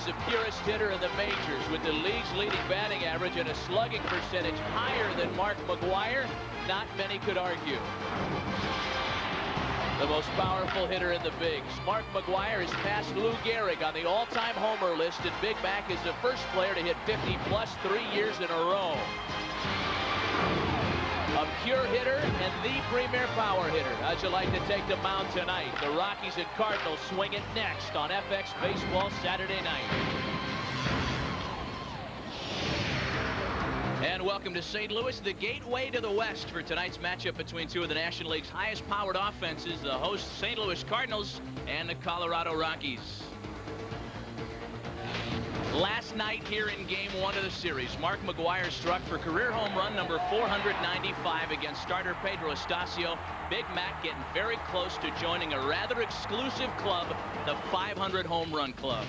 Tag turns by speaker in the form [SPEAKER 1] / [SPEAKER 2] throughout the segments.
[SPEAKER 1] is the purest hitter in the majors with the league's leading batting average and a slugging percentage higher than Mark McGwire. Not many could argue. The most powerful hitter in the bigs. Mark McGwire has passed Lou Gehrig on the all-time homer list, and Big Mac is the first player to hit 50-plus 3 years in a row. A pure hitter and the premier power hitter. How'd you like to take the mound tonight? The Rockies and Cardinals swing it next on FX Baseball Saturday night. And welcome to St. Louis, the gateway to the West for tonight's matchup between two of the National League's highest powered offenses, the host St. Louis Cardinals and the Colorado Rockies. Last night here in Game 1 of the series, Mark McGwire struck for career home run number 495 against starter Pedro Estacio. Big Mac getting very close to joining a rather exclusive club, the 500 home run club.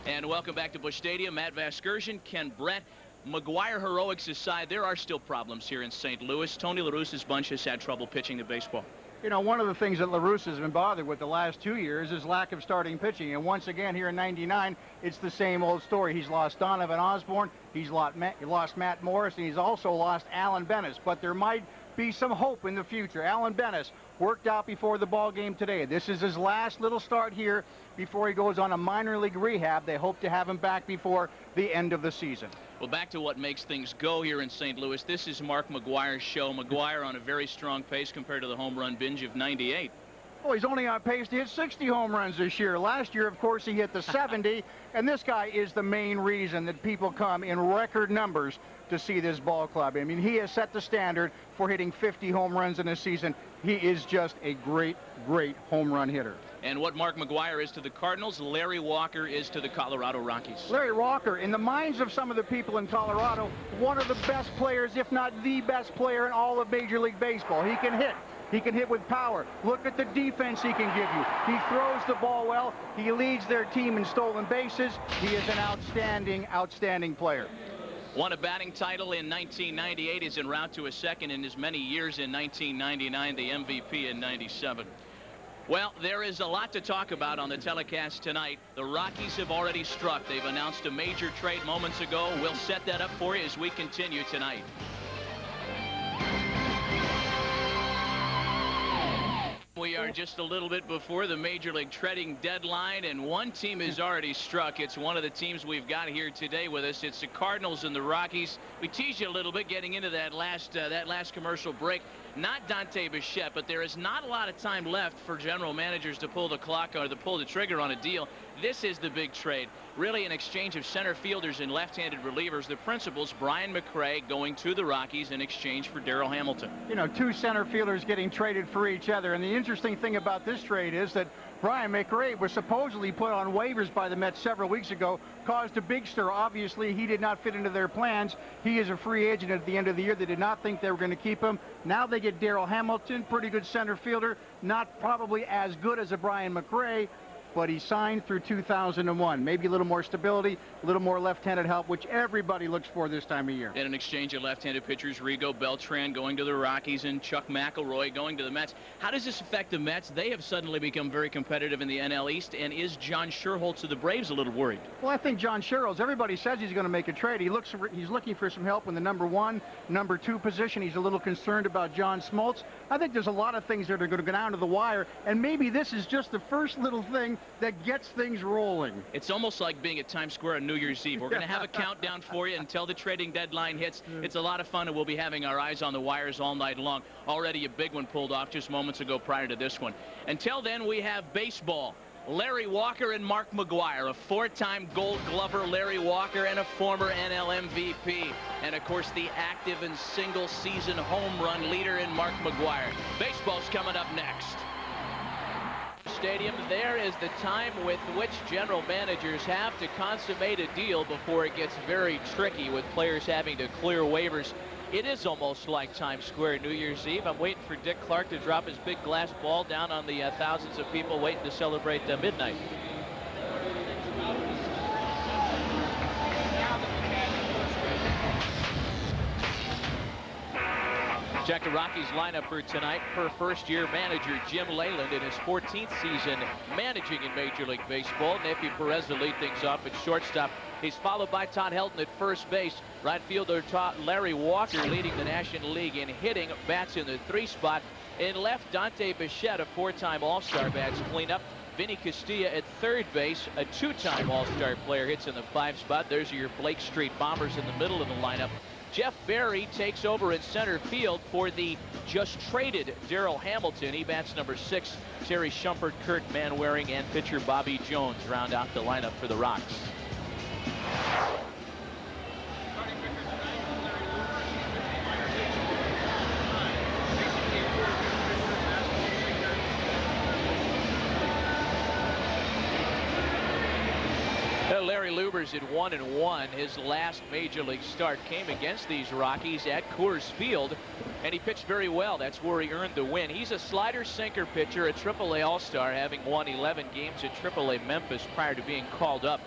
[SPEAKER 1] And welcome back to Busch Stadium. Matt Vasgersian, Ken Brett. McGwire heroics aside, there are still problems here in St. Louis. Tony La Russa's bunch has had trouble pitching the baseball.
[SPEAKER 2] You know, one of the things that La Russa has been bothered with the last 2 years is lack of starting pitching. And once again, here in '99, it's the same old story. He's lost Donovan Osborne, he's lost Matt Morris, and he's also lost Alan Bennis. But there might be some hope in the future. Alan Bennis worked out before the ball game today. This is his last little start here before he goes on a minor league rehab. They hope to have him back before the end of the season.
[SPEAKER 1] Well, back to what makes things go here in St. Louis. This is Mark McGwire's show. McGwire on a very strong pace compared to the home run binge of '98.
[SPEAKER 2] Well, he's only on pace to hit 60 home runs this year. Last year, of course, he hit the 70, and this guy is the main reason that people come in record numbers to see this ball club. I mean, he has set the standard for hitting 50 home runs in a season. He is just a great, great home run hitter.
[SPEAKER 1] And what Mark McGwire is to the Cardinals, Larry Walker is to the Colorado Rockies.
[SPEAKER 2] Larry Walker, in the minds of some of the people in Colorado, one of the best players, if not the best player in all of Major League Baseball. He can hit. He can hit with power. Look at the defense he can give you. He throws the ball well. He leads their team in stolen bases. He is an outstanding, outstanding player.
[SPEAKER 1] Won a batting title in 1998. Is en route to a second in as many years in 1999. The MVP in '97. Well, there is a lot to talk about on the telecast tonight. The Rockies have already struck. They've announced a major trade moments ago. We'll set that up for you as we continue tonight. We are just a little bit before the Major League trading deadline, and one team has already struck. It's one of the teams we've got here today with us. It's the Cardinals and the Rockies. We teased you a little bit getting into that last commercial break. Not Dante Bichette, but there is not a lot of time left for general managers to pull the clock or to pull the trigger on a deal. This is the big trade. Really an exchange of center fielders and left-handed relievers. The principals, Brian McRae going to the Rockies in exchange for Darryl Hamilton.
[SPEAKER 2] You know, two center fielders getting traded for each other. And the interesting thing about this trade is that Brian McRae was supposedly put on waivers by the Mets several weeks ago, caused a big stir. Obviously, he did not fit into their plans. He is a free agent at the end of the year. They did not think they were going to keep him. Now they get Darryl Hamilton, pretty good center fielder, not probably as good as a Brian McRae, but he signed through 2001. Maybe a little more stability, a little more left-handed help, which everybody looks for this time of year.
[SPEAKER 1] In an exchange of left-handed pitchers, Rigo Beltran going to the Rockies and Chuck McElroy going to the Mets. How does this affect the Mets? They have suddenly become very competitive in the NL East, and is John Schuerholz of the Braves a little worried?
[SPEAKER 2] Well, I think John Schuerholz, everybody says he's going to make a trade. He's looking for some help in the number 1, number 2 position. He's a little concerned about John Smoltz. I think there's a lot of things that are going to go down to the wire, and maybe this is just the first little thing that gets things rolling.
[SPEAKER 1] It's almost like being at Times Square on New Year's Eve. We're going to have a countdown for you until the trading deadline hits. It's a lot of fun, and we'll be having our eyes on the wires all night long. Already a big one pulled off just moments ago prior to this one. Until then, we have baseball. Larry Walker and Mark McGwire, a 4-time Gold Glover Larry Walker and a former NL MVP. And, of course, the active and single-season home run leader in Mark McGwire. Baseball's coming up next. Stadium, there is the time with which general managers have to consummate a deal before it gets very tricky with players having to clear waivers. It is almost like Times Square New Year's Eve. I'm waiting for Dick Clark to drop his big glass ball down on the thousands of people waiting to celebrate midnight. Check the Rockies lineup for tonight per first-year manager Jim Leyland in his 14th season managing in Major League Baseball. Nefi Perez will lead things off at shortstop. He's followed by Todd Helton at first base. Right fielder Larry Walker leading the National League in hitting, bats in the 3 spot. In left, Dante Bichette, a 4-time All-Star, bats cleanup. Vinny Castilla at third base, a 2-time All-Star player, hits in the 5 spot. There's your Blake Street Bombers in the middle of the lineup. Jeff Berry takes over in center field for the just traded Darryl Hamilton. He bats number 6. Terry Shumpert, Kurt Manwaring, and pitcher Bobby Jones round out the lineup for the Rocks. Larry Lubers at 1-1. His last major league start came against these Rockies at Coors Field, and he pitched very well. That's where he earned the win. He's a slider sinker pitcher, a AAA All-Star, having won 11 games at AAA Memphis prior to being called up.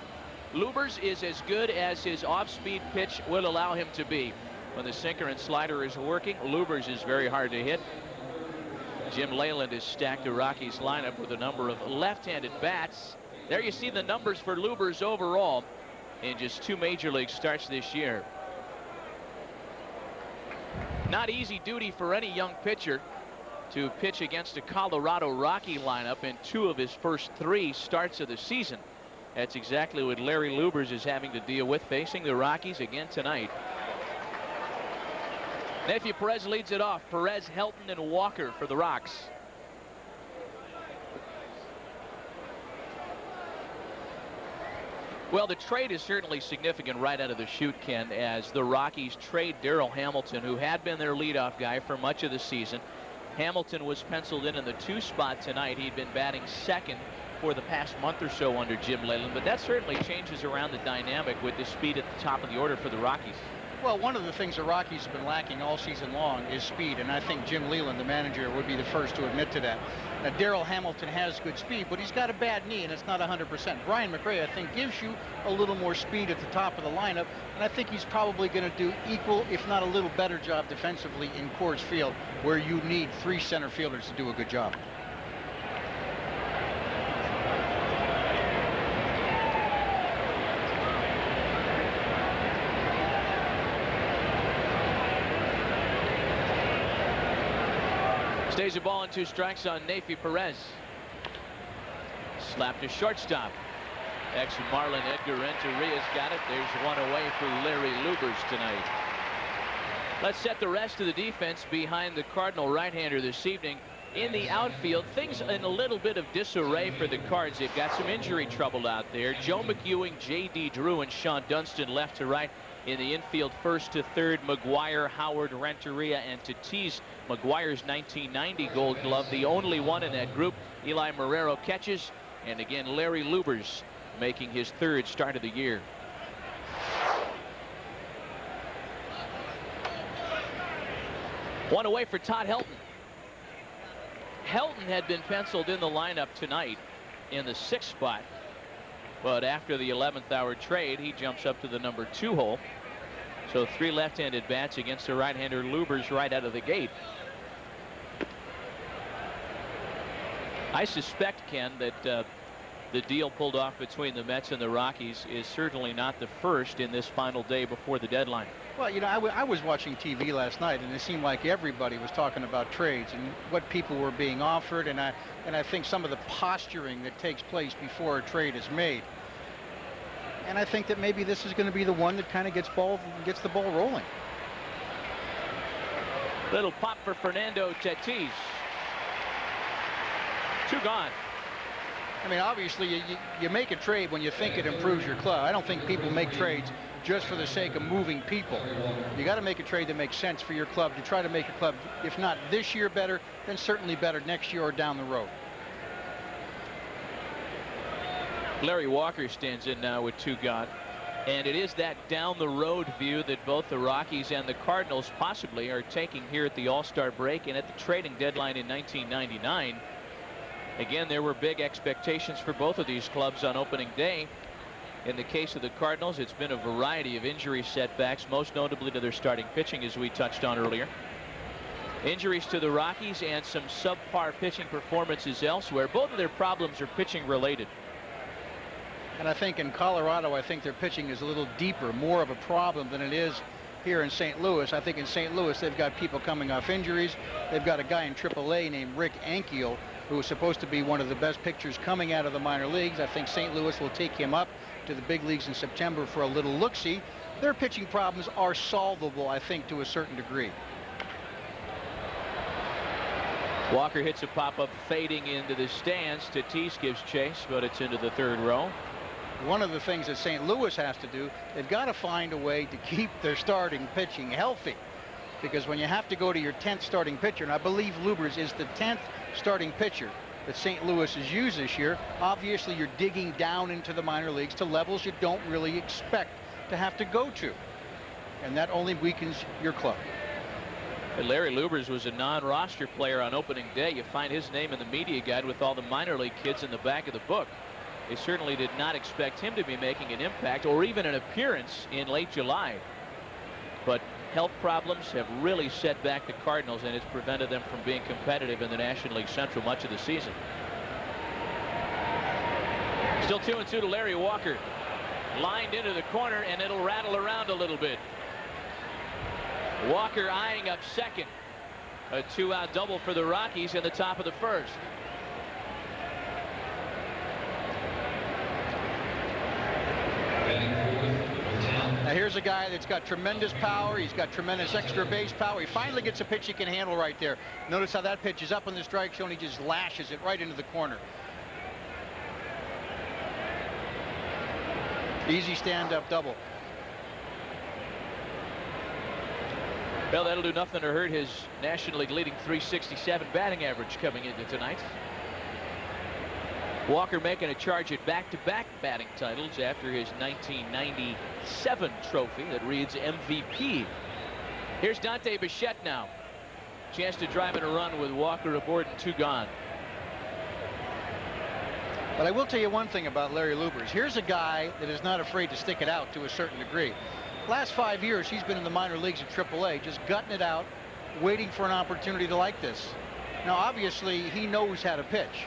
[SPEAKER 1] Lubers is as good as his off-speed pitch will allow him to be. When the sinker and slider is working, Lubers is very hard to hit. Jim Leyland has stacked the Rockies lineup with a number of left-handed bats. There you see the numbers for Lubers overall in just 2 major league starts this year. Not easy duty for any young pitcher to pitch against a Colorado Rocky lineup in 2 of his first 3 starts of the season. That's exactly what Larry Lubers is having to deal with, facing the Rockies again tonight. Nefi Perez leads it off. Perez, Helton, and Walker for the Rocks. Well, the trade is certainly significant right out of the chute, Ken, as the Rockies trade Darryl Hamilton, who had been their leadoff guy for much of the season. Hamilton was penciled in the 2 spot tonight. He'd been batting second for the past month or so under Jim Leyland, but that certainly changes around the dynamic with the speed at the top of the order for the Rockies.
[SPEAKER 2] Well, one of the things the Rockies have been lacking all season long is speed, and I think Jim Leyland, the manager, would be the first to admit to that. Now, Darryl Hamilton has good speed, but he's got a bad knee, and it's not 100%. Brian McGwire, I think, gives you a little more speed at the top of the lineup, and I think he's probably going to do equal, if not a little better job defensively in Coors Field, where you need 3 center fielders to do a good job. Stays a ball and 2 strikes on Nefi Perez. Slapped to shortstop. Ex-Marlin Edgar Renteria's got it. There's one away for Larry Lubers tonight. Let's set the rest of the defense behind the Cardinal right-hander this evening. In the outfield, things in a little bit of disarray for the Cards. They've got some injury trouble out there. Joe McEwing, J.D. Drew, and Sean Dunston left to right. In the infield, first to third, McGwire, Howard, Renteria, and Tatis. McGwire's 1990 Gold Glove, the only one in that group. Eli Marrero catches, and again, Larry Lubers making his 3rd start of the year. One away for Todd Helton. Helton had been penciled in the lineup tonight in the 6th spot. But after the 11th hour trade, he jumps up to the number 2 hole. So 3 left-handed bats against the right-hander Lubers right out of the gate. I suspect, Ken, that the deal pulled off between the Mets and the Rockies is certainly not the first in this final day before the deadline. Well, you know, I was watching TV last night, and it seemed like everybody was talking about trades and what people were being offered, and I think some of the posturing that takes place before a trade is made. And I think that maybe this is going to be the one that kind of gets the ball rolling.
[SPEAKER 1] Little pop for Fernando Tatis. 2 gone.
[SPEAKER 2] I mean, obviously, you make a trade when you think it improves your club. I don't think people make trades just for the sake of moving people. You got to make a trade that makes sense for your club to try to make your club, if not this year better, then certainly better next year or down the road.
[SPEAKER 1] Larry Walker stands in now with 2 gone. And it is that down the road view that both the Rockies and the Cardinals possibly are taking here at the All-Star break and at the trading deadline in 1999. Again, there were big expectations for both of these clubs on opening day. In the case of the Cardinals, it's been a variety of injury setbacks, most notably to their starting pitching, as we touched on earlier.
[SPEAKER 3] Injuries to the Rockies and some subpar pitching performances elsewhere. Both of their problems are pitching related.
[SPEAKER 2] And I think in Colorado, I think their pitching is a little deeper, more of a problem than it is here in St. Louis. I think in St. Louis, they've got people coming off injuries. They've got a guy in AAA named Rick Ankiel, who is supposed to be one of the best pitchers coming out of the minor leagues. I think St. Louis will take him up to the big leagues in September for a little look-see. Their pitching problems are solvable, I think, to a certain degree.
[SPEAKER 3] Walker hits a pop-up fading into the stands. Tatis gives chase, but it's into the third row.
[SPEAKER 2] One of the things that St. Louis has to do, they've got to find a way to keep their starting pitching healthy. Because when you have to go to your 10th starting pitcher, and I believe Lubers is the 10th starting pitcher that St. Louis has used this year, obviously you're digging down into the minor leagues to levels you don't really expect to have to go to. And that only weakens your club.
[SPEAKER 3] And Larry Lubers was a non-roster player on opening day. You find his name in the media guide with all the minor league kids in the back of the book. They certainly did not expect him to be making an impact or even an appearance in late July. But health problems have really set back the Cardinals, and it's prevented them from being competitive in the National League Central much of the season. Still 2-2 to Larry Walker. Lined into the corner, and it'll rattle around a little bit. Walker eyeing up second. A 2-out double for the Rockies in the top of the first.
[SPEAKER 2] Now here's a guy that's got tremendous power. He's got tremendous extra base power. He finally gets a pitch he can handle right there. Notice how that pitch is up in the strike zone. He just lashes it right into the corner. Easy stand-up double.
[SPEAKER 3] Well, that'll do nothing to hurt his National League leading .367 batting average coming into tonight. Walker making a charge at back-to-back batting titles after his 1997 trophy that reads MVP. Here's Dante Bichette now. Chance to drive in a run with Walker aboard and 2 gone.
[SPEAKER 2] But I will tell you one thing about Larry Lubers. Here's a guy that is not afraid to stick it out to a certain degree. Last 5 years, he's been in the minor leagues at AAA, just gutting it out, waiting for an opportunity to like this. Now, obviously, he knows how to pitch.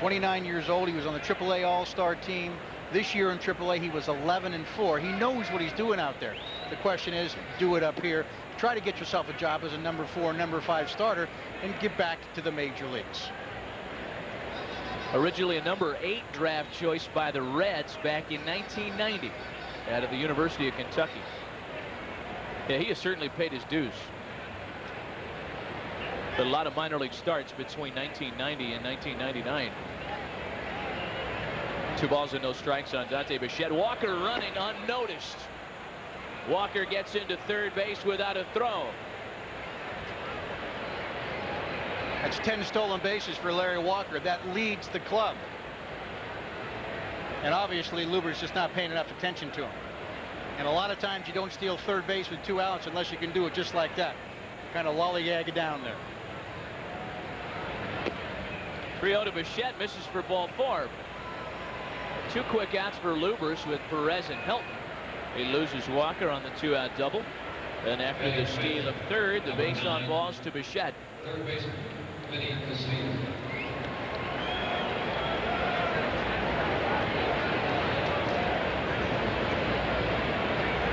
[SPEAKER 2] 29 years old, he was on the AAA All-Star team. This year in AAA, he was 11-4. He knows what he's doing out there. The question is, do it up here. Try to get yourself a job as a number 4, number 5 starter and get back to the major leagues.
[SPEAKER 3] Originally a number 8 draft choice by the Reds back in 1990 out of the University of Kentucky. Yeah, he has certainly paid his dues. But a lot of minor league starts between 1990 and 1999. 2 balls and no strikes on Dante Bichette. Walker running unnoticed. Walker gets into third base without a throw.
[SPEAKER 2] That's 10 stolen bases for Larry Walker. That leads the club. And obviously, Luber's just not paying enough attention to him. And a lot of times you don't steal third base with 2 outs unless you can do it just like that. Kind of lollygag it down there.
[SPEAKER 3] 3-0 to Bichette, misses for ball 4. 2 quick outs for Lubers with Perez and Helton. He loses Walker on the 2-out double. Then after the steal of third, the base on balls to Bichette.
[SPEAKER 4] Third baseman, Vinny Castillo.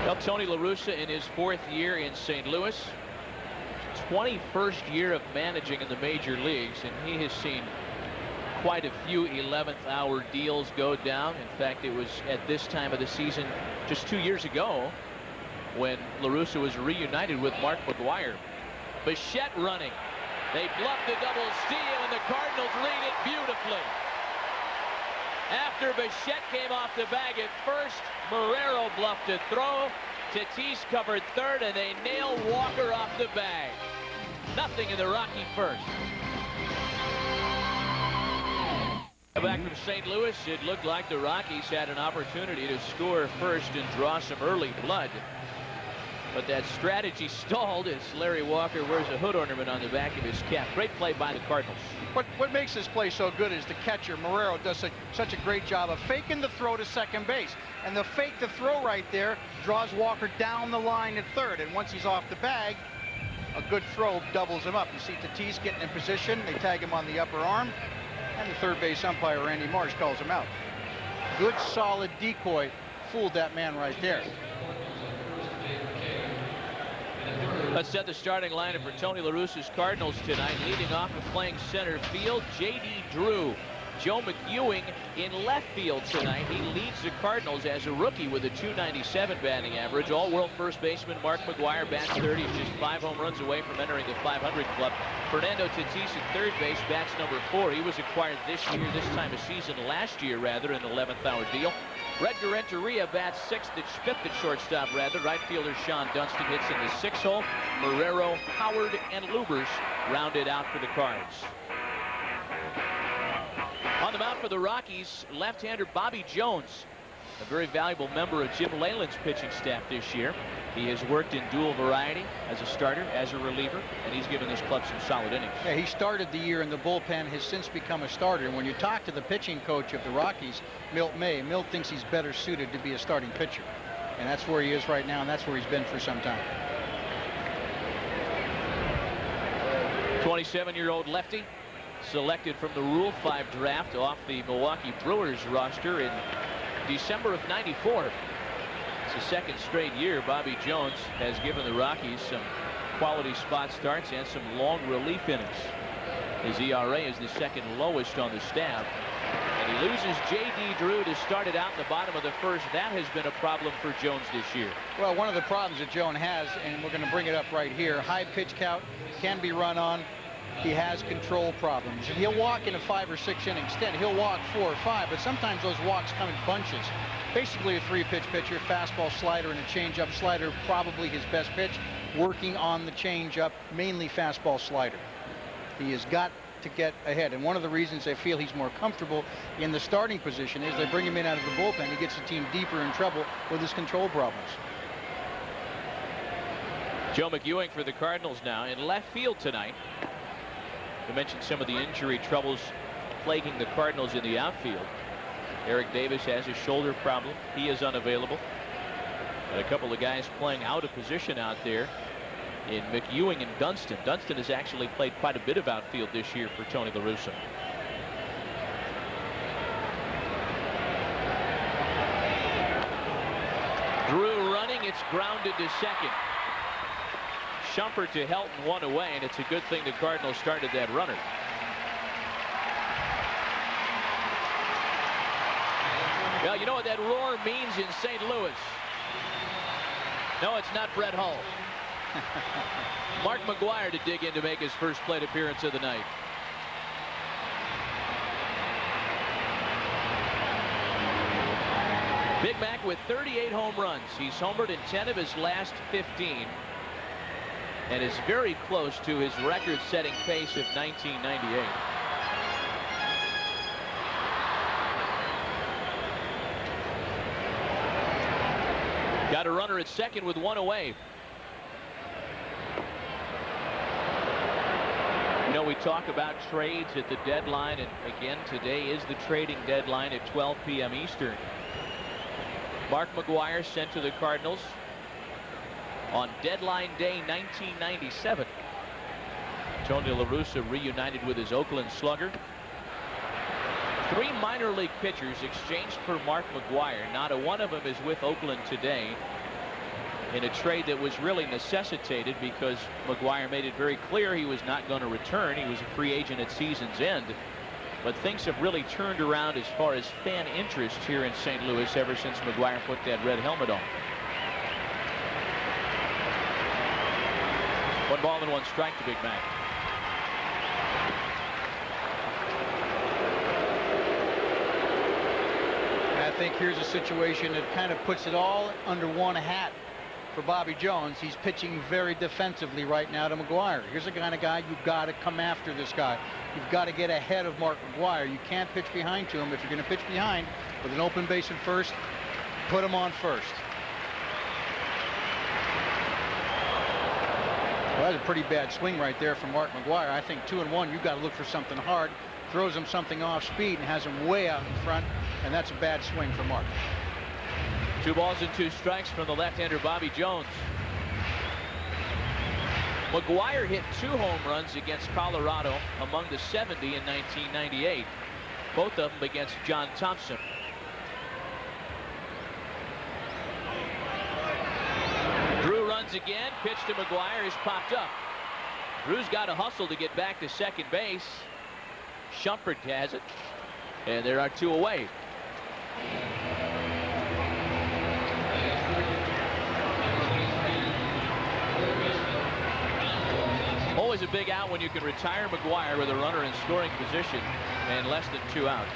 [SPEAKER 3] Well, Tony La Russa in his 4th year in St. Louis. 21st year of managing in the major leagues, and he has seen quite a few 11th hour deals go down. In fact, it was at this time of the season just 2 years ago when La Russa was reunited with Mark McGwire. Bichette running. They bluffed the double steal, and the Cardinals lead it beautifully. After Bichette came off the bag at first, Marrero bluffed a throw. Tatis covered third, and they nail Walker off the bag. Nothing in the Rocky first. Back from St. Louis, it looked like the Rockies had an opportunity to score first and draw some early blood. But that strategy stalled as Larry Walker wears a hood ornament on the back of his cap. Great play by the Cardinals.
[SPEAKER 2] What makes this play so good is the catcher, Marrero, does such a great job of faking the throw to second base. And the fake the throw right there draws Walker down the line at third. And once he's off the bag, a good throw doubles him up. You see Tatis getting in position. They tag him on the upper arm, and the third base umpire, Randy Marsh, calls him out. Good, solid decoy. Fooled that man right there.
[SPEAKER 3] Let's set the starting lineup for Tony La Russa's Cardinals tonight. Leading off and playing center field, J.D. Drew. Joe McEwing in left field tonight. He leads the Cardinals as a rookie with a .297 batting average. All-world first baseman Mark McGwire bats 30. He's just 5 home runs away from entering the 500 club. Fernando Tatis at third base bats number 4. He was acquired this time of season last year, rather, in an 11th hour deal. Redgar Renteria bats 5th at shortstop, rather. Right fielder Sean Dunston hits in the 6th hole. Marrero, Howard, and Lubers rounded out for the Cards. On the mound for the Rockies, left-hander Bobby Jones, a very valuable member of Jim Leyland's pitching staff this year. He has worked in dual variety as a starter, as a reliever, and he's given this club some solid innings.
[SPEAKER 2] Yeah, he started the year in the bullpen, has since become a starter. And when you talk to the pitching coach of the Rockies, Milt May, Milt thinks he's better suited to be a starting pitcher. And that's where he is right now, and that's where he's been for some time.
[SPEAKER 3] 27-year-old lefty, selected from the Rule 5 draft off the Milwaukee Brewers roster in December of '94. It's the second straight year Bobby Jones has given the Rockies some quality spot starts and some long relief innings. His ERA is the second lowest on the staff. And he loses J.D. Drew to start it out in the bottom of the first. That has been a problem for Jones this year.
[SPEAKER 2] Well, one of the problems that Jones has, and we're going to bring it up right here, high pitch count, can be run on. He has control problems. And he'll walk in a 5 or 6 inning stint. He'll walk 4 or 5, but sometimes those walks come in bunches. Basically a 3-pitch pitcher, fastball, slider, and a changeup. Slider probably his best pitch. Working on the changeup, mainly fastball, slider. He has got to get ahead. And one of the reasons I feel he's more comfortable in the starting position is they bring him in out of the bullpen. He gets the team deeper in trouble with his control problems.
[SPEAKER 3] Joe McEwing for the Cardinals now in left field tonight. I mentioned some of the injury troubles plaguing the Cardinals in the outfield. Eric Davis has a shoulder problem. He is unavailable. And a couple of guys playing out of position out there in McEwing and Dunston. Dunston has actually played quite a bit of outfield this year for Tony La Russa. Drew running. It's grounded to second. Shumpert to Helton, 1 away, and it's a good thing the Cardinals started that runner. Well, you know what that roar means in St. Louis. No, it's not Brett Hull. Mark McGwire to dig in to make his first plate appearance of the night. Big Mac with 38 home runs. He's homered in 10 of his last 15. And is very close to his record-setting pace of 1998. Got a runner at second with 1 away. You know, we talk about trades at the deadline, and again, today is the trading deadline at 12 p.m. Eastern. Mark McGwire sent to the Cardinals on deadline day 1997. Tony La Russa reunited with his Oakland slugger. 3 minor league pitchers exchanged for Mark McGwire. Not a one of them is with Oakland today in a trade that was really necessitated because McGwire made it very clear he was not going to return. He was a free agent at season's end. But things have really turned around as far as fan interest here in St. Louis ever since McGwire put that red helmet on. 1 ball and 1 strike to Big Mac.
[SPEAKER 2] And I think here's a situation that kind of puts it all under one hat for Bobby Jones. He's pitching very defensively right now to McGwire. Here's the kind of guy you've got to come after this guy. You've got to get ahead of Mark McGwire. You can't pitch behind to him. If you're going to pitch behind with an open base at first, put him on first. Well, that's a pretty bad swing right there from Mark McGwire. I think 2-1, you've got to look for something hard. Throws him something off speed and has him way out in front, and that's a bad swing for Mark.
[SPEAKER 3] 2 balls and 2 strikes from the left-hander Bobby Jones. McGwire hit 2 home runs against Colorado among the 70 in 1998. Both of them against John Thompson. Drew runs again. Pitch to McGwire is popped up. Drew's got to hustle to get back to second base. Shumpert has it. And there are 2 away. Always a big out when you can retire McGwire with a runner in scoring position and less than 2 out.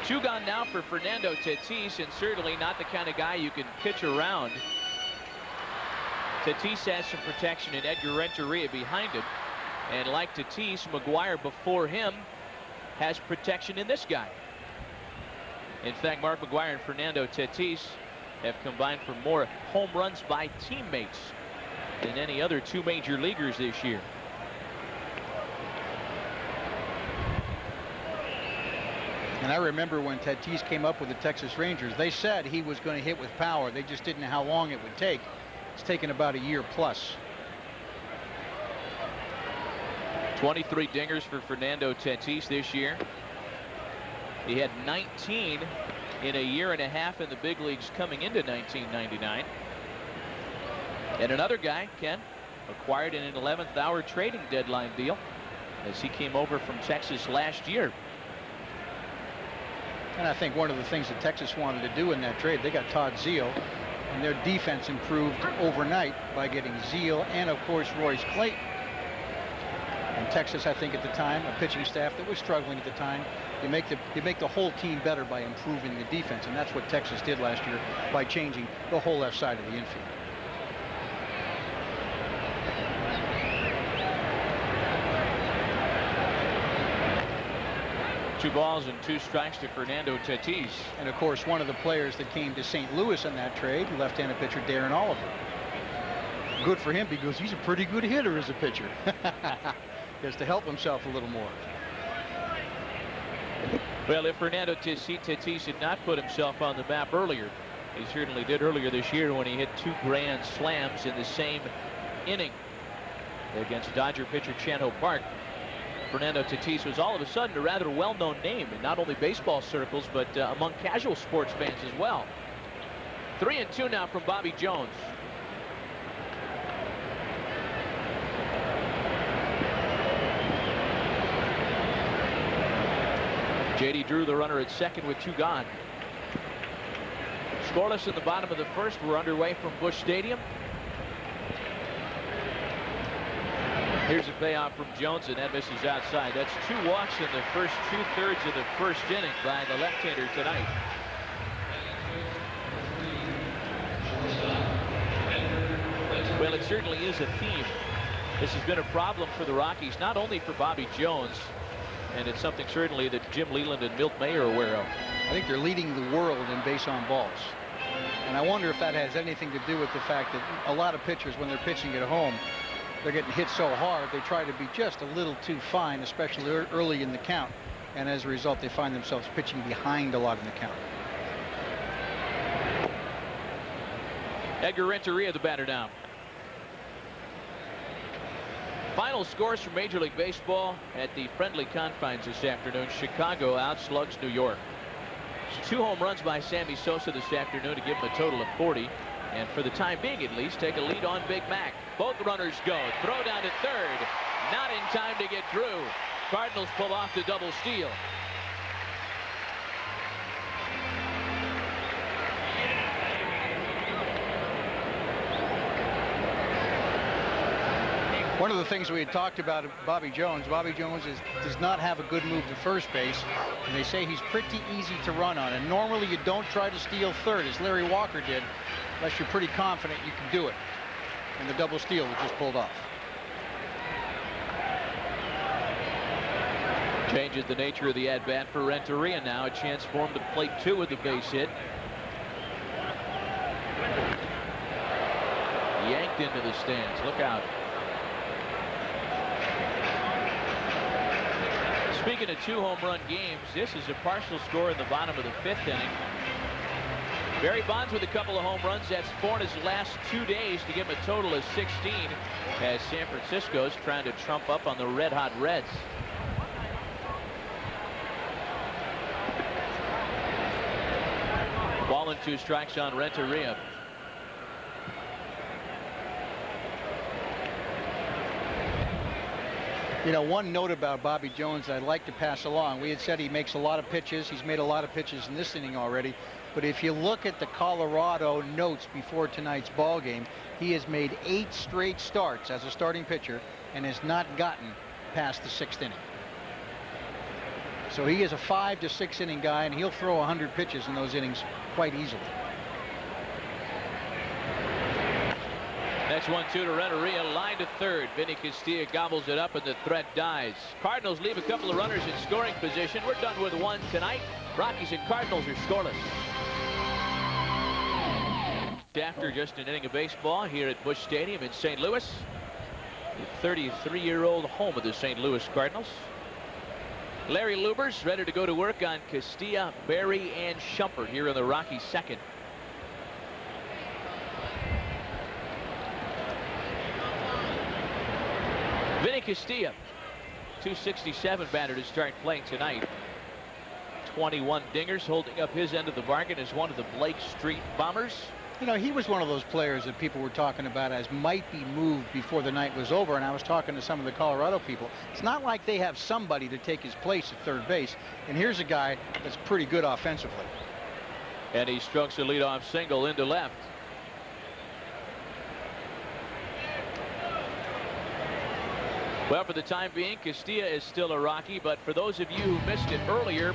[SPEAKER 3] 2 gone now for Fernando Tatis, and certainly not the kind of guy you can pitch around. Tatis has some protection in Edgar Renteria behind him, and like Tatis, McGwire before him has protection in this guy. In fact, Mark McGwire and Fernando Tatis have combined for more home runs by teammates than any other 2 major leaguers this year.
[SPEAKER 2] And I remember when Tatis came up with the Texas Rangers, they said he was going to hit with power. They just didn't know how long it would take. It's taken about a year plus.
[SPEAKER 3] 23 dingers for Fernando Tatis this year. He had 19 in a year and a half in the big leagues coming into 1999. And another guy, Ken, acquired in an 11th hour trading deadline deal as he came over from Texas last year.
[SPEAKER 2] And I think one of the things that Texas wanted to do in that trade, they got Todd Zeile, and their defense improved overnight by getting Zeile and, of course, Royce Clayton. And Texas, I think at the time, a pitching staff that was struggling at the time, you make the whole team better by improving the defense, and that's what Texas did last year by changing the whole left side of the infield.
[SPEAKER 3] Two balls and 2 strikes to Fernando Tatis.
[SPEAKER 2] And of course, one of the players that came to St. Louis in that trade, left-handed pitcher Darren Oliver. Good for him because he's a pretty good hitter as a pitcher. He has to help himself a little more.
[SPEAKER 3] Well, if Fernando Tatis had not put himself on the map earlier, he certainly did earlier this year when he hit 2 grand slams in the same inning against Dodger pitcher Chan-Ho Park. Fernando Tatis was all of a sudden a rather well-known name in not only baseball circles but among casual sports fans as well. 3-2 now from Bobby Jones. J.D. Drew, the runner at second with 2 gone. Scoreless in the bottom of the first. We're underway from Busch Stadium. Here's a payoff from Jones, and that misses outside. That's 2 walks in the first 2/3 of the first inning by the left-hander tonight. Well, it certainly is a theme. This has been a problem for the Rockies, not only for Bobby Jones, and it's something certainly that Jim Leyland and Milt May are aware of.
[SPEAKER 2] I think they're leading the world in base on balls. And I wonder if that has anything to do with the fact that a lot of pitchers, when they're pitching at home, they're getting hit so hard, they try to be just a little too fine, especially early in the count. And as a result, they find themselves pitching behind a lot in the count.
[SPEAKER 3] Edgar Renteria, the batter down. Final scores from Major League Baseball at the friendly confines this afternoon. Chicago outslugs New York. 2 home runs by Sammy Sosa this afternoon to give him a total of 40. And for the time being, at least, take a lead on Big Mac. Both runners go. Throw down to third. Not in time to get Drew. Cardinals pull off the double steal.
[SPEAKER 2] One of the things we had talked about Bobby Jones does not have a good move to first base, and they say he's pretty easy to run on. And normally you don't try to steal third, as Larry Walker did, unless you're pretty confident you can do it. And the double steal was just pulled off.
[SPEAKER 3] Changes the nature of the at-bat for Renteria now. A chance for him to plate 2 with the base hit. Yanked into the stands. Look out. Speaking of 2 home run games, this is a partial score in the bottom of the 5th inning. Barry Bonds with a couple of home runs. That's 4 in his last 2 days to give him a total of 16 as San Francisco's trying to trump up on the red-hot Reds. Ball and 2 strikes on Renteria.
[SPEAKER 2] You know, one note about Bobby Jones I'd like to pass along. We had said he makes a lot of pitches. He's made a lot of pitches in this inning already. But if you look at the Colorado notes before tonight's ball game, he has made 8 straight starts as a starting pitcher and has not gotten past the 6th inning. So he is a 5 to 6 inning guy, and he'll throw 100 pitches in those innings quite easily.
[SPEAKER 3] Next 1-2 to Renteria, line to third. Vinny Castilla gobbles it up and the threat dies. Cardinals leave a couple of runners in scoring position. We're done with 1 tonight. Rockies and Cardinals are scoreless. After just an inning of baseball here at Busch Stadium in St. Louis, the 33-year-old home of the St. Louis Cardinals. Larry Lubers ready to go to work on Castilla, Berry, and Shumpert here in the Rockies' second. Vinny Castilla, 267 batter to start playing tonight. 21 dingers, holding up his end of the bargain as one of the Blake Street Bombers.
[SPEAKER 2] You know, he was one of those players that people were talking about as might be moved before the night was over, and I was talking to some of the Colorado people. It's not like they have somebody to take his place at third base, and here's a guy that's pretty good offensively.
[SPEAKER 3] And he strokes a leadoff single into left. Well, for the time being, Castilla is still a Rocky, but for those of you who missed it earlier,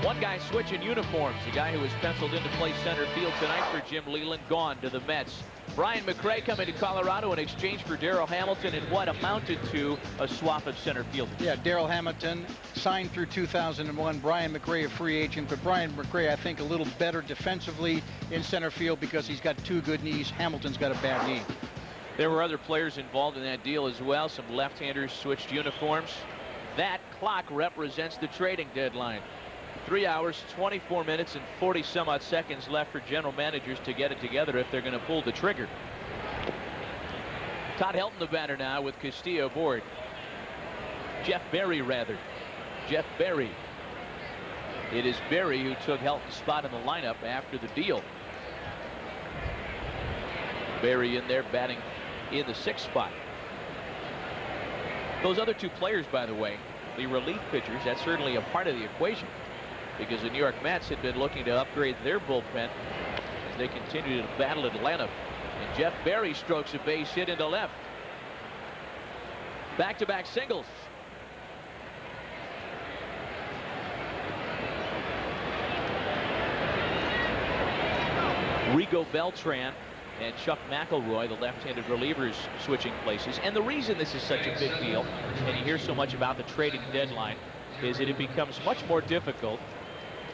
[SPEAKER 3] one guy switching uniforms, a guy who was penciled in to play center field tonight for Jim Leyland, gone to the Mets. Brian McRae coming to Colorado in exchange for Darryl Hamilton in what amounted to a swap of center fielders.
[SPEAKER 2] Yeah, Darryl Hamilton signed through 2001. Brian McRae a free agent, but Brian McRae I think a little better defensively in center field because he's got 2 good knees. Hamilton's got a bad knee.
[SPEAKER 3] There were other players involved in that deal as well. Some left-handers switched uniforms. That clock represents the trading deadline. 3 hours, 24 minutes, and 40 some odd seconds left for general managers to get it together if they're going to pull the trigger. Todd Helton the batter now with Castilla aboard. Jeff Berry rather. Jeff Berry. It is Berry who took Helton's spot in the lineup after the deal. Berry in there batting in the 6th spot. Those other 2 players, by the way, the relief pitchers, that's certainly a part of the equation, because the New York Mets had been looking to upgrade their bullpen as they continue to battle Atlanta. And Jeff Berry strokes a base hit into left. Back-to-back singles. Rigo Beltran and Chuck McElroy, the left-handed relievers, switching places. And the reason this is such a big deal, and you hear so much about the trading deadline, is that it becomes much more difficult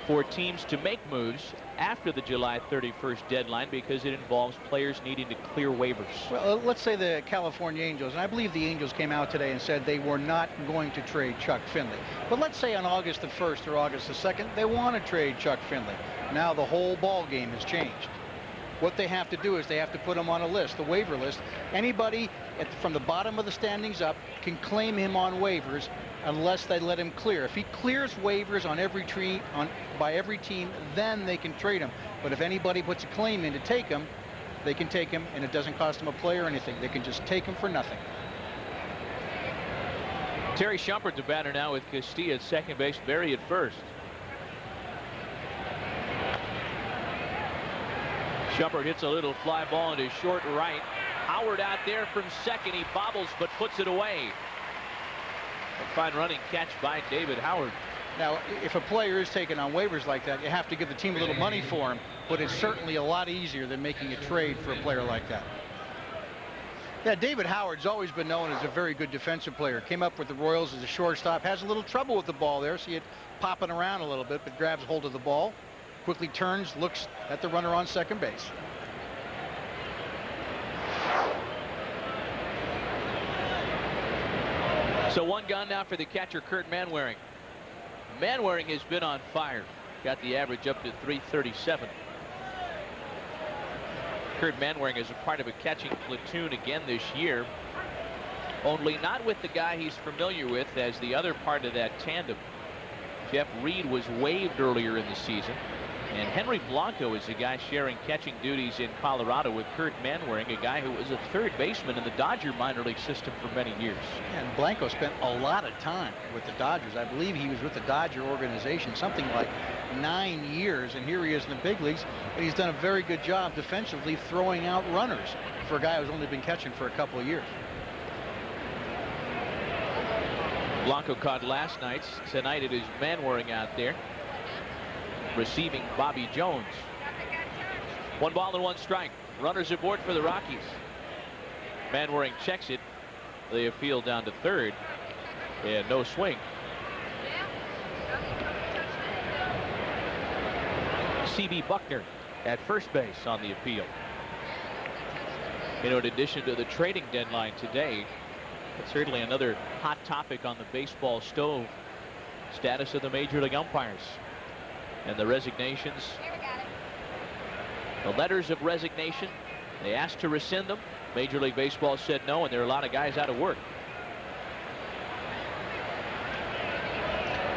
[SPEAKER 3] for teams to make moves after the July 31st deadline because it involves players needing to clear waivers.
[SPEAKER 2] Well, let's say the California Angels, and I believe the Angels came out today and said they were not going to trade Chuck Finley. But let's say on August the 1st or August the 2nd, they want to trade Chuck Finley. Now the whole ball game has changed. What they have to do is they have to put him on a list, the waiver list. Anybody from the bottom of the standings up can claim him on waivers unless they let him clear. If he clears waivers on by every team, then they can trade him. But if anybody puts a claim in to take him, they can take him, and it doesn't cost them a play or anything. They can just take him for nothing.
[SPEAKER 3] Terry Shumpert the batter now with Castilla at second base, Berry at first. Shumpert hits a little fly ball into short right. Howard out there from second. He bobbles but puts it away. A fine running catch by David Howard.
[SPEAKER 2] Now, if a player is taken on waivers like that, you have to give the team a little money for him, but it's certainly a lot easier than making a trade for a player like that. Yeah, David Howard's always been known as a very good defensive player. Came up with the Royals as a shortstop. Has a little trouble with the ball there. See it popping around a little bit, but grabs hold of the ball. Quickly turns, looks at the runner on second base.
[SPEAKER 3] So 1 gun now for the catcher, Kurt Manwaring. Manwaring has been on fire. Got the average up to 337. Kurt Manwaring is a part of a catching platoon again this year, only not with the guy he's familiar with as the other part of that tandem. Jeff Reed was waived earlier in the season, and Henry Blanco is the guy sharing catching duties in Colorado with Kurt Manwaring, a guy who was a third baseman in the Dodger minor league system for many years.
[SPEAKER 5] And Blanco spent a lot of time with the Dodgers. I believe he was with the Dodger organization something like 9 years, and here he is in the big leagues, and he's done a very good job defensively throwing out runners for a guy who's only been catching for a couple of years.
[SPEAKER 3] Blanco caught last night. Tonight it is Manwaring out there receiving Bobby Jones. 1 ball and 1 strike. Runners aboard for the Rockies. Manwaring checks it. They appeal down to third, and no swing. C.B. Buckner at first base on the appeal. You know, in addition to the trading deadline today, it's certainly another hot topic on the baseball stove. Status of the major league umpires and the resignations. The letters of resignation. They asked to rescind them. Major League Baseball said no, and there are a lot of guys out of work.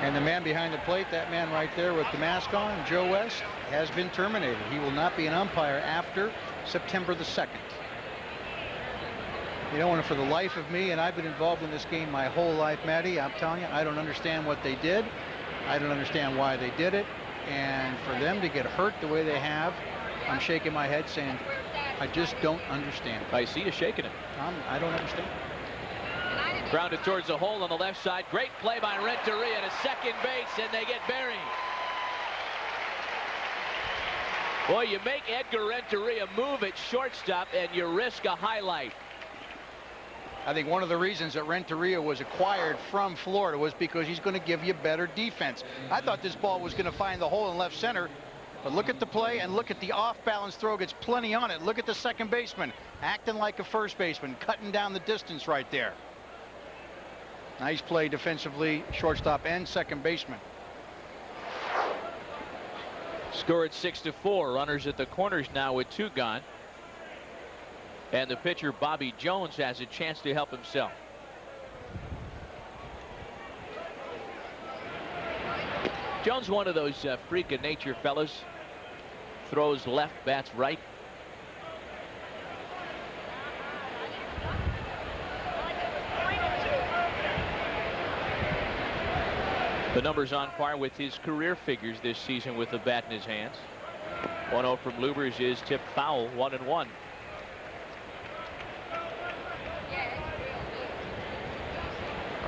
[SPEAKER 5] And the man behind the plate, that man right there with the mask on, Joe West, has been terminated. He will not be an umpire after September the 2nd. You know, and for the life of me, and I've been involved in this game my whole life, Matty, I'm telling you, I don't understand what they did. I don't understand why they did it. And for them to get hurt the way they have, I'm shaking my head saying, I just don't understand.
[SPEAKER 3] I see you shaking it.
[SPEAKER 5] I don't understand.
[SPEAKER 3] Grounded towards the hole on the left side. Great play by Renteria to second base, and they get buried. Boy, you make Edgar Renteria move at shortstop, and you risk a highlight.
[SPEAKER 5] I think one of the reasons that Renteria was acquired from Florida was because he's going to give you better defense. I thought this ball was going to find the hole in left center, but look at the play and look at the off-balance throw. Gets plenty on it. Look at the second baseman acting like a first baseman, cutting down the distance right there. Nice play defensively, shortstop and second baseman.
[SPEAKER 3] Scored 6-4. Runners at the corners now with 2 gone. And the pitcher Bobby Jones has a chance to help himself. Jones, one of those freak of nature fellas. Throws left, bats right. The numbers on par with his career figures this season with the bat in his hands. 1-0 from Lubers is tipped foul, 1-1.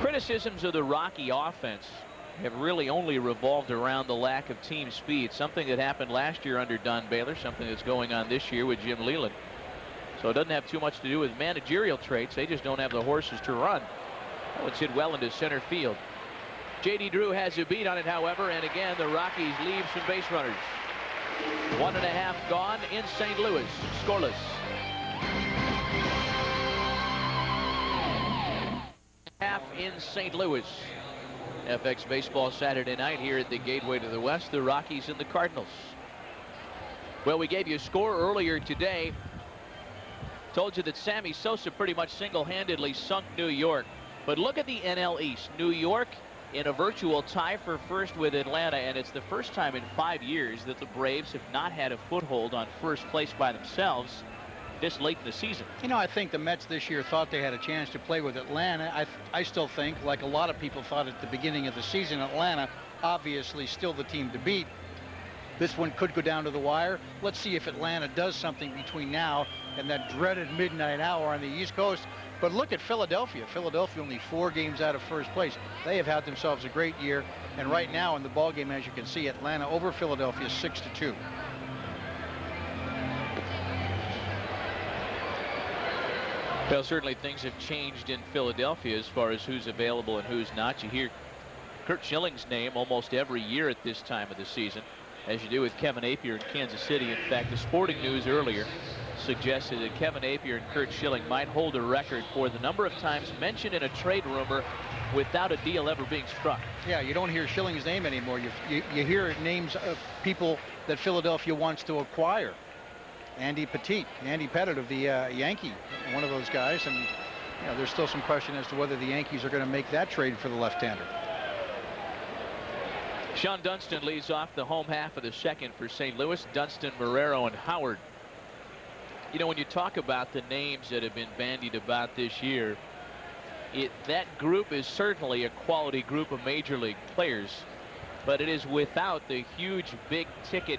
[SPEAKER 3] Criticisms of the Rocky offense have really only revolved around the lack of team speed, something that happened last year under Don Baylor, something that's going on this year with Jim Leyland. So it doesn't have too much to do with managerial traits. They just don't have the horses to run. That would sit well into center field. J.D. Drew has a beat on it, however, and again the Rockies leave some base runners. 1.5 gone in St. Louis, scoreless. Half in St. Louis. FX Baseball Saturday night here at the Gateway to the West, the Rockies and the Cardinals. Well, we gave you a score earlier today. Told you that Sammy Sosa pretty much single-handedly sunk New York. But look at the NL East. New York in a virtual tie for first with Atlanta, and it's the first time in 5 years that the Braves have not had a foothold on first place by themselves this late in the season.
[SPEAKER 5] You know, I think the Mets this year thought they had a chance to play with Atlanta. I still think, like a lot of people thought at the beginning of the season, Atlanta obviously still the team to beat. This one could go down to the wire. Let's see if Atlanta does something between now and that dreaded midnight hour on the East Coast. But look at Philadelphia. Philadelphia only 4 games out of first place. They have had themselves a great year. And right now in the ball game, as you can see, Atlanta over Philadelphia 6-2.
[SPEAKER 3] Well, certainly things have changed in Philadelphia as far as who's available and who's not. You hear Curt Schilling's name almost every year at this time of the season, as you do with Kevin Appier in Kansas City. In fact, the Sporting News earlier suggested that Kevin Appier and Curt Schilling might hold a record for the number of times mentioned in a trade rumor without a deal ever being struck.
[SPEAKER 5] Yeah, you don't hear Schilling's name anymore. You hear names of people that Philadelphia wants to acquire. Andy Pettit of the Yankee, one of those guys, and there's still some question as to whether the Yankees are going to make that trade for the left-hander.
[SPEAKER 3] Sean Dunston leads off the home half of the second for St. Louis. Dunston, Marrero, and Howard. When you talk about the names that have been bandied about this year, that group is certainly a quality group of major league players, but it is without the huge big ticket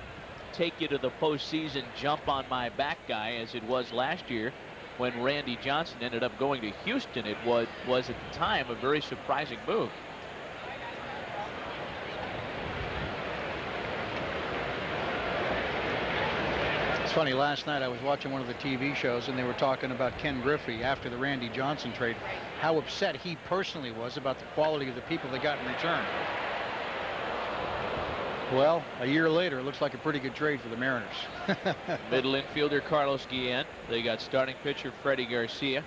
[SPEAKER 3] take you to the postseason jump on my back guy as it was last year when Randy Johnson ended up going to Houston. It was at the time a very surprising move.
[SPEAKER 5] It's funny, last night I was watching one of the TV shows and they were talking about Ken Griffey after the Randy Johnson trade, how upset he personally was about the quality of the people they got in return. Well, a year later, it looks like a pretty good trade for the Mariners.
[SPEAKER 3] Middle infielder Carlos Guillen. They got starting pitcher Freddie Garcia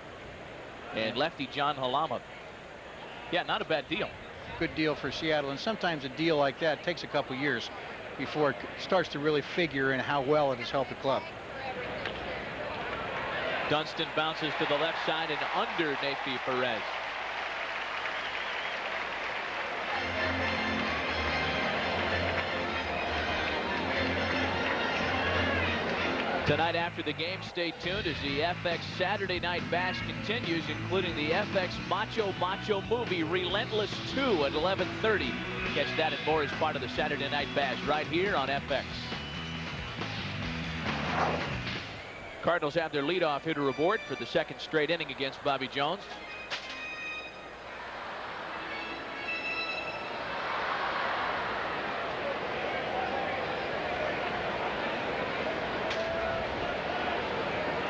[SPEAKER 3] and lefty John Halama. Yeah, not a bad deal.
[SPEAKER 5] Good deal for Seattle, and sometimes a deal like that takes a couple years before it starts to really figure in how well it has helped the club.
[SPEAKER 3] Dunston bounces to the left side and under Nefi Perez. Tonight after the game, stay tuned as the FX Saturday Night Bash continues, including the FX Macho movie Relentless 2 at 11:30. Catch that and more as part of the Saturday Night Bash right here on FX. Cardinals have their leadoff hitter aboard for the second straight inning against Bobby Jones.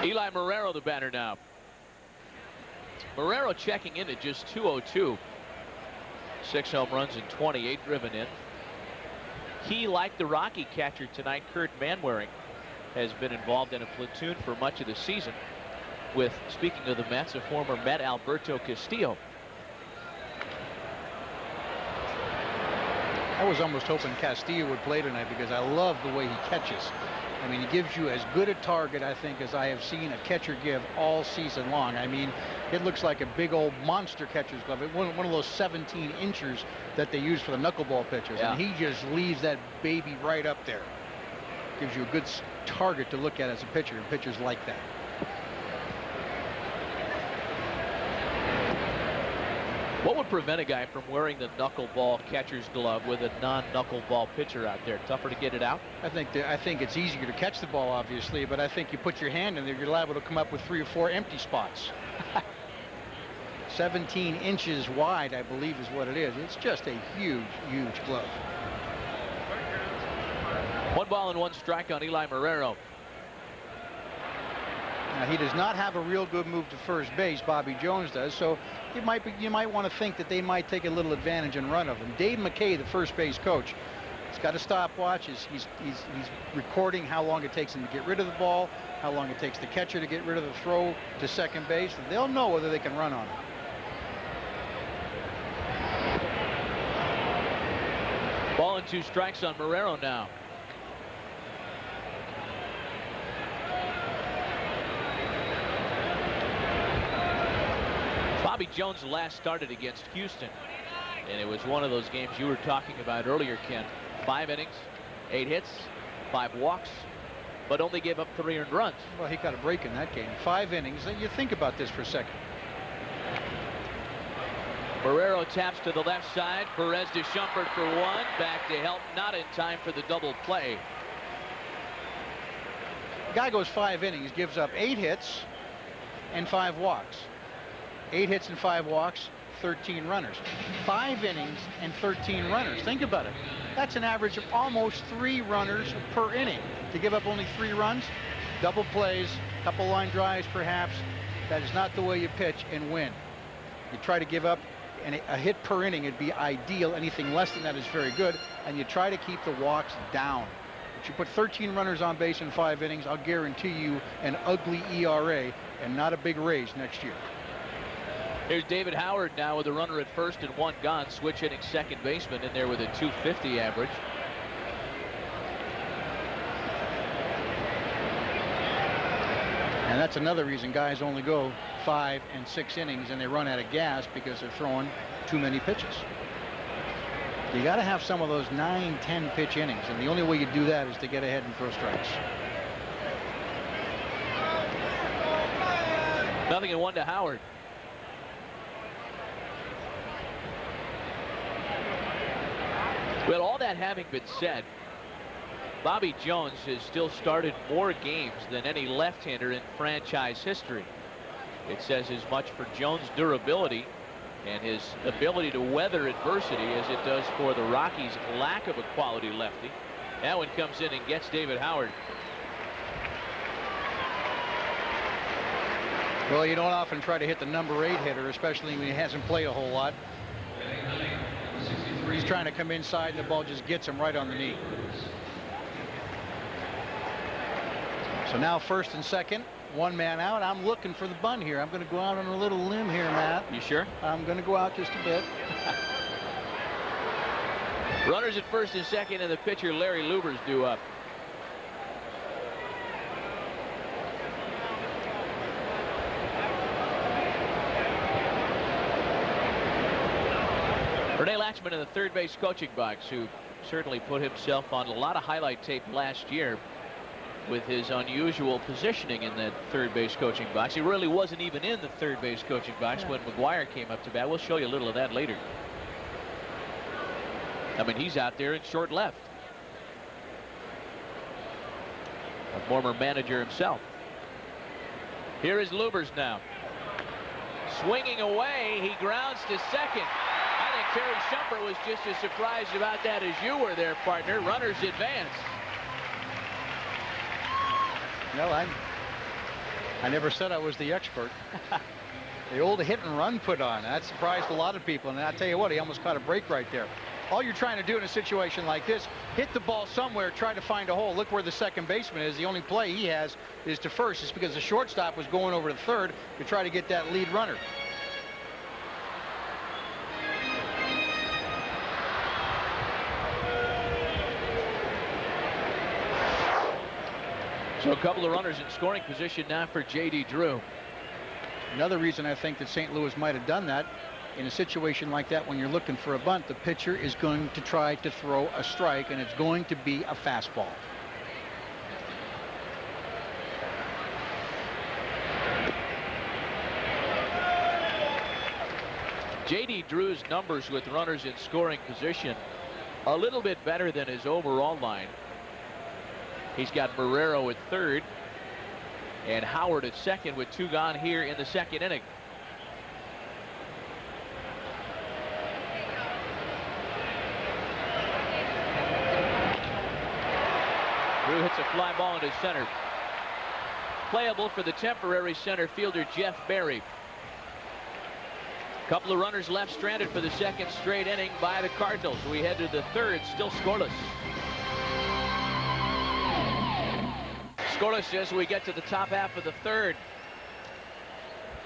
[SPEAKER 3] Eli Marrero, the batter now. Marrero checking in at just 202. 6 home runs and 28 driven in. He, like the Rocky catcher tonight, Kurt Manwaring, has been involved in a platoon for much of the season with, speaking of the Mets, a former Met, Alberto Castillo.
[SPEAKER 5] I was almost hoping Castillo would play tonight because I love the way he catches. I mean, he gives you as good a target, I think, as I have seen a catcher give all season long. I mean, it looks like a big old monster catcher's glove. One of those 17 inchers that they use for the knuckleball pitchers.
[SPEAKER 3] Yeah.
[SPEAKER 5] And he just leaves that baby right up there. Gives you a good target to look at as a pitcher, and pitchers like that.
[SPEAKER 3] What would prevent a guy from wearing the knuckleball catcher's glove with a non-knuckleball pitcher out there? Tougher to get it out?
[SPEAKER 5] I think it's easier to catch the ball, obviously, but I think you put your hand in there, you're liable to come up with 3 or 4 empty spots. 17 inches wide, I believe, is what it is. It's just a huge, huge glove.
[SPEAKER 3] 1 ball and 1 strike on Eli Marrero.
[SPEAKER 5] Now, he does not have a real good move to first base. Bobby Jones does, so you might want to think that they might take a little advantage and run of him. Dave McKay, the first base coach, he's got a stopwatch. He's recording how long it takes him to get rid of the ball, how long it takes the catcher to get rid of the throw to second base. They'll know whether they can run on him.
[SPEAKER 3] Ball and 2 strikes on Marrero now. Bobby Jones last started against Houston, and it was one of those games you were talking about earlier, Ken. 5 innings, 8 hits, 5 walks, but only gave up 3 earned runs.
[SPEAKER 5] Well, he got a break in that game. 5 innings. You think about this for a second.
[SPEAKER 3] Marrero taps to the left side. Perez to Shumpert for 1. Back to help, not in time for the double play.
[SPEAKER 5] The guy goes 5 innings, gives up 8 hits and 5 walks. 8 hits and 5 walks, 13 runners. 5 innings and 13 runners. Think about it. That's an average of almost 3 runners per inning. To give up only 3 runs, double plays, couple line drives perhaps, that is not the way you pitch and win. You try to give up a hit per inning, it'd be ideal. Anything less than that is very good, and you try to keep the walks down. But you put 13 runners on base in 5 innings, I'll guarantee you an ugly ERA and not a big raise next year.
[SPEAKER 3] Here's David Howard now with a runner at first and 1 gone. Switch hitting second baseman in there with a .250 average.
[SPEAKER 5] And that's another reason guys only go 5 and 6 innings and they run out of gas, because they're throwing too many pitches. You got to have some of those 9-10 pitch innings, and the only way you do that is to get ahead and throw strikes.
[SPEAKER 3] 0-1 to Howard. Well, all that having been said, Bobby Jones has still started more games than any left-hander in franchise history. It says as much for Jones' durability and his ability to weather adversity as it does for the Rockies' lack of a quality lefty. That one comes in and gets David Howard.
[SPEAKER 5] Well, you don't often try to hit the number 8 hitter, especially when he hasn't played a whole lot. He's trying to come inside and the ball just gets him right on the knee. So now first and second, 1 man out. I'm looking for the bunt here. I'm going to go out on a little limb here, Matt.
[SPEAKER 3] You sure?
[SPEAKER 5] I'm going to go out just a bit.
[SPEAKER 3] Runners at first and second, and the pitcher Larry Luber's due up. Rene Lachemann in the third base coaching box, who certainly put himself on a lot of highlight tape last year with his unusual positioning in that third base coaching box. He really wasn't even in the third base coaching box when McGwire came up to bat. We'll show you a little of that later. I mean, he's out there in short left. A former manager himself. Here is Lubers now. Swinging away, he grounds to second. I think Terry Shumpert was just as surprised about that as you were there, partner. Runners advance.
[SPEAKER 5] No, I never said I was the expert. The old hit and run put on. That surprised a lot of people. And I tell you what, he almost caught a break right there. All you're trying to do in a situation like this, hit the ball somewhere, try to find a hole. Look where the second baseman is. The only play he has is to first. It's because the shortstop was going over to third to try to get that lead runner.
[SPEAKER 3] So a couple of runners in scoring position now for J.D. Drew.
[SPEAKER 5] Another reason I think that St. Louis might have done that, in a situation like that, when you're looking for a bunt, the pitcher is going to try to throw a strike, and it's going to be a fastball.
[SPEAKER 3] J.D. Drew's numbers with runners in scoring position a little bit better than his overall line. He's got Barrero at third and Howard at second with 2 gone here in the second inning. Drew hits a fly ball into center. Playable for the temporary center fielder Jeff Berry. Couple of runners left stranded for the second straight inning by the Cardinals. We head to the third, still scoreless. Scoreless as we get to the top half of the third.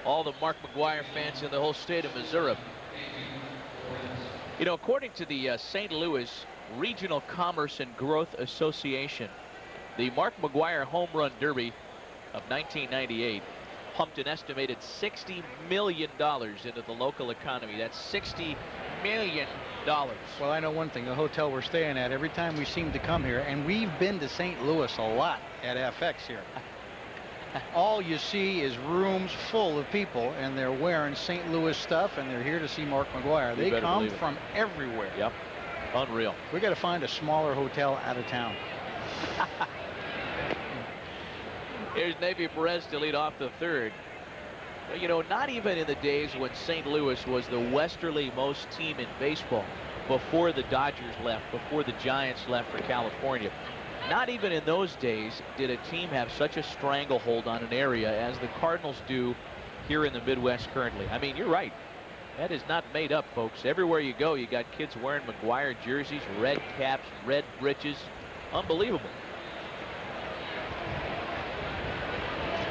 [SPEAKER 3] All the Mark McGwire fans in the whole state of Missouri. You know, according to the St. Louis Regional Commerce and Growth Association, the Mark McGwire Home Run Derby of 1998 pumped an estimated $60 million into the local economy. That's $60 million.
[SPEAKER 5] Well, I know one thing. The hotel we're staying at, every time we seem to come here, and we've been to St. Louis a lot at FX here, all you see is rooms full of people, and they're wearing St. Louis stuff, and they're here to see Mark McGwire. They come from everywhere.
[SPEAKER 3] Yep. Unreal.
[SPEAKER 5] We got to find a smaller hotel out of town.
[SPEAKER 3] Here's Navy Perez to lead off the third. You know, not even in the days when St. Louis was the westerly-most team in baseball, before the Dodgers left, before the Giants left for California, not even in those days did a team have such a stranglehold on an area as the Cardinals do here in the Midwest currently. I mean, you're right. That is not made up, folks. Everywhere you go, you got kids wearing McGwire jerseys, red caps, red breeches. Unbelievable.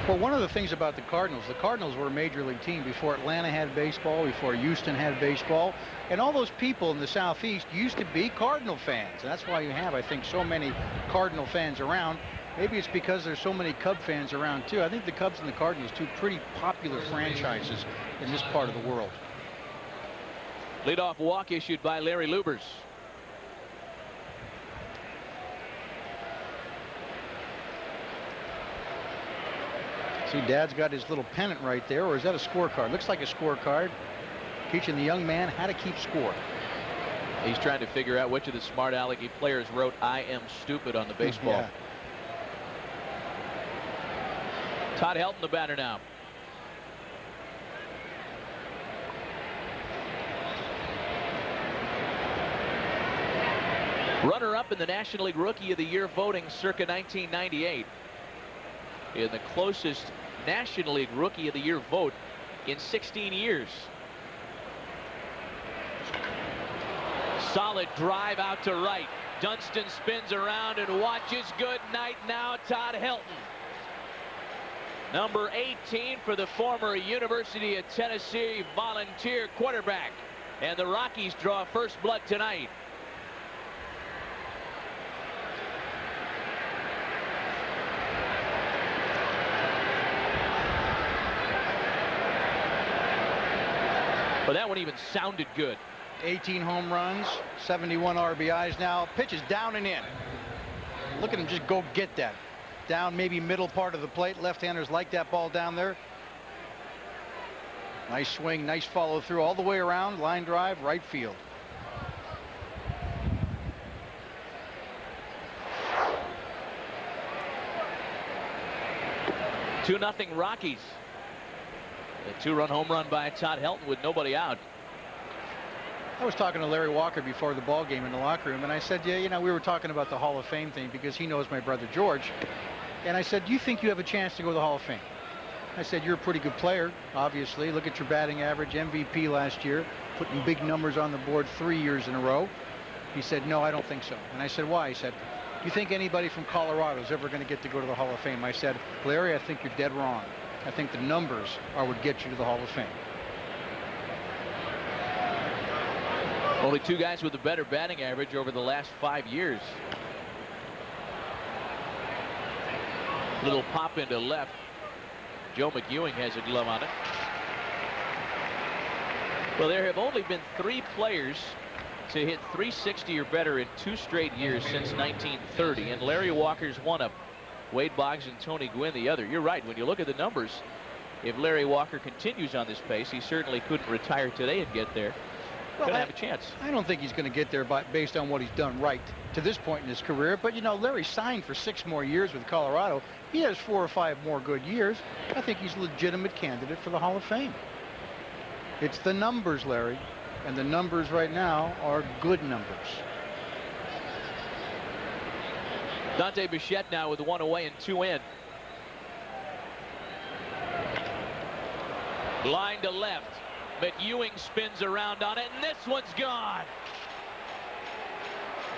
[SPEAKER 5] Well, one of the things about the Cardinals were a major league team before Atlanta had baseball, before Houston had baseball, and all those people in the Southeast used to be Cardinal fans. And that's why you have, I think, so many Cardinal fans around. Maybe it's because there's so many Cub fans around too. I think the Cubs and the Cardinals, two pretty popular franchises in this part of the world.
[SPEAKER 3] Leadoff walk issued by Larry Lubers.
[SPEAKER 5] See, Dad's got his little pennant right there, or is that a scorecard? Looks like a scorecard, teaching the young man how to keep score.
[SPEAKER 3] He's trying to figure out which of the smart alecky players wrote "I am stupid" on the baseball.
[SPEAKER 5] Yeah.
[SPEAKER 3] Todd Helton, the batter now. Runner-up in the National League Rookie of the Year voting circa 1998. In the closest National League Rookie of the Year vote in 16 years. Solid drive out to right. Dunston spins around and watches. Good night now, Todd Helton. Number 18 for the former University of Tennessee volunteer quarterback. And the Rockies draw first blood tonight. But that one even sounded good.
[SPEAKER 5] 18 home runs, 71 RBIs now. Pitch is down and in. Look at him just go get that. Down maybe middle part of the plate. Left-handers like that ball down there. Nice swing, nice follow through all the way around. Line drive, right field.
[SPEAKER 3] Two 0 Rockies. A 2-run home run by Todd Helton with nobody out.
[SPEAKER 5] I was talking to Larry Walker before the ball game in the locker room, and I said, yeah, you know, we were talking about the Hall of Fame thing because he knows my brother George. And I said, do you think you have a chance to go to the Hall of Fame? I said, you're a pretty good player, obviously. Look at your batting average, MVP last year, putting big numbers on the board 3 years in a row. He said, no, I don't think so. And I said, why? He said, do you think anybody from Colorado is ever going to get to go to the Hall of Fame? I said, Larry, I think you're dead wrong. I think the numbers are what get you to the Hall of Fame.
[SPEAKER 3] Only two guys with a better batting average over the last 5 years. Little pop into left. Joe McEwing has a glove on it. Well, there have only been 3 players to hit .360 or better in 2 straight years since 1930, and Larry Walker's one of them. Wade Boggs and Tony Gwynn the other. You're right. When you look at the numbers, if Larry Walker continues on this pace, he certainly couldn't retire today and get there.
[SPEAKER 5] Well,
[SPEAKER 3] Gonna have a chance.
[SPEAKER 5] I don't think he's going to get there based on what he's done right to this point in his career. But, you know, Larry signed for 6 more years with Colorado. He has 4 or 5 more good years. I think he's a legitimate candidate for the Hall of Fame. It's the numbers, Larry. And the numbers right now are good numbers.
[SPEAKER 3] Dante Bichette now with 1 away and 2 in. Line to left. McEwing spins around on it, and this one's gone.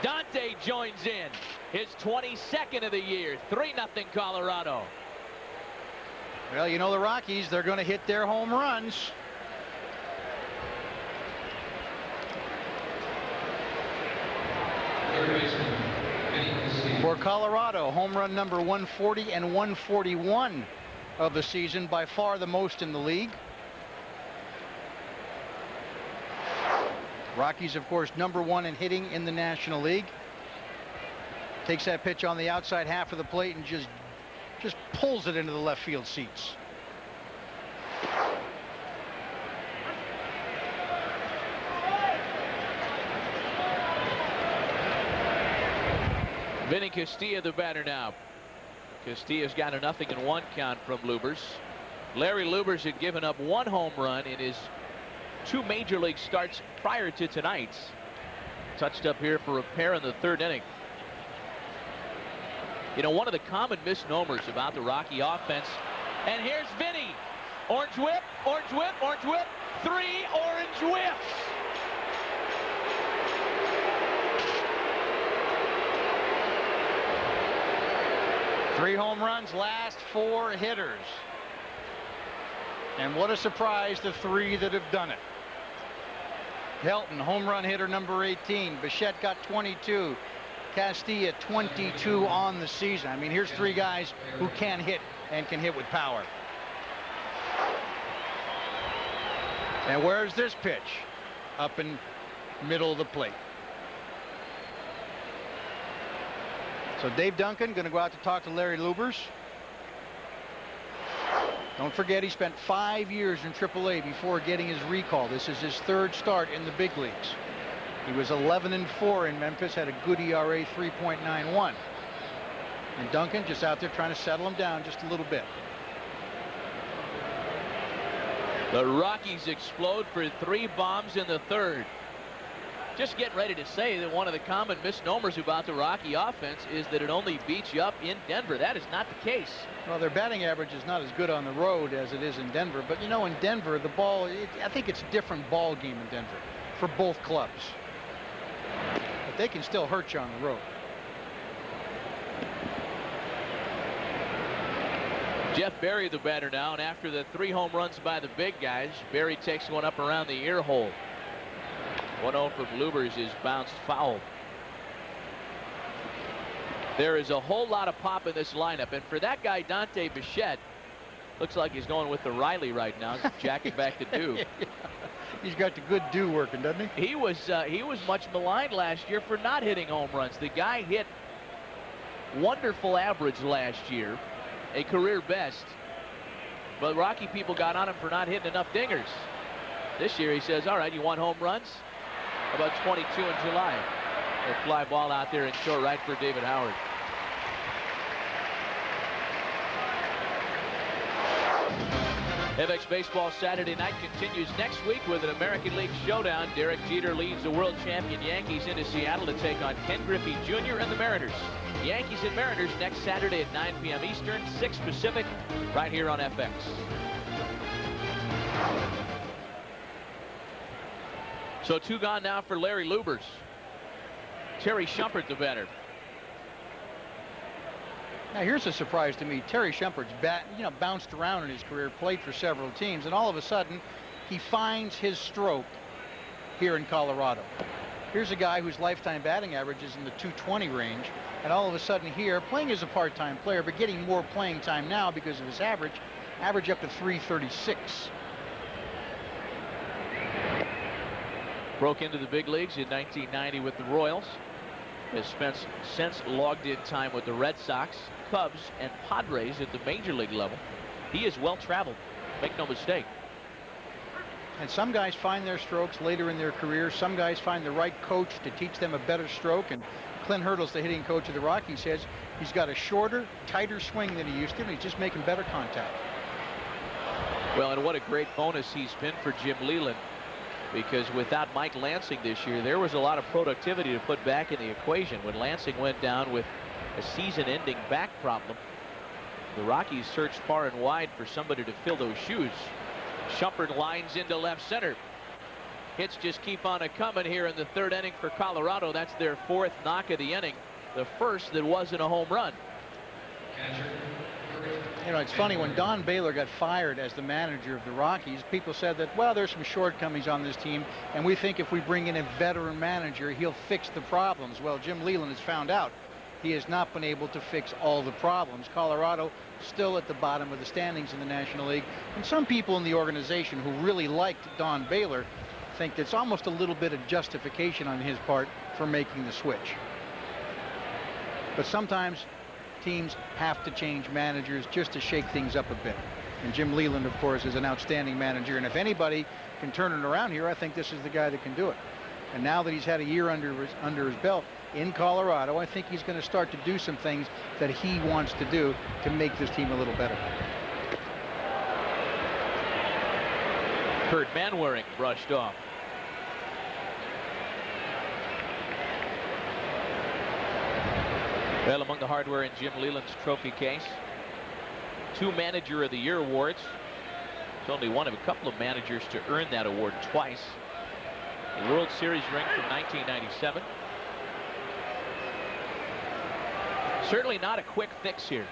[SPEAKER 3] Dante joins in. His 22nd of the year. 3-0 Colorado.
[SPEAKER 5] Well, you know the Rockies, they're going to hit their home runs. For Colorado, home run number 140 and 141 of the season, by far the most in the league. Rockies, of course, number 1 in hitting in the National League. Takes that pitch on the outside half of the plate and just pulls it into the left field seats.
[SPEAKER 3] Vinny Castilla the batter now. Castilla's got a 0-1 count from Lubers. Larry Lubers had given up 1 home run in his 2 major league starts prior to tonight's. Touched up here for a pair in the 3rd inning. You know, one of the common misnomers about the Rocky offense. And here's Vinny. Orange whip, orange whip, orange whip. 3 orange whips.
[SPEAKER 5] Three home runs, last 4 hitters. And what a surprise, the 3 that have done it. Helton, home run hitter number 18. Bichette got 22. Castilla 22 on the season. I mean, here's three guys who can hit and can hit with power. And where's this pitch? Up in middle of the plate. So Dave Duncan going to go out to talk to Larry Lubers. Don't forget, he spent 5 years in AAA before getting his recall. This is his third start in the big leagues. He was 11-4 in Memphis, had a good ERA, 3.91. And Duncan just out there trying to settle him down just a little bit.
[SPEAKER 3] The Rockies explode for 3 bombs in the third. Just getting ready to say that one of the common misnomers about the Rocky offense is that it only beats you up in Denver. That is not the case.
[SPEAKER 5] Well, their batting average is not as good on the road as it is in Denver. But, you know, in Denver, the ball, I think it's a different ball game in Denver for both clubs. But they can still hurt you on the road.
[SPEAKER 3] Jeff Berry the batter now, and after the 3 home runs by the big guys, Berry takes one up around the ear hole. 1-0 from Lubers is bounced foul. There is a whole lot of pop in this lineup, and for that guy Dante Bichette, looks like he's going with the Riley right now, jacking back the do.
[SPEAKER 5] Yeah. He's got the good do working, doesn't he?
[SPEAKER 3] He was much maligned last year for not hitting home runs. The guy hit wonderful average last year, a career best, but Rocky people got on him for not hitting enough dingers. This year he says, all right, you want home runs? About 22 in July. A fly ball out there in short right for David Howard. FX Baseball Saturday night continues next week with an American League showdown. Derek Jeter leads the world champion Yankees into Seattle to take on Ken Griffey Jr. and the Mariners. Yankees and Mariners next Saturday at 9 p.m. Eastern, 6 Pacific, right here on FX. So 2 gone now for Larry Lubers. Terry Shumpert the batter.
[SPEAKER 5] Now here's a surprise to me. Terry Shumpert's bounced around in his career, played for several teams, and all of a sudden he finds his stroke here in Colorado. Here's a guy whose lifetime batting average is in the 220 range, and all of a sudden here, playing as a part-time player, but getting more playing time now because of his average up to 336.
[SPEAKER 3] Broke into the big leagues in 1990 with the Royals. Has spent since logged in time with the Red Sox, Cubs, and Padres at the major league level. He is well traveled, make no mistake.
[SPEAKER 5] And some guys find their strokes later in their career. Some guys find the right coach to teach them a better stroke. And Clint Hurdle's the hitting coach of the Rockies, says he's got a shorter, tighter swing than he used to, and he's just making better contact.
[SPEAKER 3] Well, and what a great bonus he's been for Jim Leyland, because without Mike Lansing this year, there was a lot of productivity to put back in the equation. When Lansing went down with a season-ending back problem, the Rockies searched far and wide for somebody to fill those shoes. Shumpert lines into left center. Hits just keep on a-coming here in the 3rd inning for Colorado. That's their 4th knock of the inning, the first that wasn't a home run.
[SPEAKER 5] You know, it's funny, when Don Baylor got fired as the manager of the Rockies, people said that, well, there's some shortcomings on this team, and we think if we bring in a veteran manager, he'll fix the problems. Well, Jim Leyland has found out he has not been able to fix all the problems. Colorado still at the bottom of the standings in the National League, and some people in the organization who really liked Don Baylor think that's almost a little bit of justification on his part for making the switch. But sometimes teams have to change managers just to shake things up a bit. And Jim Leyland, of course, is an outstanding manager. And if anybody can turn it around here, I think this is the guy that can do it. And now that he's had a year under his belt in Colorado, I think he's going to start to do some things that he wants to do to make this team a little better.
[SPEAKER 3] Kurt Manwaring brushed off. Well, among the hardware in Jim Leyland's trophy case, 2 Manager of the Year awards. He's only one of a couple of managers to earn that award twice. A World Series ring from 1997. Certainly not a quick fix here.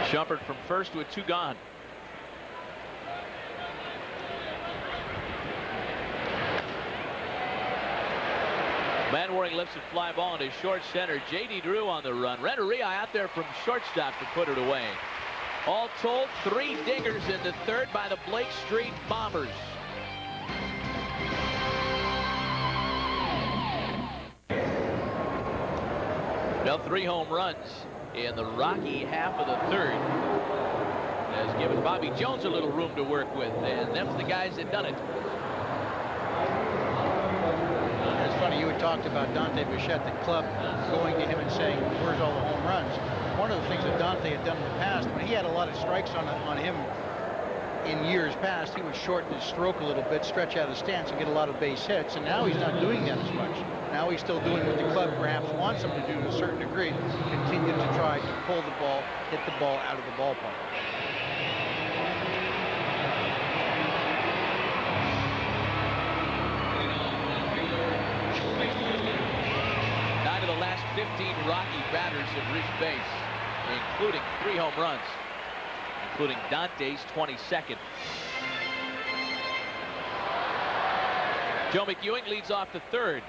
[SPEAKER 3] Shumpert from first with 2 gone. Van Waring lifts a fly ball into short center. J.D. Drew on the run. Renteria out there from shortstop to put it away. All told, 3 dingers in the third by the Blake Street Bombers. Now 3 home runs in the Rocky half of the third has given Bobby Jones a little room to work with, and them's the guys that done it.
[SPEAKER 5] It's funny, you had talked about Dante Bichette, the club, going to him and saying, where's all the home runs? One of the things that Dante had done in the past, when he had a lot of strikes on him in years past, he would shorten his stroke a little bit, stretch out his stance, and get a lot of base hits, and now he's not doing that as much. Now he's still doing what the club perhaps wants him to do to a certain degree, continue to try to pull the ball, hit the ball out of the ballpark.
[SPEAKER 3] Nine of the last 15 Rocky batters have reached base, including 3 home runs, including Dante's 22nd. Joe McEwing leads off the third.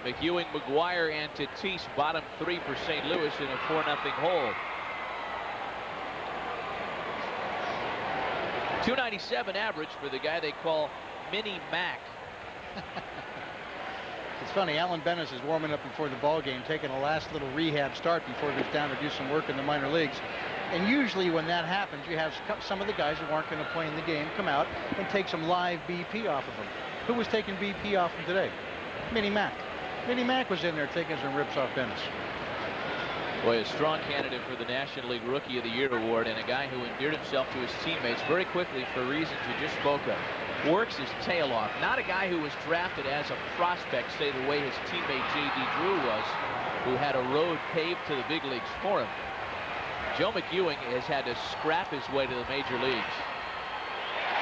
[SPEAKER 3] McEwing, McGwire, and Tatis bottom 3 for St. Louis in a 4-0 hole. .297 average for the guy they call Mini Mac.
[SPEAKER 5] It's funny, Alan Bennis is warming up before the ball game, taking a last little rehab start before he goes down to do some work in the minor leagues. And usually when that happens, you have some of the guys who aren't going to play in the game come out and take some live BP off of them. Who was taking BP off him today? Mini Mac. Mini Mac was in there taking some rips off Bennis.
[SPEAKER 3] Boy, a strong candidate for the National League Rookie of the Year award, and a guy who endeared himself to his teammates very quickly for reasons you just spoke of. Works his tail off. Not a guy who was drafted as a prospect, say the way his teammate J.D. Drew was, who had a road paved to the big leagues for him. Joe McEwing has had to scrap his way to the major leagues.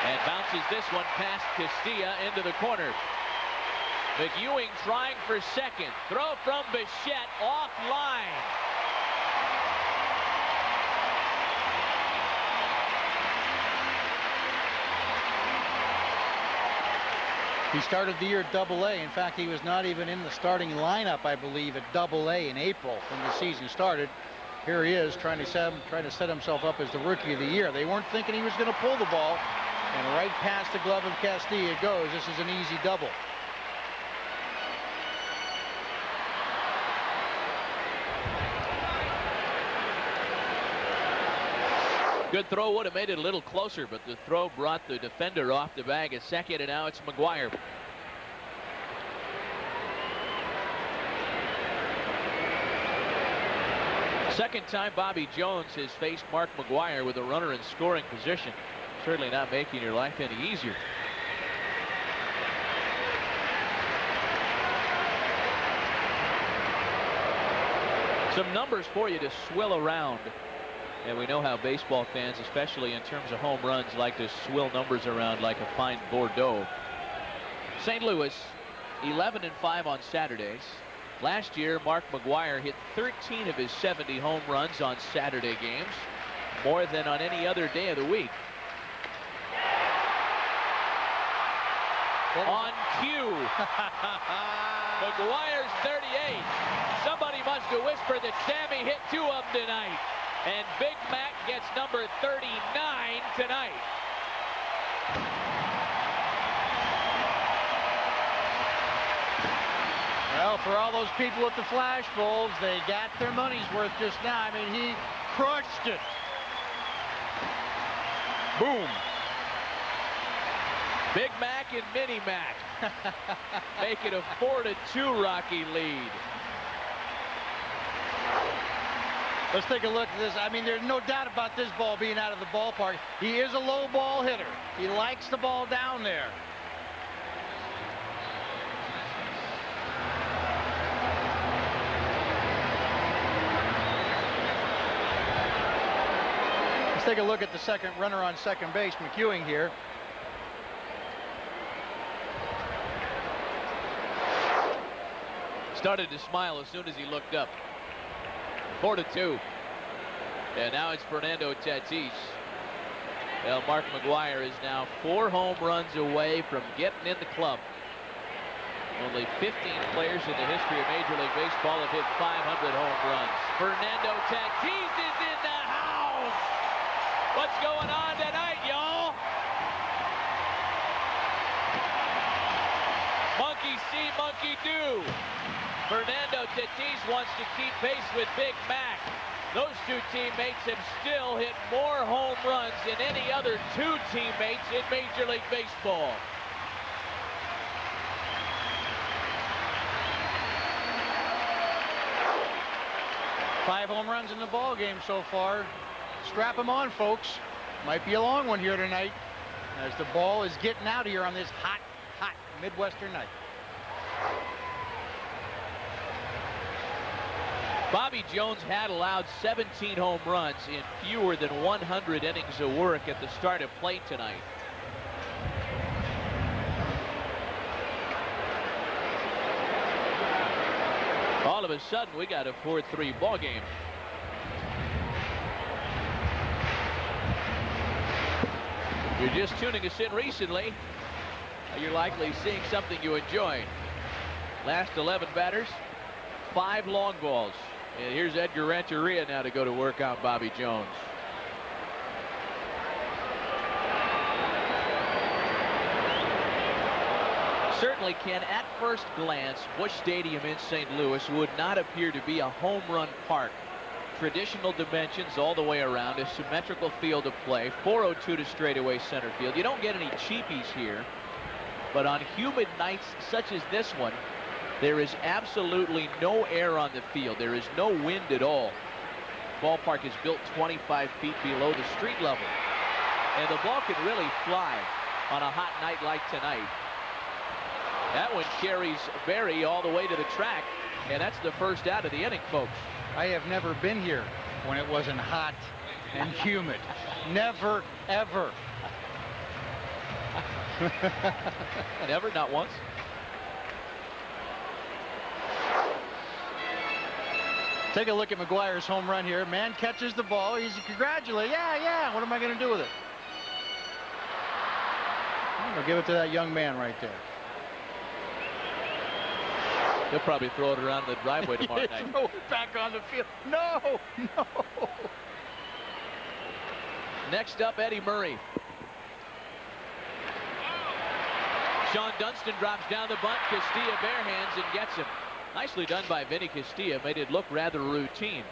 [SPEAKER 3] And bounces this one past Castilla into the corner. McEwing trying for second. Throw from Bichette offline.
[SPEAKER 5] He started the year at Double-A. In fact, he was not even in the starting lineup, I believe, at Double-A in April when the season started. Here he is trying to set himself up as the Rookie of the Year. They weren't thinking he was going to pull the ball, and right past the glove of Castilla it goes. This is an easy double.
[SPEAKER 3] Good throw would have made it a little closer, but the throw brought the defender off the bag at second, and now it's McGwire. Second time Bobby Jones has faced Mark McGwire with a runner in scoring position. Certainly not making your life any easier. Some numbers for you to swill around. And we know how baseball fans, especially in terms of home runs, like to swill numbers around like a fine Bordeaux. St. Louis, 11-5 on Saturdays. Last year, Mark McGwire hit 13 of his 70 home runs on Saturday games, more than on any other day of the week. On cue, McGwire's 38. Somebody must have whispered that Sammy hit 2 of them tonight. And Big Mac gets number 39 tonight.
[SPEAKER 5] Well, for all those people at the flash bulbs, they got their money's worth just now. I mean, he crushed it. Boom.
[SPEAKER 3] Big Mac and Mini Mac make it a 4-2 Rocky lead.
[SPEAKER 5] Let's take a look at this. I mean, there's no doubt about this ball being out of the ballpark. He is a low ball hitter. He likes the ball down there. Let's take a look at the second runner on second base, McEwing here.
[SPEAKER 3] Started to smile as soon as he looked up. 4-2. And now it's Fernando Tatis. Well, Mark McGwire is now 4 home runs away from getting in the club. Only 15 players in the history of Major League Baseball have hit 500 home runs. Fernando Tatis is in the house. What's going on tonight, y'all? Monkey see, monkey do. Fernando Tatis wants to keep pace with Big Mac. Those two teammates have still hit more home runs than any other two teammates in Major League Baseball.
[SPEAKER 5] Five home runs in the ball game so far. Strap them on, folks. Might be a long one here tonight as the ball is getting out here on this hot Midwestern night.
[SPEAKER 3] Bobby Jones had allowed 17 home runs in fewer than 100 innings of work at the start of play tonight. All of a sudden, we got a 4-3 ball game. If you're just tuning us in recently, you're likely seeing something you enjoyed. Last 11 batters, 5 long balls. And here's Edgar Renteria now to go to work on Bobby Jones. Certainly, Ken, at first glance, Busch Stadium in St. Louis would not appear to be a home run park. Traditional dimensions all the way around, a symmetrical field of play, 402 to straightaway center field. You don't get any cheapies here, but on humid nights such as this one, there is absolutely no air on the field. There is no wind at all. Ballpark is built 25 feet below the street level, and the ball can really fly on a hot night like tonight. That one carries Barry all the way to the track, and that's the first out of the inning, folks.
[SPEAKER 5] I have never been here when it wasn't hot and humid. Never, ever.
[SPEAKER 3] Never, not once.
[SPEAKER 5] Take a look at McGwire's home run here. Man catches the ball. He's congratulating. Yeah. What am I going to do with it? I'm going to give it to that young man right there.
[SPEAKER 3] He'll probably throw it around the driveway tomorrow night.
[SPEAKER 5] Throw it back on the field. No.
[SPEAKER 3] Next up, Eddie Murray. Sean Dunston drops down the bunt. Castilla barehands and gets him. Nicely done by Vinny Castilla. Made it look rather routine.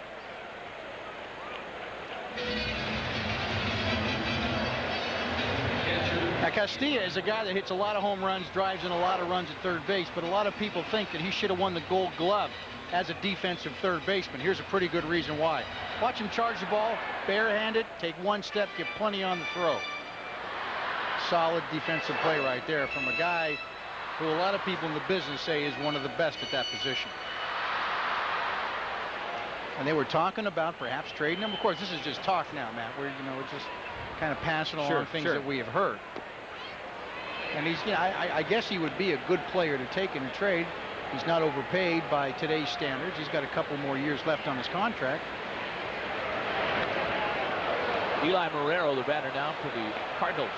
[SPEAKER 5] Now, Castilla is a guy that hits a lot of home runs, drives in a lot of runs at third base, but a lot of people think that he should have won the Gold Glove as a defensive third baseman. Here's a pretty good reason why. Watch him charge the ball, barehanded, take one step, get plenty on the throw. Solid defensive play right there from a guy who a lot of people in the business say is one of the best at that position. And they were talking about perhaps trading him. Of course, this is just talk now, Matt. We're it's just kind of passing along things that we have heard. And he's, I guess he would be a good player to take in a trade. He's not overpaid by today's standards. He's got a couple more years left on his contract.
[SPEAKER 3] Eli Marrero, the batter now for the Cardinals.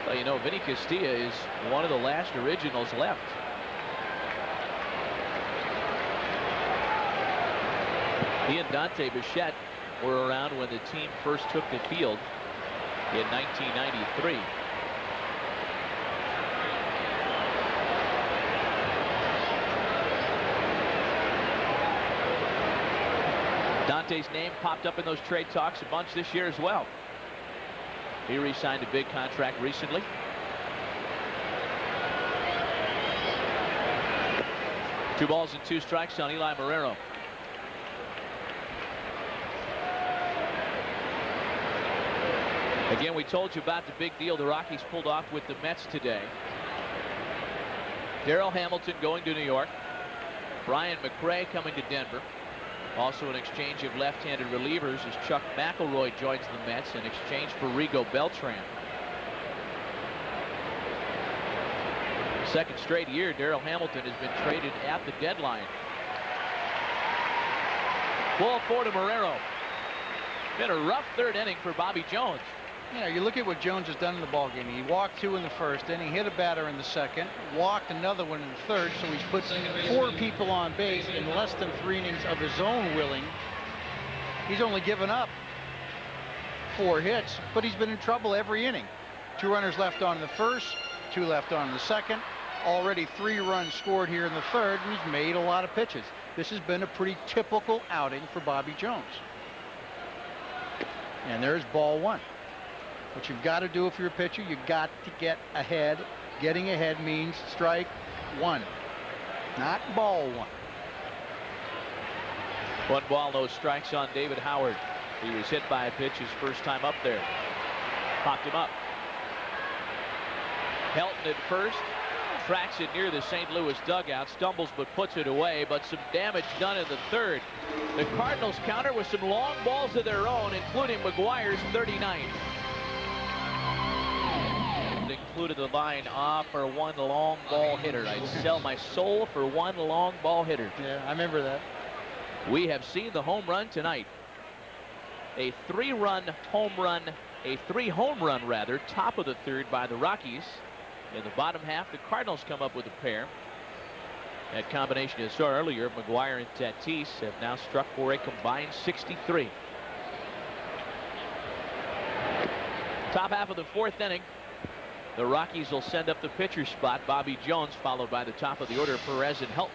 [SPEAKER 3] Well, you know, Vinny Castilla is one of the last originals left. He and Dante Bichette were around when the team first took the field in 1993. Dante's name popped up in those trade talks a bunch this year as well. He re-signed a big contract recently. Two balls and 2 strikes on Eli Marrero. Again, we told you about the big deal the Rockies pulled off with the Mets today. Darrell Hamilton going to New York. Brian McRae coming to Denver. Also an exchange of left-handed relievers as Chuck McElroy joins the Mets in exchange for Rigo Beltran. Second straight year Darrell Hamilton has been traded at the deadline. Ball 4 to Marrero. Been a rough third inning for Bobby Jones.
[SPEAKER 5] You know, you look at what Jones has done in the ballgame. He walked 2 in the first, then he hit a batter in the second, walked another one in the third, so he's put 4 people on base in less than 3 innings of his own willing. He's only given up 4 hits, but he's been in trouble every inning. 2 runners left on in the first, 2 left on in the second, already 3 runs scored here in the third, and he's made a lot of pitches. This has been a pretty typical outing for Bobby Jones. And there's ball 1. What you've got to do if you're a pitcher, you've got to get ahead. Getting ahead means strike 1, not ball 1.
[SPEAKER 3] 1 ball, no strikes on David Howard. He was hit by a pitch his first time up there. Popped him up. Helton at first. Tracks it near the St. Louis dugout. Stumbles but puts it away. But some damage done in the third. The Cardinals counter with some long balls of their own, including McGwire's 39th. Included the line off for 1 long ball hitter. I'd sell my soul for 1 long ball hitter.
[SPEAKER 5] Yeah, I remember that.
[SPEAKER 3] We have seen the home run tonight. A 3-run home run, a 3 home run rather, top of the third by the Rockies. In the bottom half, the Cardinals come up with a pair. That combination you saw earlier of McGwire and Tatis have now struck for a combined 63. Top half of the 4th inning. The Rockies will send up the pitcher spot. Bobby Jones, followed by the top of the order, Perez and Helton.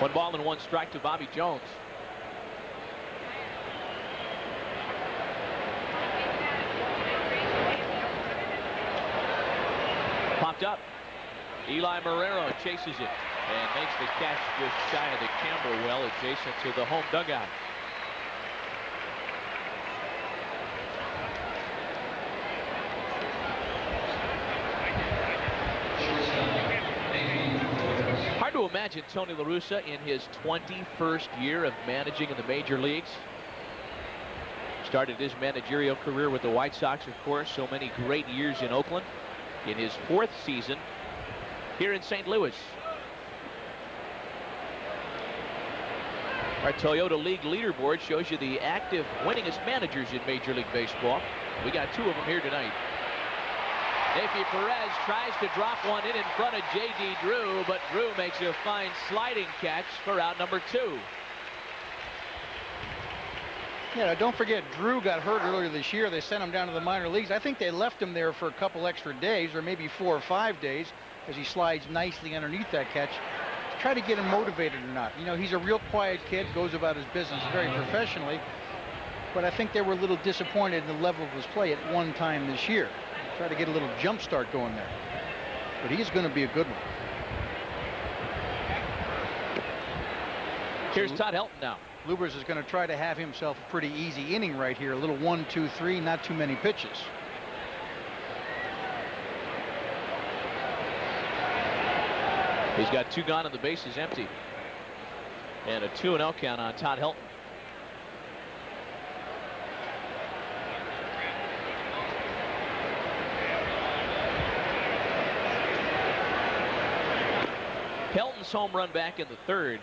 [SPEAKER 3] One ball and 1 strike to Bobby Jones. Popped up. Eli Marrero chases it and makes the catch just shy of the camber well adjacent to the home dugout. Hard to imagine Tony La Russa in his 21st year of managing in the major leagues. Started his managerial career with the White Sox, of course, so many great years in Oakland. In his 4th season here in St. Louis. Our Toyota League leaderboard shows you the active winningest managers in Major League Baseball. We got 2 of them here tonight. Davey Perez tries to drop one in front of J.D. Drew, but Drew makes a fine sliding catch for out number 2.
[SPEAKER 5] Yeah, don't forget, Drew got hurt earlier this year. They sent him down to the minor leagues. I think they left him there for a couple extra days, or maybe 4 or 5 days, as he slides nicely underneath that catch, to try to get him motivated or not. You know, he's a real quiet kid, goes about his business very professionally, but I think they were a little disappointed in the level of his play at one time this year. Try to get a little jump start going there. But he's going to be a good one.
[SPEAKER 3] Here's Todd Helton now.
[SPEAKER 5] Lubers is going to try to have himself a pretty easy inning right here. A little 1, 2, 3, not too many pitches.
[SPEAKER 3] He's got 2 gone and the base is empty. And a 2-0 count on Todd Helton. Helton's home run back in the third.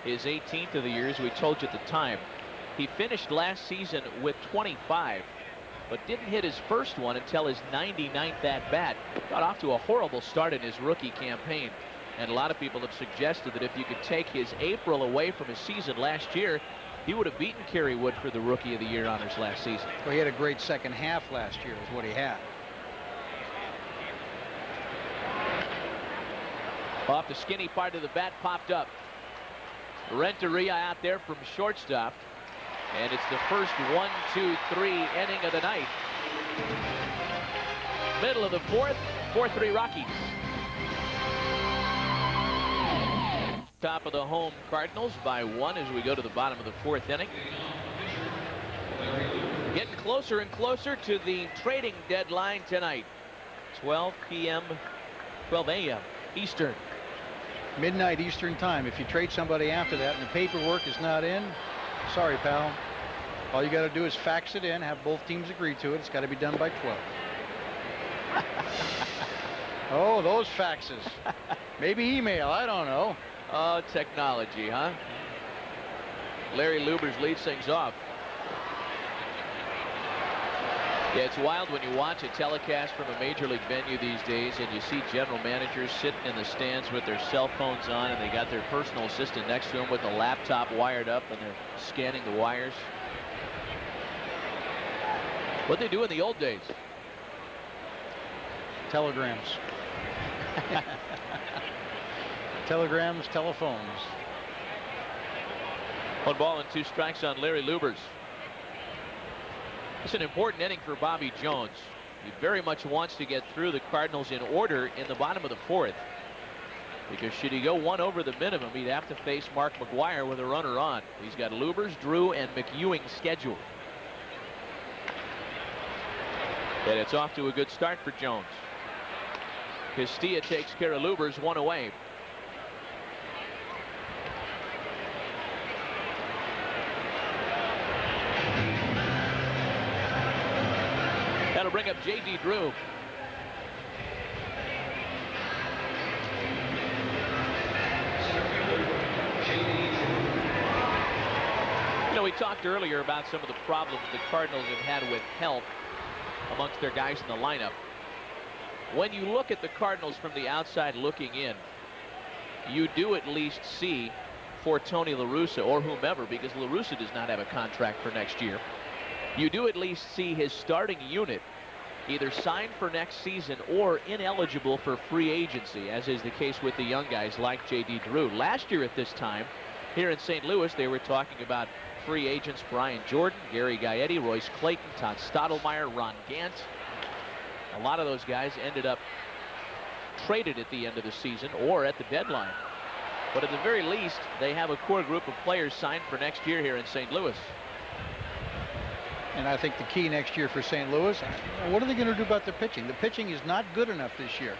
[SPEAKER 3] His 18th of the year, as we told you at the time. He finished last season with 25, but didn't hit his first one until his 99th at bat. Got off to a horrible start in his rookie campaign. And a lot of people have suggested that if you could take his April away from his season last year, he would have beaten Kerry Wood for the Rookie of the Year honors last season.
[SPEAKER 5] Well, he had a great second half last year is what he had.
[SPEAKER 3] Off the skinny part of the bat, popped up. Renteria out there from shortstop. And it's the first 1, 2, 3 inning of the night. Middle of the 4th, 4-3 Rockies. Top of the home Cardinals by 1 as we go to the bottom of the 4th inning. Getting closer and closer to the trading deadline tonight. 12 a.m. Eastern.
[SPEAKER 5] Midnight Eastern time. If you trade somebody after that and the paperwork is not in, sorry, pal. All you got to do is fax it in, have both teams agree to it. It's got to be done by 12. Oh, those faxes. Maybe email. I don't know.
[SPEAKER 3] Oh, technology, huh? Larry Lubers leads things off. Yeah, it's wild when you watch a telecast from a major league venue these days and you see general managers sitting in the stands with their cell phones on, and they got their personal assistant next to them with a laptop wired up, and they're scanning the wires. What they do in the old days.
[SPEAKER 5] Telegrams. Telegrams, telephones.
[SPEAKER 3] 1 ball and 2 strikes on Larry Lubers. It's an important inning for Bobby Jones. He very much wants to get through the Cardinals in order in the bottom of the 4th. Because should he go 1 over the minimum, he'd have to face Mark McGwire with a runner on. He's got Lubers, Drew, and McEwing scheduled. And it's off to a good start for Jones. Castilla takes care of Lubers, 1 away. That'll bring up J.D. Drew. You know, we talked earlier about some of the problems the Cardinals have had with health amongst their guys in the lineup. When you look at the Cardinals from the outside looking in, you do at least see, for Tony La Russa or whomever, because La Russa does not have a contract for next year, you do at least see his starting unit either signed for next season or ineligible for free agency, as is the case with the young guys like J.D. Drew. Last year at this time, here in St. Louis, they were talking about free agents Brian Jordan, Gary Gaetti, Royce Clayton, Todd Stottlemyre, Ron Gant. A lot of those guys ended up traded at the end of the season or at the deadline. But at the very least, they have a core group of players signed for next year here in St. Louis.
[SPEAKER 5] And I think the key next year for St. Louis, what are they going to do about the pitching? The pitching is not good enough this year.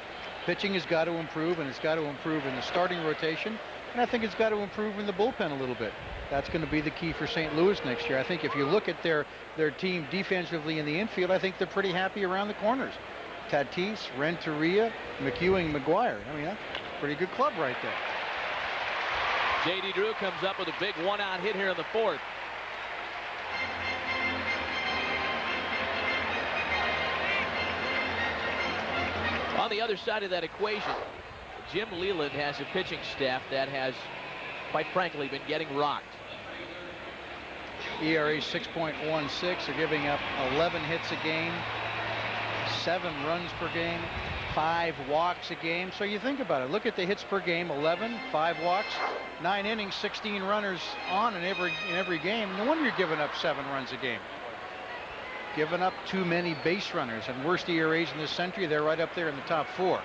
[SPEAKER 5] Pitching has got to improve, and it's got to improve in the starting rotation, and I think it's got to improve in the bullpen a little bit. That's going to be the key for St. Louis next year. I think if you look at their team defensively in the infield, I think they're pretty happy around the corners. Tatis, Renteria, McEwing, McGwire. I mean, that's a pretty good club right there.
[SPEAKER 3] J.D. Drew comes up with a big one-out hit here in the 4th. On the other side of that equation, Jim Leyland has a pitching staff that has, quite frankly, been getting rocked.
[SPEAKER 5] ERA 6.16. They're giving up 11 hits a game, 7 runs per game, 5 walks a game. So you think about it. Look at the hits per game: 11, 5 walks, 9 innings, 16 runners on in every game. No wonder you're giving up 7 runs a game. Giving up too many base runners, and worst ERAs in this century. They're right up there in the top 4.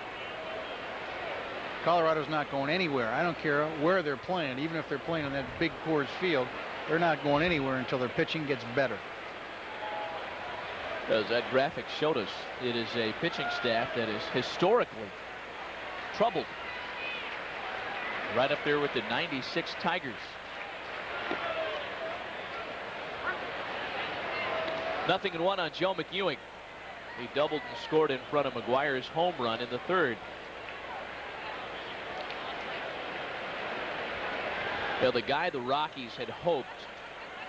[SPEAKER 5] Colorado's not going anywhere. I don't care where they're playing, even if they're playing on that big Coors Field. They're not going anywhere until their pitching gets better.
[SPEAKER 3] As that graphic showed us, it is a pitching staff that is historically troubled. Right up there with the '96 Tigers. 0-1 on Joe McEwing. He doubled and scored in front of McGwire's home run in the 3rd. Now, the guy the Rockies had hoped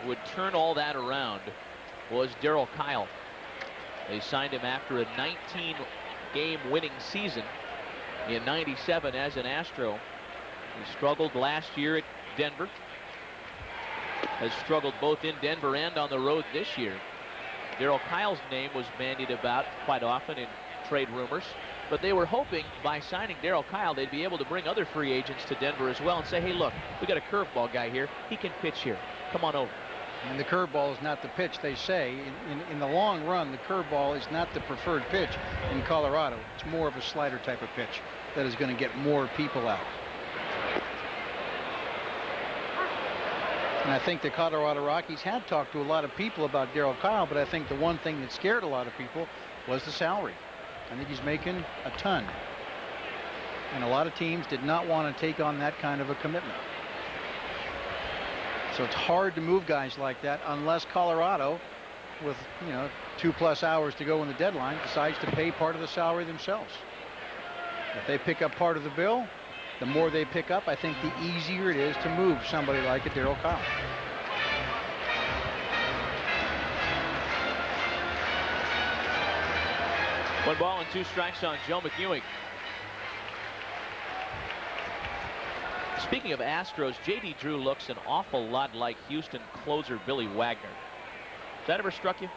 [SPEAKER 3] would turn all that around was Darryl Kyle. They signed him after a 19-game winning season in '97 as an Astro. He struggled last year at Denver. Has struggled both in Denver and on the road this year. Darryl Kyle's name was bandied about quite often in trade rumors, but they were hoping by signing Darryl Kyle they'd be able to bring other free agents to Denver as well and say, hey, look, we got a curveball guy here. He can pitch here. Come on over.
[SPEAKER 5] And the curveball is not the pitch, they say. In the long run, the curveball is not the preferred pitch in Colorado. It's more of a slider type of pitch that is going to get more people out. And I think the Colorado Rockies had talked to a lot of people about Darryl Kyle, but I think the one thing that scared a lot of people was the salary. I think he's making a ton. And a lot of teams did not want to take on that kind of a commitment. So it's hard to move guys like that unless Colorado, with 2+ hours to go in the deadline, decides to pay part of the salary themselves. If they pick up part of the bill, the more they pick up, I think the easier it is to move somebody like a Darryl Collins.
[SPEAKER 3] One ball and 2 strikes on Joe McEwing. Speaking of Astros, J.D. Drew looks an awful lot like Houston closer Billy Wagner. Has that ever struck you?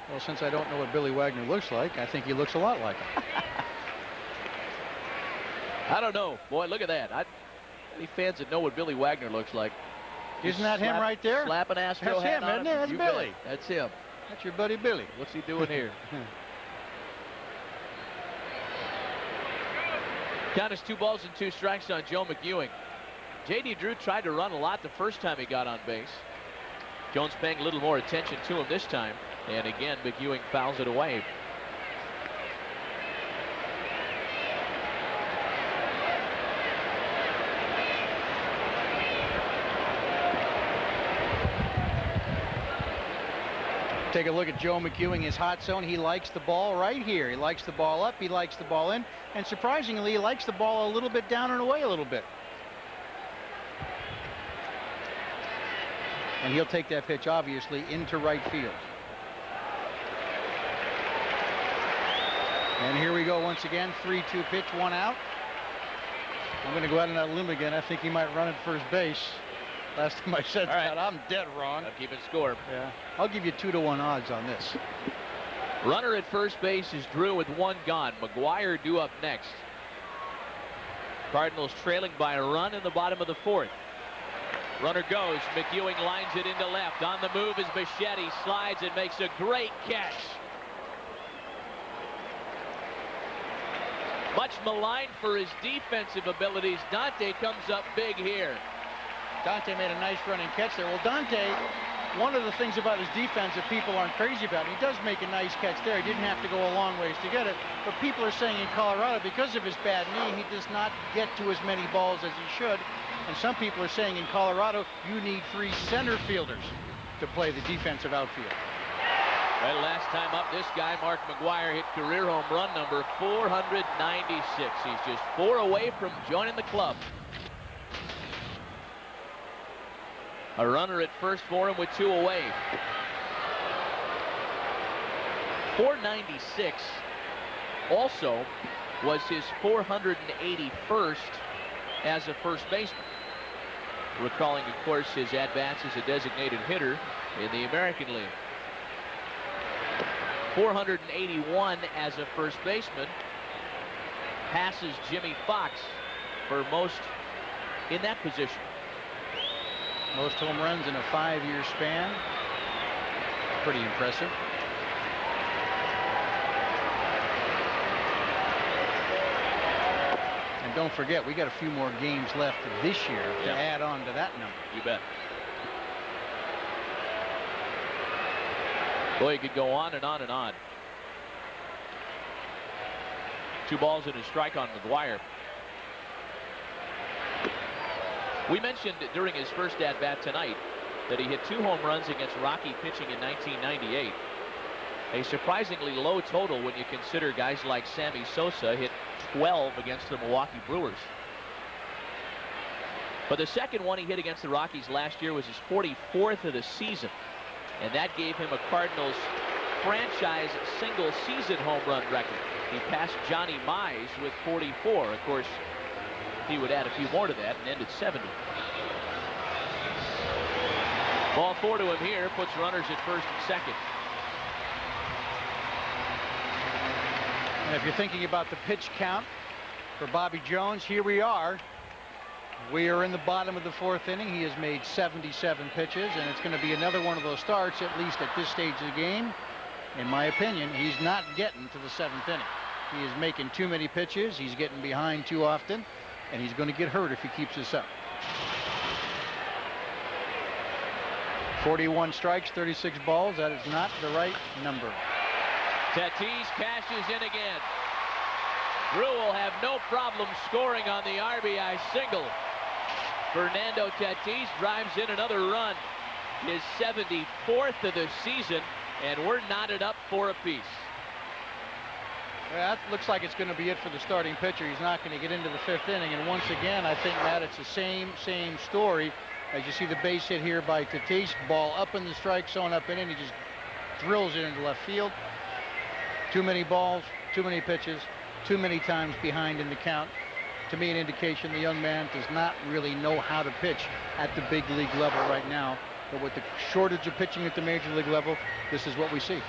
[SPEAKER 5] Well, since I don't know what Billy Wagner looks like, I think he looks a lot like him.
[SPEAKER 3] I don't know. Boy, look at that. Any fans that know what Billy Wagner looks like?
[SPEAKER 5] Isn't that him right there?
[SPEAKER 3] Slap an Astro
[SPEAKER 5] That's
[SPEAKER 3] hat
[SPEAKER 5] him,
[SPEAKER 3] on
[SPEAKER 5] isn't it? That's
[SPEAKER 3] You
[SPEAKER 5] Billy.
[SPEAKER 3] bet. That's him.
[SPEAKER 5] That's your buddy Billy.
[SPEAKER 3] What's he doing here? Count is 2 balls and 2 strikes on Joe McEwing. J.D. Drew tried to run a lot the first time he got on base. Jones paying a little more attention to him this time. And again, McEwing fouls it away.
[SPEAKER 5] Take a look at Joe McEwing, his hot zone. He likes the ball right here. He likes the ball up. He likes the ball in. And surprisingly, he likes the ball a little bit down and away a little bit. And he'll take that pitch, obviously, into right field. And here we go once again. 3-2 pitch, 1 out. I'm going to go out on that limb again. I think he might run at first base. Last time I said that, I'm dead wrong.
[SPEAKER 3] I'm keeping score.
[SPEAKER 5] Yeah. I'll give you 2-1 odds on this.
[SPEAKER 3] Runner at first base is Drew with 1 gone. McGwire due up next. Cardinals trailing by a run in the bottom of the 4th. Runner goes. McEwing lines it into left. On the move is Bichetti. Slides and makes a great catch. Much maligned for his defensive abilities. Dante comes up big here.
[SPEAKER 5] Dante made a nice running catch there. Well, Dante, one of the things about his defense that people aren't crazy about, he does make a nice catch there. He didn't have to go a long ways to get it. But people are saying in Colorado, because of his bad knee, he does not get to as many balls as he should. And some people are saying in Colorado, you need 3 center fielders to play the defensive outfield.
[SPEAKER 3] Well, last time up, this guy, Mark McGwire, hit career home run number 496. He's just 4 away from joining the club. A runner at first for him with 2 away. 496 also was his 481st as a first baseman. Recalling, of course, his at-bats as a designated hitter in the American League. 481 as a first baseman. Passes Jimmy Fox for most in that position.
[SPEAKER 5] Most home runs in a 5-year span. Pretty impressive. And don't forget, we got a few more games left this year to add on to that number.
[SPEAKER 3] You bet. Boy, you could go on and on and on. 2 balls and a strike on McGwire. We mentioned during his first at-bat tonight that he hit 2 home runs against Rocky pitching in 1998. A surprisingly low total when you consider guys like Sammy Sosa hit 12 against the Milwaukee Brewers. But the second one he hit against the Rockies last year was his 44th of the season. And that gave him a Cardinals franchise single-season home run record. He passed Johnny Mize with 44. Of course, he would add a few more to that and end at 70. Ball 4 to him here, puts runners at first and second.
[SPEAKER 5] And if you're thinking about the pitch count for Bobby Jones, here we are. We are in the bottom of the 4th inning. He has made 77 pitches, and it's going to be another one of those starts, at least at this stage of the game. In my opinion, he's not getting to the 7th inning. He is making too many pitches. He's getting behind too often, and he's going to get hurt if he keeps this up. 41 strikes, 36 balls. That is not the right number.
[SPEAKER 3] Tatis cashes in again. Drew will have no problem scoring on the RBI single. Fernando Tatis drives in another run. His 74th of the season, and we're knotted up for a piece.
[SPEAKER 5] Well, that looks like it's going to be it for the starting pitcher. He's not going to get into the 5th inning. And once again, I think, Matt, it's the same story. As you see the base hit here by Tatis, ball up in the strike zone, up in it. He just drills it into left field. Too many balls, too many pitches, too many times behind in the count. To me, an indication the young man does not really know how to pitch at the big league level right now. But with the shortage of pitching at the major league level, this is what we see.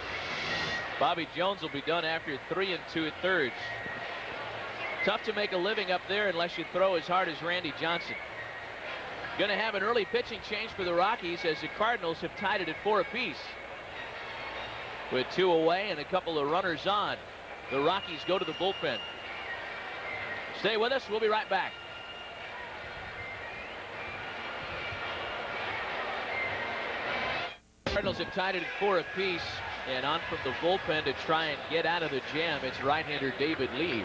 [SPEAKER 3] Bobby Jones will be done after 3 2/3. Tough to make a living up there unless you throw as hard as Randy Johnson. Going to have an early pitching change for the Rockies as the Cardinals have tied it at 4 apiece. With 2 away and a couple of runners on, the Rockies go to the bullpen. Stay with us. We'll be right back. Cardinals have tied it at 4 apiece, and on from the bullpen to try and get out of the jam, it's right-hander David Lee.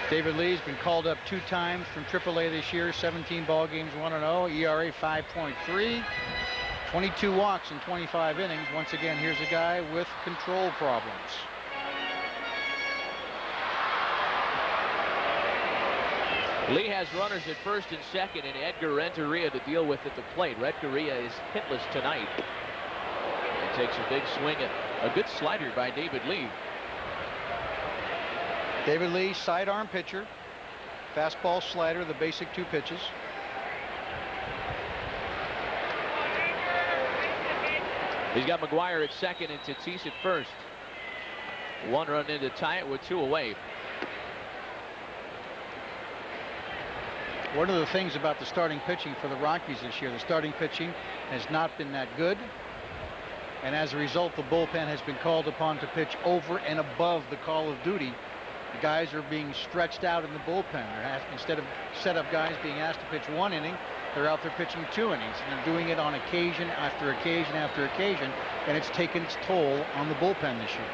[SPEAKER 5] David Lee's been called up 2 times from AAA this year, 17 ball games, 1-0, ERA 5.3, 22 walks in 25 innings. Once again, here's a guy with control problems.
[SPEAKER 3] Lee has runners at first and second, and Edgar Renteria to deal with at the plate. Renteria is hitless tonight. He takes a big swing at a good slider by David Lee.
[SPEAKER 5] David Lee, sidearm pitcher. Fastball, slider, the basic 2 pitches.
[SPEAKER 3] He's got McGwire at second and Tatis at first. 1 run in to tie it with 2 away.
[SPEAKER 5] One of the things about the starting pitching for the Rockies this year, the starting pitching has not been that good. And as a result, the bullpen has been called upon to pitch over and above the call of duty. The guys are being stretched out in the bullpen. Instead of setup guys being asked to pitch 1 inning, they're out there pitching 2 innings. And they're doing it on occasion after occasion after occasion. And it's taken its toll on the bullpen this year.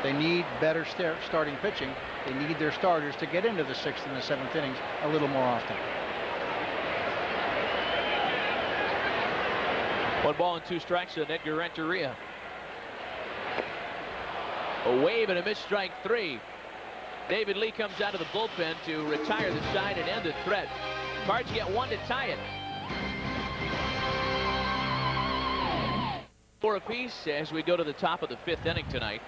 [SPEAKER 5] They need better starting pitching. They need their starters to get into the 6th and the 7th innings a little more often.
[SPEAKER 3] 1 ball and 2 strikes on Edgar Renteria. A wave and a missed, strike 3. David Lee comes out of the bullpen to retire the side and end the threat. Cards get 1 to tie it. 4 apiece as we go to the top of the 5th inning tonight.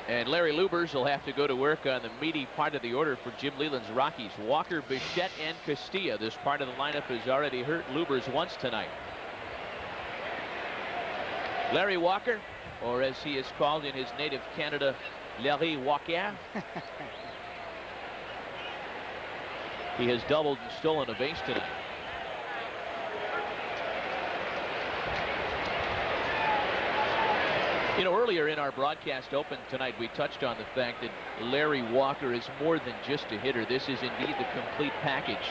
[SPEAKER 3] And Larry Lubers will have to go to work on the meaty part of the order for Jim Leyland's Rockies. Walker, Bichette, and Castilla. This part of the lineup has already hurt Lubers once tonight. Larry Walker, or as he is called in his native Canada, Larry Walker. He has doubled and stolen a base tonight. You know, earlier in our broadcast open tonight, we touched on the fact that Larry Walker is more than just a hitter. This is indeed the complete package.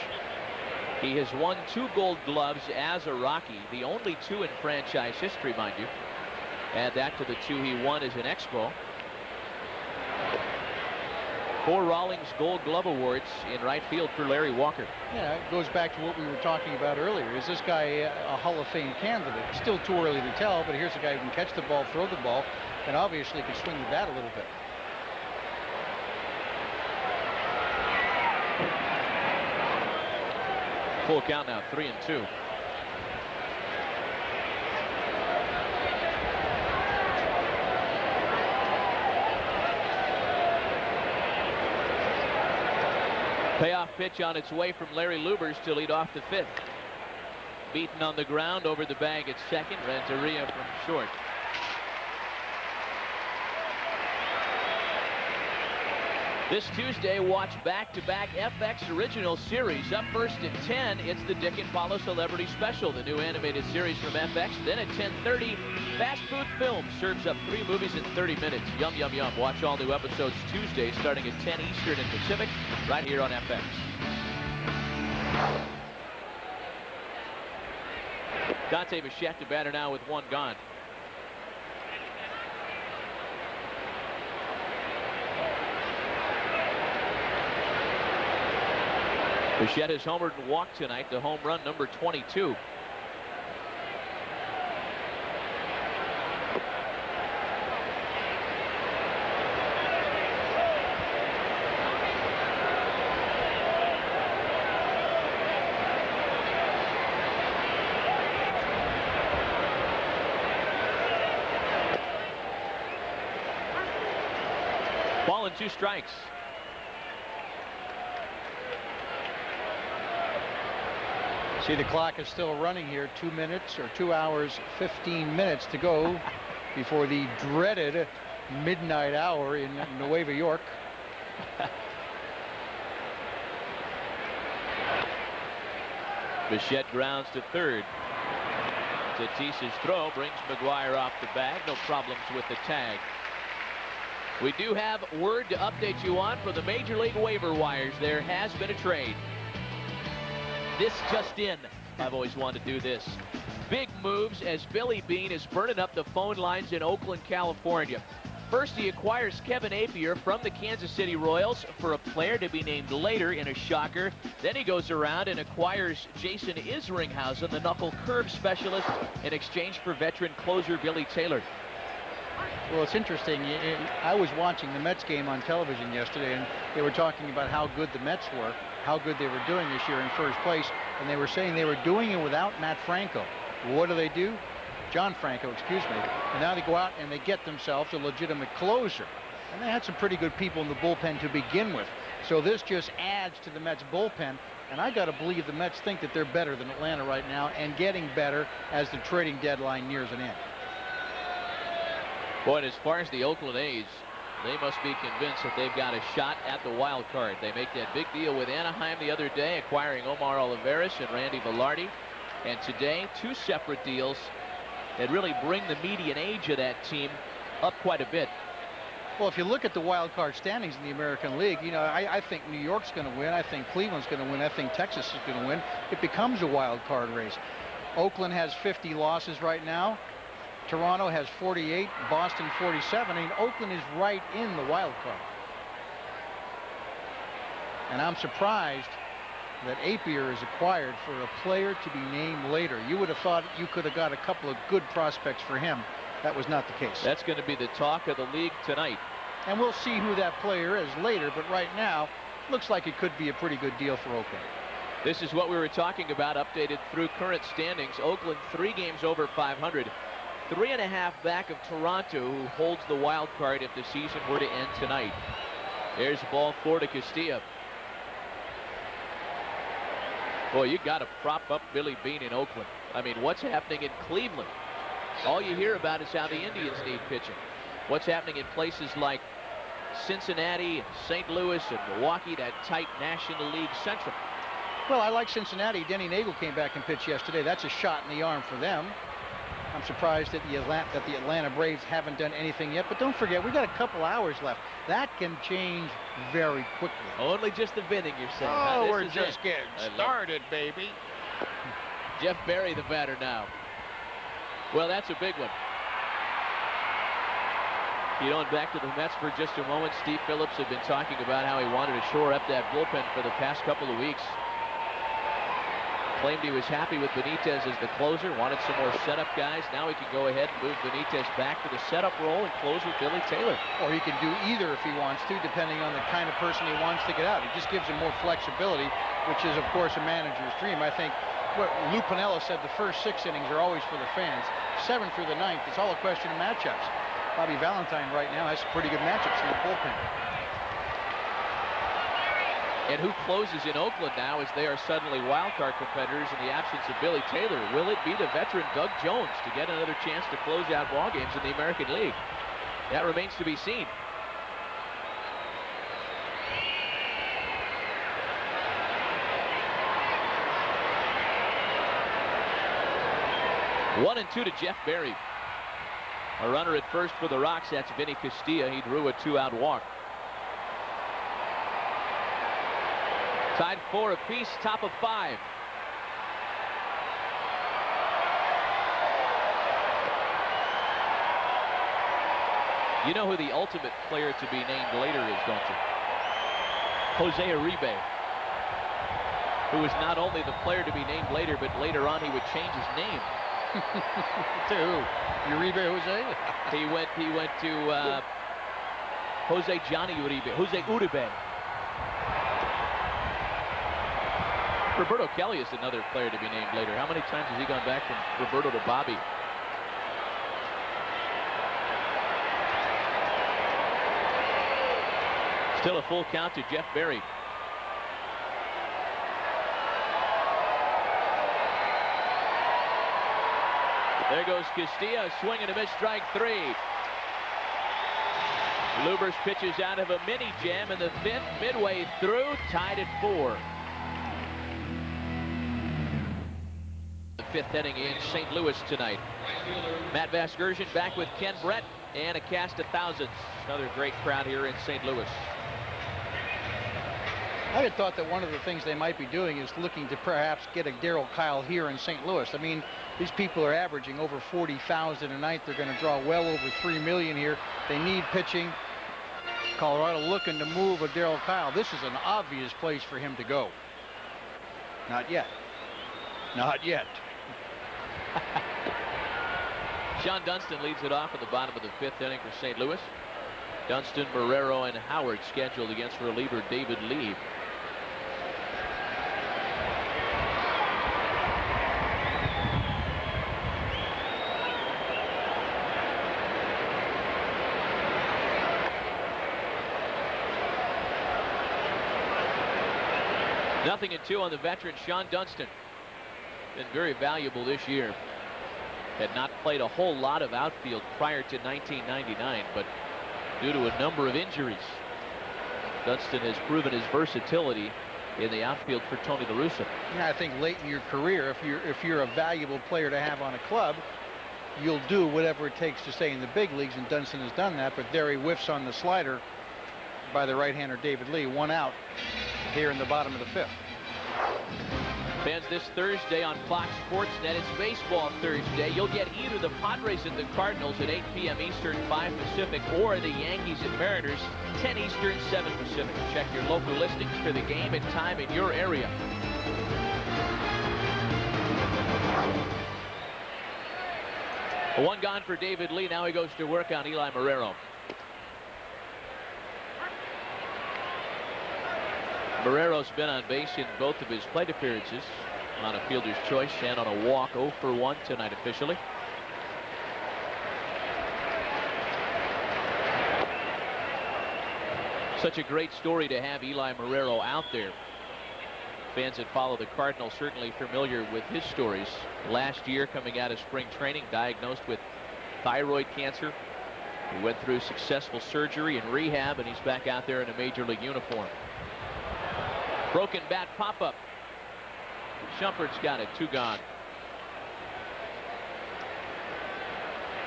[SPEAKER 3] He has won 2 Gold Gloves as a Rocky, the only 2 in franchise history, mind you. Add that to the 2 he won as an Expo. 4 Rawlings Gold Glove Awards in right field for Larry Walker.
[SPEAKER 5] Yeah, it goes back to what we were talking about earlier. Is this guy a Hall of Fame candidate? Still too early to tell, but here's a guy who can catch the ball, throw the ball, and obviously can swing the bat a little bit.
[SPEAKER 3] Full count now, 3-2. Payoff pitch on its way from Larry Lubers to lead off the 5th. Beaten on the ground over the bag at second. Renteria from short. This Tuesday, watch back-to-back FX original series. Up first at 10, it's the Dick and Paula Celebrity Special, the new animated series from FX. Then at 10:30, Fast Food Films serves up 3 movies in 30 minutes. Yum, yum, yum. Watch all new episodes Tuesday starting at 10 Eastern and Pacific, right here on FX. Dante Bichette to batter now with 1 gone. Bichette has homered and walked tonight, the home run number 22. Ball and 2 strikes.
[SPEAKER 5] See, the clock is still running here. 2 minutes or 2 hours, 15 minutes to go before the dreaded midnight hour in Nueva York.
[SPEAKER 3] Bichette grounds to third. Tatis's throw brings McGwire off the bag. No problems with the tag. We do have word to update you on for the Major League waiver wires. There has been a trade. This just in. I've always wanted to do this. Big moves as Billy Beane is burning up the phone lines in Oakland, California. First, he acquires Kevin Appier from the Kansas City Royals for a player to be named later in a shocker. Then he goes around and acquires Jason Isringhausen, the knuckle curve specialist, in exchange for veteran closer Billy Taylor.
[SPEAKER 5] Well, it's interesting. I was watching the Mets game on television yesterday, and they were talking about how good the Mets were, how good they were doing this year in first place, and they were saying they were doing it without Matt Franco. What do? John Franco, excuse me. And now they go out and they get themselves a legitimate closer. And they had some pretty good people in the bullpen to begin with. So this just adds to the Mets bullpen. And I got to believe the Mets think that they're better than Atlanta right now and getting better as the trading deadline nears an end.
[SPEAKER 3] Boy, and as far as the Oakland A's, they must be convinced that they've got a shot at the wild card. They make that big deal with Anaheim the other day, acquiring Omar Olivares and Randy Velarde. And today, 2 separate deals that really bring the median age of that team up quite a bit.
[SPEAKER 5] Well, if you look at the wild card standings in the American League, you know, I think New York's going to win. I think Cleveland's going to win. I think Texas is going to win. It becomes a wild card race. Oakland has 50 losses right now. Toronto has 48. Boston 47. And Oakland is right in the wild card. And I'm surprised that Appier is acquired for a player to be named later. You would have thought you could have got a couple of good prospects for him. That was not the case.
[SPEAKER 3] That's going to be the talk of the league tonight.
[SPEAKER 5] And we'll see who that player is later, but right now, looks like it could be a pretty good deal for Oakland.
[SPEAKER 3] This is what we were talking about, updated through current standings. Oakland 3 games over 500. 3.5 back of Toronto, who holds the wild card if the season were to end tonight. There's ball 4 to Castilla. Boy, you got to prop up Billy Beane in Oakland. I mean, what's happening in Cleveland? All you hear about is how the Indians need pitching. What's happening in places like Cincinnati and St. Louis and Milwaukee, that tight National League Central.
[SPEAKER 5] Well, I like Cincinnati. Denny Nagel came back and pitched yesterday. That's a shot in the arm for them. I'm surprised that the Atlanta Braves haven't done anything yet. But don't forget, we got a couple hours left. That can change very quickly.
[SPEAKER 3] Only just the inning, you're saying.
[SPEAKER 5] Oh, we're just getting started, baby.
[SPEAKER 3] Jeff Berry, the batter now. Well, that's a big one. You know, and back to the Mets for just a moment. Steve Phillips had been talking about how he wanted to shore up that bullpen for the past couple of weeks. Claimed he was happy with Benitez as the closer, wanted some more setup guys. Now he can go ahead and move Benitez back to the setup role and close with Billy Taylor.
[SPEAKER 5] Or he can do either if he wants to, depending on the kind of person he wants to get out. It just gives him more flexibility, which is, of course, a manager's dream. I think what Lou Piniella said, the first 6 innings are always for the fans. 7 through the 9th, it's all a question of matchups. Bobby Valentine right now has some pretty good matchups in the bullpen.
[SPEAKER 3] And who closes in Oakland now as they are suddenly wildcard competitors in the absence of Billy Taylor? Will it be the veteran Doug Jones to get another chance to close out ball games in the American League? That remains to be seen. One and 2 to Jeff Berry. A runner at first for the Rocks. That's Vinny Castilla. He drew a 2-out walk. Tied 4 apiece, top of 5. You know who the ultimate player to be named later is, don't you? Jose Uribe, who was not only the player to be named later, but later on he would change his name.
[SPEAKER 5] To who? Uribe Jose?
[SPEAKER 3] He went to Jose Johnny Uribe. Jose Uribe. Roberto Kelly is another player to be named later. How many times has he gone back from Roberto to Bobby? Still a full count to Jeff Berry. There goes Castilla, swing and a miss, strike 3. Lubers pitches out of a mini jam in the 5th, midway through, tied at 4. The 5th inning in St. Louis tonight. Matt Vasgersian back with Ken Brett and a cast of thousands. Another great crowd here in St. Louis.
[SPEAKER 5] I had thought that one of the things they might be doing is looking to perhaps get a Darryl Kyle here in St. Louis. I mean, these people are averaging over 40,000 a night. They're going to draw well over 3 million here. They need pitching. Colorado looking to move a Darryl Kyle. This is an obvious place for him to go. Not yet. Not yet.
[SPEAKER 3] Sean Dunston leads it off at the bottom of the 5th inning for St. Louis. Dunston, Marrero, and Howard scheduled against reliever David Lee. Nothing in 2 on the veteran Sean Dunston. Been very valuable this year. Had not played a whole lot of outfield prior to 1999, but due to a number of injuries, Dunston has proven his versatility in the outfield for Tony La Russa.
[SPEAKER 5] Yeah, I think late in your career, if you're a valuable player to have on a club, you'll do whatever it takes to stay in the big leagues, and Dunston has done that. But there he whiffs on the slider by the right-hander David Lee. 1 out here in the bottom of the 5th.
[SPEAKER 3] Fans, this Thursday on Fox Sports Net, it's Baseball Thursday. You'll get either the Padres and the Cardinals at 8 p.m. Eastern, 5 Pacific, or the Yankees and Mariners, 10 Eastern, 7 Pacific. Check your local listings for the game and time in your area. One gone for David Lee. Now he goes to work on Eli Marrero. Marrero's been on base in both of his plate appearances, on a fielder's choice and on a walk. 0 for 1 tonight officially. Such a great story to have Eli Marrero out there. Fans that follow the Cardinals certainly familiar with his stories. Last year, coming out of spring training, diagnosed with thyroid cancer. He went through successful surgery and rehab, and he's back out there in a major league uniform. Broken bat pop-up. Shumpert's got it. 2 gone.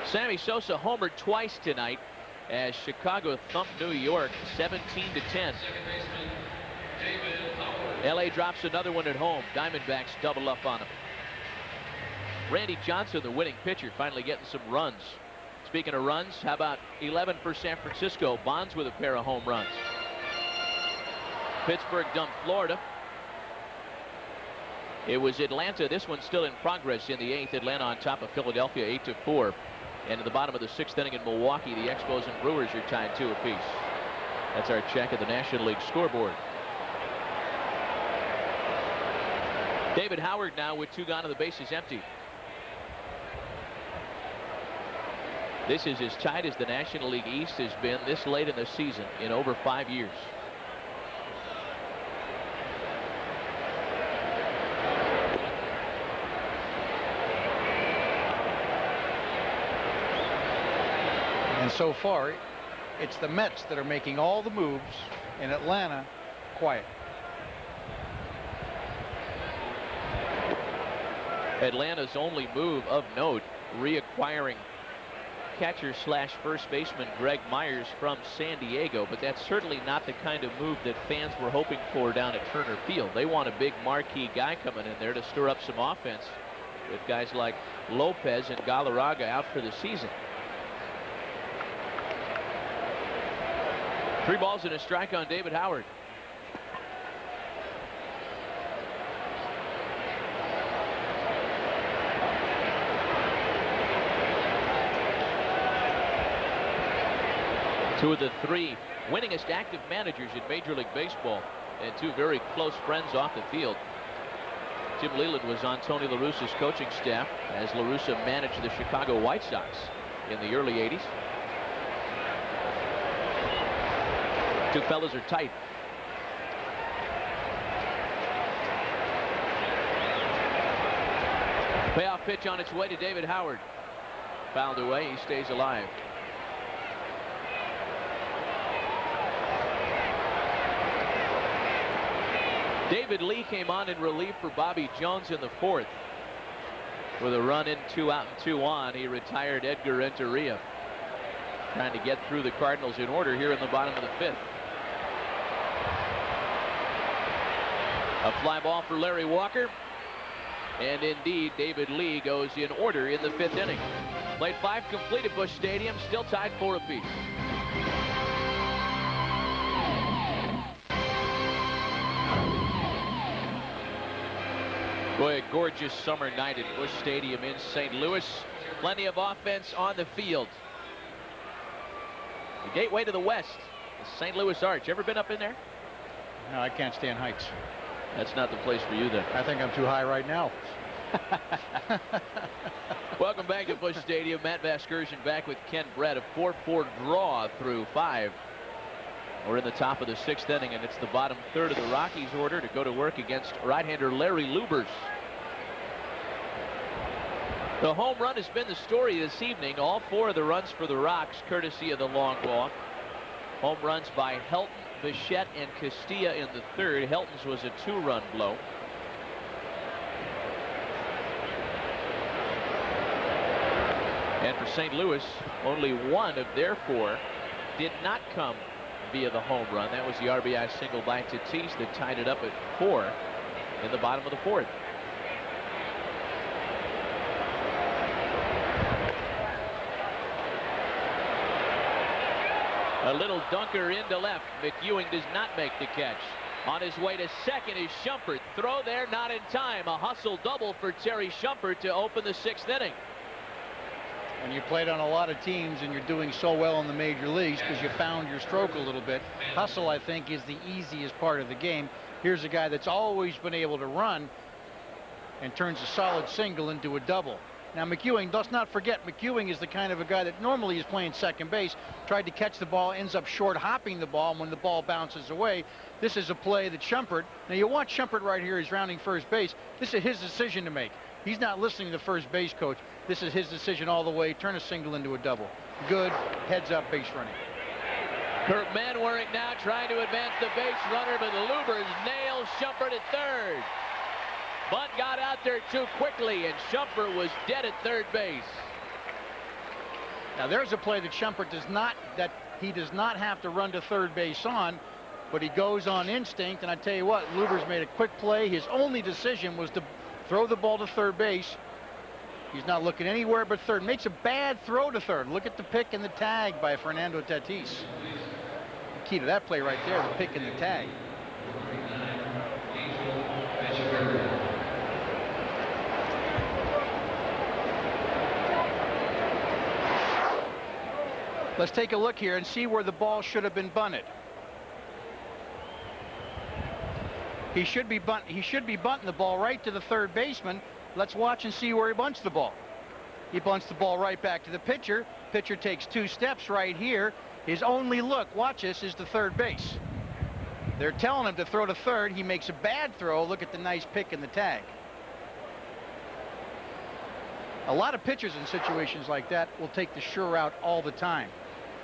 [SPEAKER 3] Sammy Sosa homered twice tonight as Chicago thumped New York 17-10. LA drops another one at home. Diamondbacks double up on him. Randy Johnson, the winning pitcher, finally getting some runs. Speaking of runs, how about 11 for San Francisco? Bonds with a pair of home runs. Pittsburgh dumped Florida. It was Atlanta. This one's still in progress in the 8th. Atlanta on top of Philadelphia 8-4. And at the bottom of the 6th inning in Milwaukee, the Expos and Brewers are tied 2 apiece. That's our check of the National League scoreboard. David Howard now with 2 gone and the bases empty. This is as tight as the National League East has been this late in the season in over 5 years.
[SPEAKER 5] And so far, it's the Mets that are making all the moves, in Atlanta quiet.
[SPEAKER 3] Atlanta's only move of note, reacquiring catcher slash first baseman Greg Myers from San Diego, but that's certainly not the kind of move that fans were hoping for down at Turner Field. They want a big marquee guy coming in there to stir up some offense with guys like Lopez and Galarraga out for the season. 3 balls and a strike on David Howard. Two of the 3 winningest active managers in Major League Baseball, and 2 very close friends off the field. Jim Leyland was on Tony La Russa's coaching staff as La Russa managed the Chicago White Sox in the early 80s. Two fellas are tight. Payoff pitch on its way to David Howard. Fouled away. He stays alive. David Lee came on in relief for Bobby Jones in the 4th. With a run in, 2 out and 2 on, he retired Edgar Renteria. Trying to get through the Cardinals in order here in the bottom of the 5th. A fly ball for Larry Walker. And indeed, David Lee goes in order in the 5th inning. Played 5 complete at Busch Stadium, still tied 4 apiece. Boy, a gorgeous summer night at Busch Stadium in St. Louis. Plenty of offense on the field. The gateway to the west, the St. Louis Arch. Ever been up in there?
[SPEAKER 5] No, I can't stand heights.
[SPEAKER 3] That's not the place for you then.
[SPEAKER 5] I think I'm too high right now.
[SPEAKER 3] Welcome back to Busch Stadium. Matt Vasgersian back with Ken Brett. A 4-4 draw through 5. We're in the top of the 6th inning, and it's the bottom third of the Rockies order to go to work against right-hander Larry Lubers. The home run has been the story this evening. All 4 of the runs for the Rocks, courtesy of the long ball. Home runs by Helton, Bichette, and Castilla in the 3rd. Helton's was a 2-run blow. And for St. Louis, only 1 of their 4 did not come via the home run. That was the RBI single by Tatis that tied it up at 4 in the bottom of the 4th. A little dunker into left. McGwire does not make the catch. On his way to second is Shumpert. Throw there, not in time. A hustle double for Terry Shumpert to open the 6th inning.
[SPEAKER 5] When you played on a lot of teams and you're doing so well in the major leagues because you found your stroke a little bit, hustle, I think, is the easiest part of the game. Here's a guy that's always been able to run and turns a solid single into a double. Now, McGwire, let's not forget, McGwire is the kind of a guy that normally is playing second base, tried to catch the ball, ends up short hopping the ball, and when the ball bounces away, this is a play that Shumpert, now you watch Shumpert right here, he's rounding first base. This is his decision to make. He's not listening to the first base coach. This is his decision all the way. Turn a single into a double. Good heads up base running.
[SPEAKER 3] Kurt Manwaring now trying to advance the base runner, but Lubers nails Shumpert at 3rd. Bunt got out there too quickly, and Shumpert was dead at 3rd base.
[SPEAKER 5] Now there's a play that Shumpert does not have to run to 3rd base on, but he goes on instinct. And I tell you what, Lubers made a quick play. His only decision was to throw the ball to 3rd base. He's not looking anywhere but 3rd. Makes a bad throw to 3rd. Look at the pick and the tag by Fernando Tatis. The key to that play right there, the pick and the tag. Let's take a look here and see where the ball should have been bunted. He should be bunting the ball right to the 3rd baseman. Let's watch and see where he bunts the ball. He bunts the ball right back to the pitcher. Pitcher takes 2 steps right here. His only look, watch this, is to 3rd base. They're telling him to throw to 3rd. He makes a bad throw. Look at the nice pick and the tag. A lot of pitchers in situations like that will take the sure route all the time.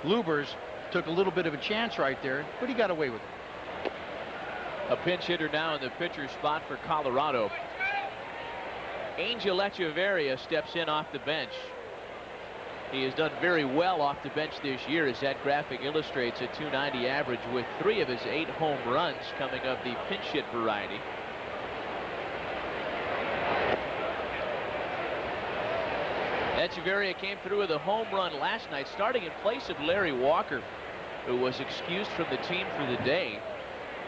[SPEAKER 5] Lubers took a little bit of a chance right there, but he got away with it.
[SPEAKER 3] A pinch hitter now in the pitcher's spot for Colorado. Angel Echeverria steps in off the bench. He has done very well off the bench this year, as that graphic illustrates, a .290 average with 3 of his 8 home runs coming of the pinch hit variety. Echeverria came through with a home run last night, starting in place of Larry Walker, who was excused from the team for the day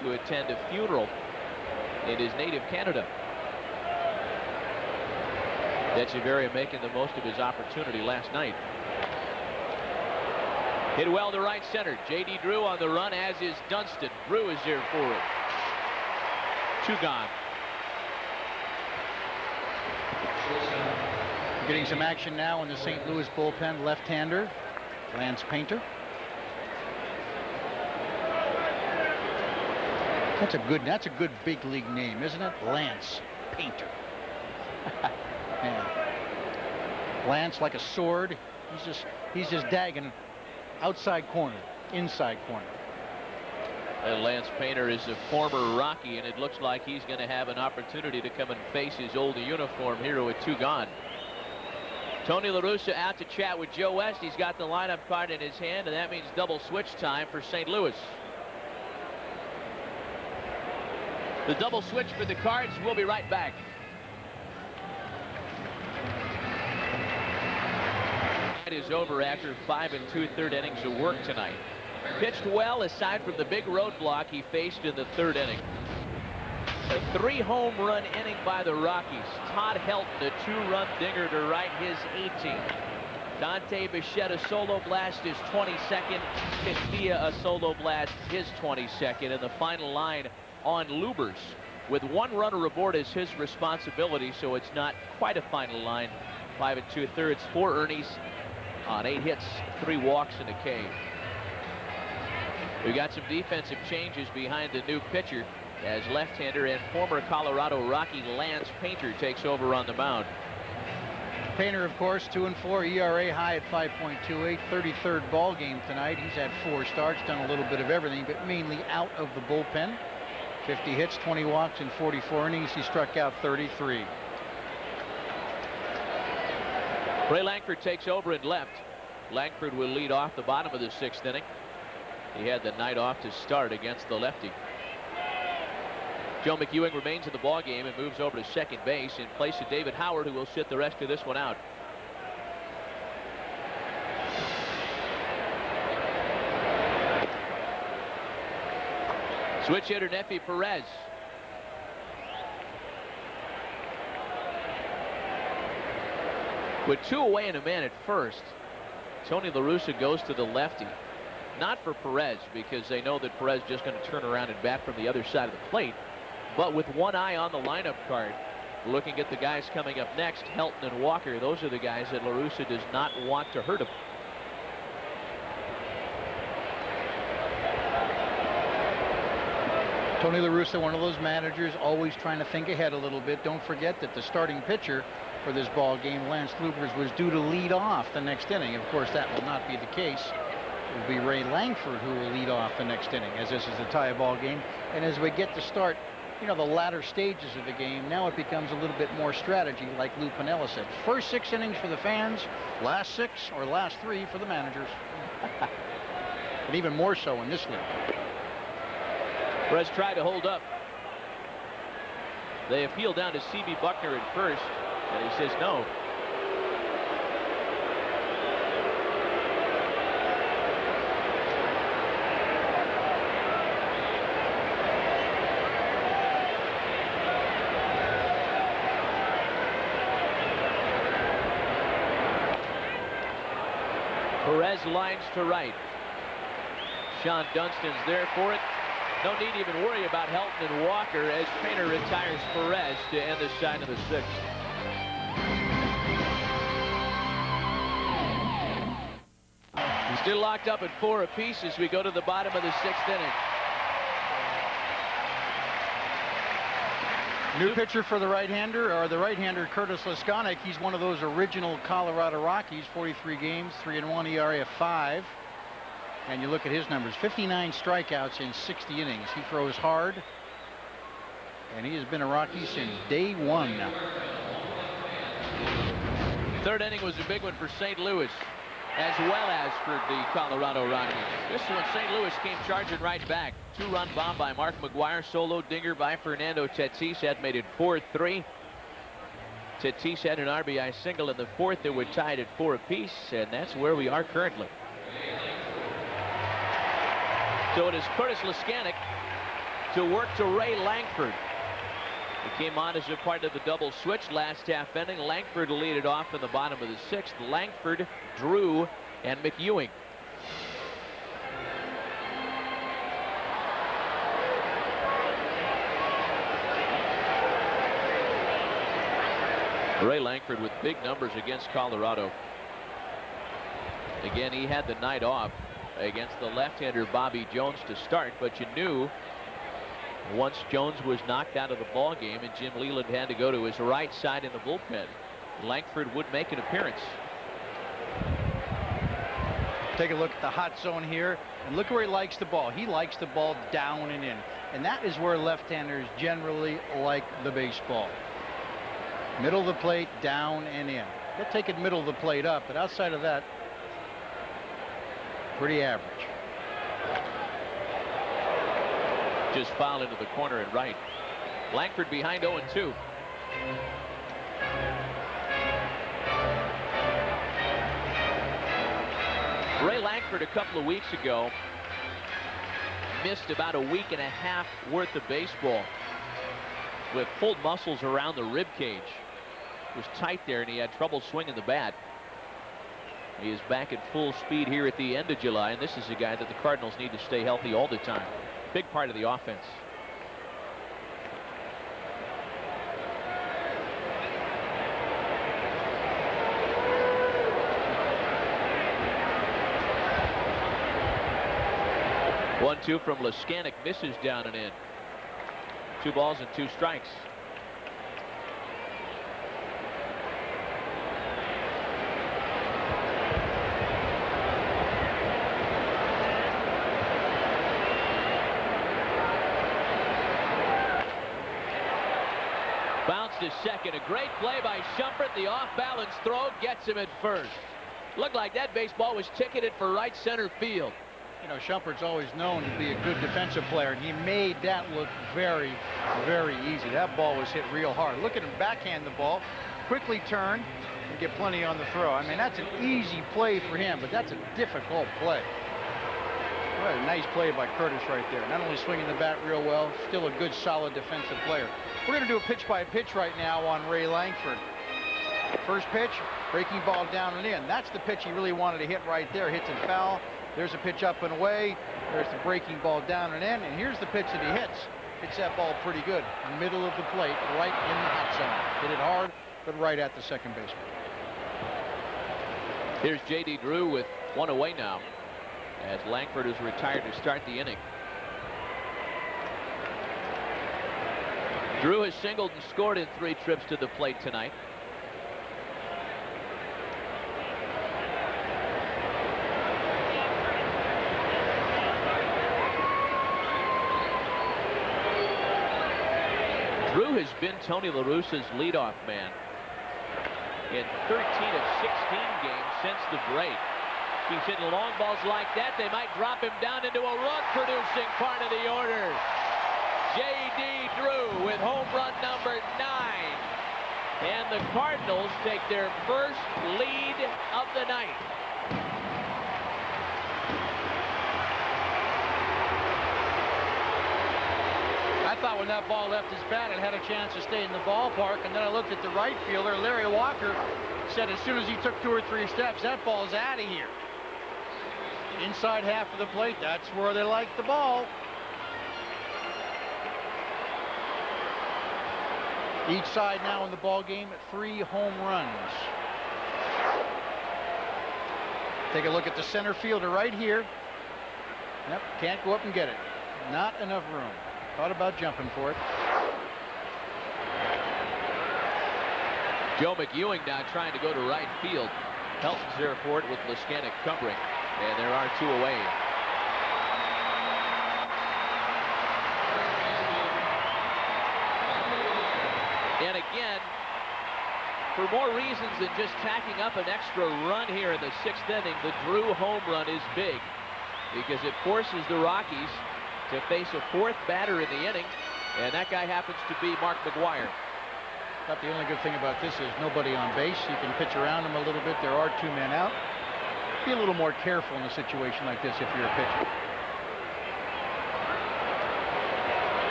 [SPEAKER 3] to attend a funeral in his native Canada. Echeverria making the most of his opportunity last night. Hit well to right center. J.D. Drew on the run, as is Dunston. Drew is there for it. 2 gone.
[SPEAKER 5] Getting some action now in the St. Louis bullpen, left-hander Lance Painter. That's a good big league name, isn't it? Lance Painter. Man. Lance like a sword. He's just dagging outside corner, inside corner.
[SPEAKER 3] And Lance Painter is a former Rocky, and it looks like he's going to have an opportunity to come and face his old uniform hero with 2 gone. Tony La Russa out to chat with Joe West. He's got the lineup card in his hand, and that means double switch time for St. Louis. The double switch for the Cards. We'll be right back. It is over after 5 2/3 innings of work tonight. Pitched well aside from the big roadblock he faced in the 3rd inning. A 3-home run inning by the Rockies. Todd Helton, a 2-run dinger to right, his 18th. Dante Bichette, a solo blast, his 22nd. Castilla, a solo blast, his 22nd. And the final line on Lubers, with 1 runner aboard is his responsibility, so it's not quite a final line. 5 2/3, 4 earnings on 8 hits, 3 walks, and a K. We got some defensive changes behind the new pitcher as left-hander and former Colorado Rocky Lance Painter takes over on the mound.
[SPEAKER 5] Painter, of course, 2-4, ERA high at 5.28, 33rd ball game tonight. He's had 4 starts, done a little bit of everything, but mainly out of the bullpen. 50 hits, 20 walks in 44 innings. He struck out 33.
[SPEAKER 3] Ray Langford takes over in left. Langford will lead off the bottom of the 6th inning. He had the night off to start against the lefty. Joe McEwing remains in the ballgame and moves over to second base in place of David Howard, who will sit the rest of this one out. Switch hitter Nefi Perez. With 2 away and a man at first, Tony La Russa goes to the lefty. Not for Perez, because they know that Perez is just going to turn around and bat from the other side of the plate. But with one eye on the lineup card, looking at the guys coming up next, Helton and Walker, those are the guys that La Russa does not want to hurt him.
[SPEAKER 5] Tony La Russa, one of those managers always trying to think ahead a little bit. Don't forget that the starting pitcher for this ball game, Lance Lubers, was due to lead off the next inning. Of course, that will not be the case. It will be Ray Langford who will lead off the next inning, as this is a tie ball game. And as we get to start, you know, the latter stages of the game, now it becomes a little bit more strategy, like Lou Piniella said. First 6 innings for the fans, last 6 or last 3 for the managers. And even more so in this league.
[SPEAKER 3] Perez tried to hold up. They appeal down to C.B. Buckner at first, and he says no. Perez lines to right. Sean Dunstan's there for it. No need to even worry about Helton and Walker as Painter retires Perez to end the side of the 6th. Still locked up at 4 apiece as we go to the bottom of the 6th inning.
[SPEAKER 5] New pitcher for the right-hander, or the right-hander Curtis Laskonic. He's one of those original Colorado Rockies, 43 games, 3-1 ERA of 5. And you look at his numbers, 59 strikeouts in 60 innings. He throws hard, and he has been a Rocky since day 1 now.
[SPEAKER 3] 3rd inning was a big one for St. Louis, as well as for the Colorado Rockies. This one, St. Louis came charging right back. 2-run bomb by Mark McGwire, solo dinger by Fernando Tatis. That made it 4-3. Tatis had an RBI single in the 4th that would tie it at 4 apiece, and that's where we are currently. So it is Curtis Laskonic to work to Ray Langford. He came on as a part of the double switch last half inning. Langford lead it off in the bottom of the 6th. Langford, Drew, and McEwing. Ray Langford with big numbers against Colorado. Again, he had the night off against the left-hander Bobby Jones to start, but you knew Once Jones was knocked out of the ball game and Jim Leyland had to go to his right side in the bullpen, Langford would make an appearance.
[SPEAKER 5] Take a look at the hot zone here, and look where he likes the ball. He likes the ball down and in, and that is where left-handers generally like the baseball. Middle of the plate, down and in. He'll take it middle of the plate up, but outside of that, pretty average.
[SPEAKER 3] Just fouled into the corner at right. Langford behind 0-2. Ray Langford a couple of weeks ago missed about a week and a half worth of baseball with pulled muscles around the rib cage. It was tight there and he had trouble swinging the bat. He is back at full speed here at the end of July, and this is a guy that the Cardinals need to stay healthy all the time. Big part of the offense. One-two from Leskanic, misses down and in. 2 balls and 2 strikes. Bounce to second. A great play by Shumpert. The off-balance throw gets him at first. Looked like that baseball was ticketed for right center field.
[SPEAKER 5] You know, Shumpert's always known to be a good defensive player, and he made that look very, very easy. That ball was hit real hard. Look at him backhand the ball, quickly turn, and get plenty on the throw. I mean, that's an easy play for him, but that's a difficult play. What a nice play by Curtis right there. Not only swinging the bat real well, still a good, solid defensive player. We're going to do a pitch-by-pitch right now on Ray Langford. First pitch, breaking ball down and in. That's the pitch he really wanted to hit right there. Hits it foul. There's a pitch up and away. There's the breaking ball down and in. And here's the pitch that he hits. Hits that ball pretty good. Middle of the plate, right in the hot zone. Hit it hard, but right at the second baseman.
[SPEAKER 3] Here's J.D. Drew with 1 away now, as Langford is retired to start the inning. Drew has singled and scored in 3 trips to the plate tonight. Drew has been Tony La Russa's leadoff man in 13 of 16 games since the break. He's hitting long balls like that. They might drop him down into a run-producing part of the order. J.D. Drew with home run number 9. And the Cardinals take their first lead of the night.
[SPEAKER 5] I thought when that ball left his bat, it had a chance to stay in the ballpark, and then I looked at the right fielder, Larry Walker, said as soon as he took 2 or 3 steps, that ball's out of here. Inside half of the plate, that's where they like the ball. Each side now in the ball game at 3 home runs. Take a look at the center fielder right here. Yep, can't go up and get it. Not enough room. Thought about jumping for it.
[SPEAKER 3] Joe McEwing now trying to go to right field. Helton's there for it with Leskanic covering. And there are 2 away. And again, for more reasons than just tacking up an extra run here in the 6th inning, the Drew home run is big because it forces the Rockies to face a 4th batter in the inning, and that guy happens to be Mark McGwire.
[SPEAKER 5] But the only good thing about this is nobody on base. You can pitch around him a little bit. There are 2 men out. Be a little more careful in a situation like this if you're a pitcher.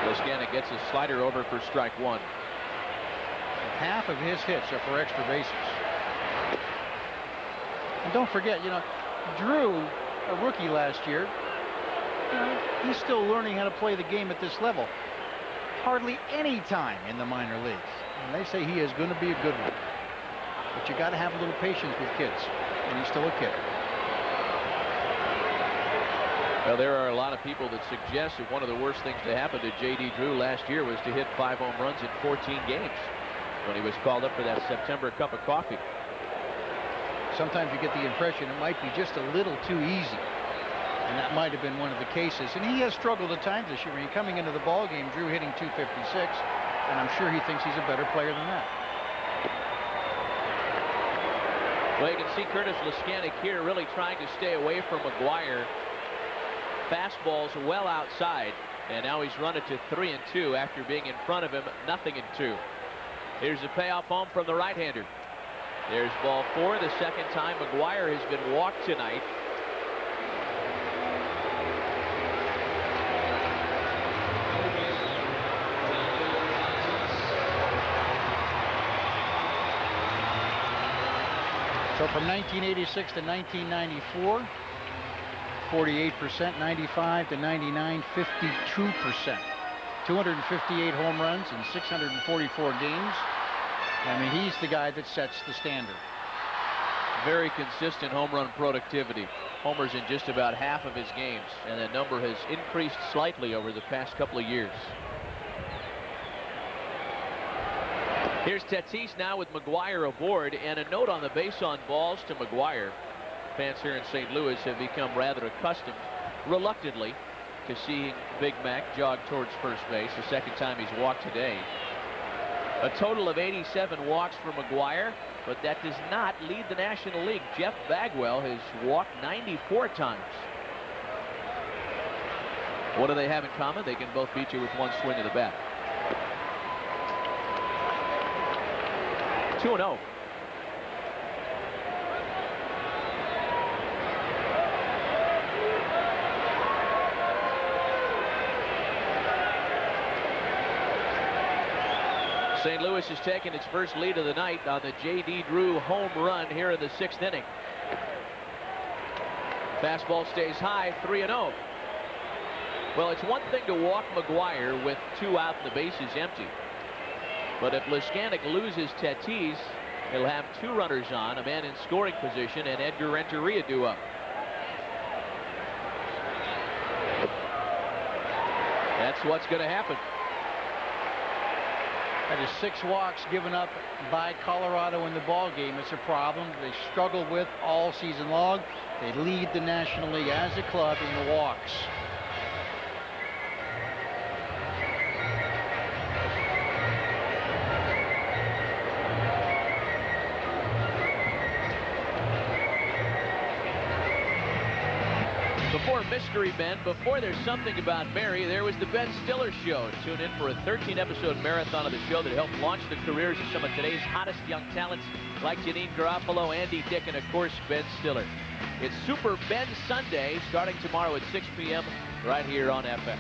[SPEAKER 3] Leskanic gets his slider over for strike 1.
[SPEAKER 5] Half of his hits are for extra bases. And don't forget, you know, Drew, a rookie last year, you know, he's still learning how to play the game at this level. Hardly any time in the minor leagues. And they say he is going to be a good one. But you got to have a little patience with kids. And he's still a kid.
[SPEAKER 3] Well, there are a lot of people that suggest that one of the worst things to happen to J.D. Drew last year was to hit 5 home runs in 14 games when he was called up for that September cup of coffee.
[SPEAKER 5] Sometimes you get the impression it might be just a little too easy. And that might have been one of the cases. And he has struggled at times this year. I mean, coming into the ball game, Drew hitting .256, and I'm sure he thinks he's a better player than that.
[SPEAKER 3] Well, you can see Curtis Leskanic here really trying to stay away from McGwire. Fastballs well outside, and now he's run it to 3-2 after being in front of him, 0-2. Here's a payoff home from the right-hander. There's ball 4, the second time McGwire has been walked tonight.
[SPEAKER 5] So from 1986 to 1994, 48%, 95 to 99, 52%. 258 home runs in 644 games. I mean, he's the guy that sets the standard.
[SPEAKER 3] Very consistent home run productivity. Homers in just about half of his games, and that number has increased slightly over the past couple of years. Here's Tatis now with McGwire aboard, and a note on the base on balls to McGwire. Fans here in St. Louis have become rather accustomed, reluctantly, to seeing Big Mac jog towards first base, the second time he's walked today. A total of 87 walks for McGwire, but that does not lead the National League. Jeff Bagwell has walked 94 times. What do they have in common? They can both beat you with one swing of the bat. 2-0. St. Louis has taken its first lead of the night on the J.D. Drew home run here in the 6th inning. Fastball stays high, 3-0. Well, it's one thing to walk McGwire with 2 out and the bases empty. But if Leskanic loses Tatis, he'll have 2 runners on, a man in scoring position, and Edgar Renteria due up. That's what's going to happen.
[SPEAKER 5] That is 6 walks given up by Colorado in the ball game. It's a problem they struggled with all season long. They lead the National League as a club in the walks.
[SPEAKER 3] Before Mystery Men, before There's Something About Mary, there was the Ben Stiller Show. Tune in for a 13-episode marathon of the show that helped launch the careers of some of today's hottest young talents like Janine Garofalo, Andy Dick, and of course Ben Stiller. It's Super Ben Sunday starting tomorrow at 6 p.m. right here on FX.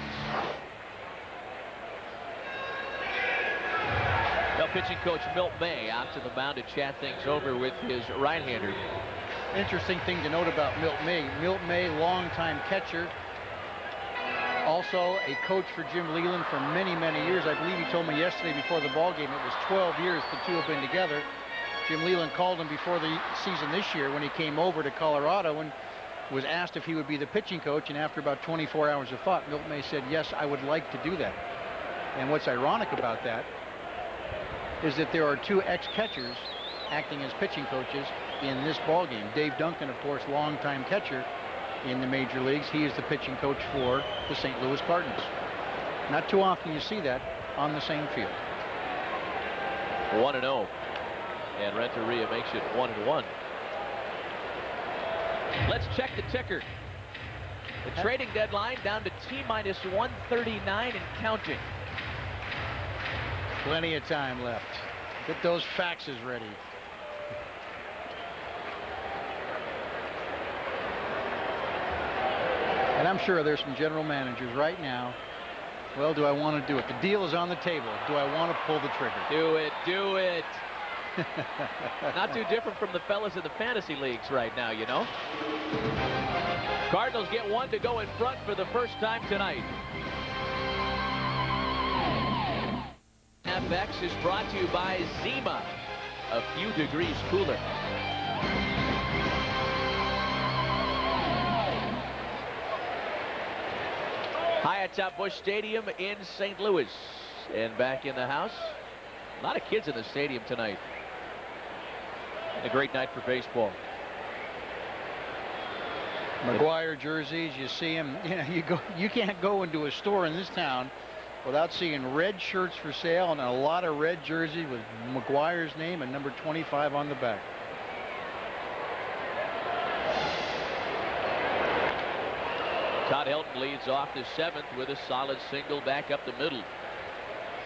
[SPEAKER 3] Now pitching coach Milt May out to the mound to chat things over with his right-hander.
[SPEAKER 5] Interesting thing to note about Milt May. Milt May, longtime catcher. Also a coach for Jim Leyland for many, many years. I believe he told me yesterday before the ball game it was 12 years the two have been together. Jim Leyland called him before the season this year when he came over to Colorado and was asked if he would be the pitching coach, and after about 24 hours of thought, Milt May said, yes, I would like to do that. And what's ironic about that is that there are 2 ex-catchers acting as pitching coaches in this ball game. Dave Duncan, of course, longtime catcher in the major leagues. He is the pitching coach for the St. Louis Cardinals. Not too often you see that on the same field.
[SPEAKER 3] 1-0, and Renteria makes it 1-1. Let's check the ticker. The trading deadline down to T-minus 139 and counting.
[SPEAKER 5] Plenty of time left. Get those faxes ready. And I'm sure there's some general managers right now. Well, do I want to do it? The deal is on the table. Do I want to pull the trigger?
[SPEAKER 3] Do it, do it. Not too different from the fellas in the fantasy leagues right now, you know. Cardinals get 1 to go in front for the first time tonight. FX is brought to you by Zima, a few degrees cooler. High atop Busch Stadium in St. Louis. And back in the house. A lot of kids in the stadium tonight. And a great night for baseball.
[SPEAKER 5] McGwire jerseys, you see him. You can't go into a store in this town without seeing red shirts for sale and a lot of red jerseys with McGwire's name and number 25 on the back.
[SPEAKER 3] Todd Helton leads off the 7th with a solid single back up the middle.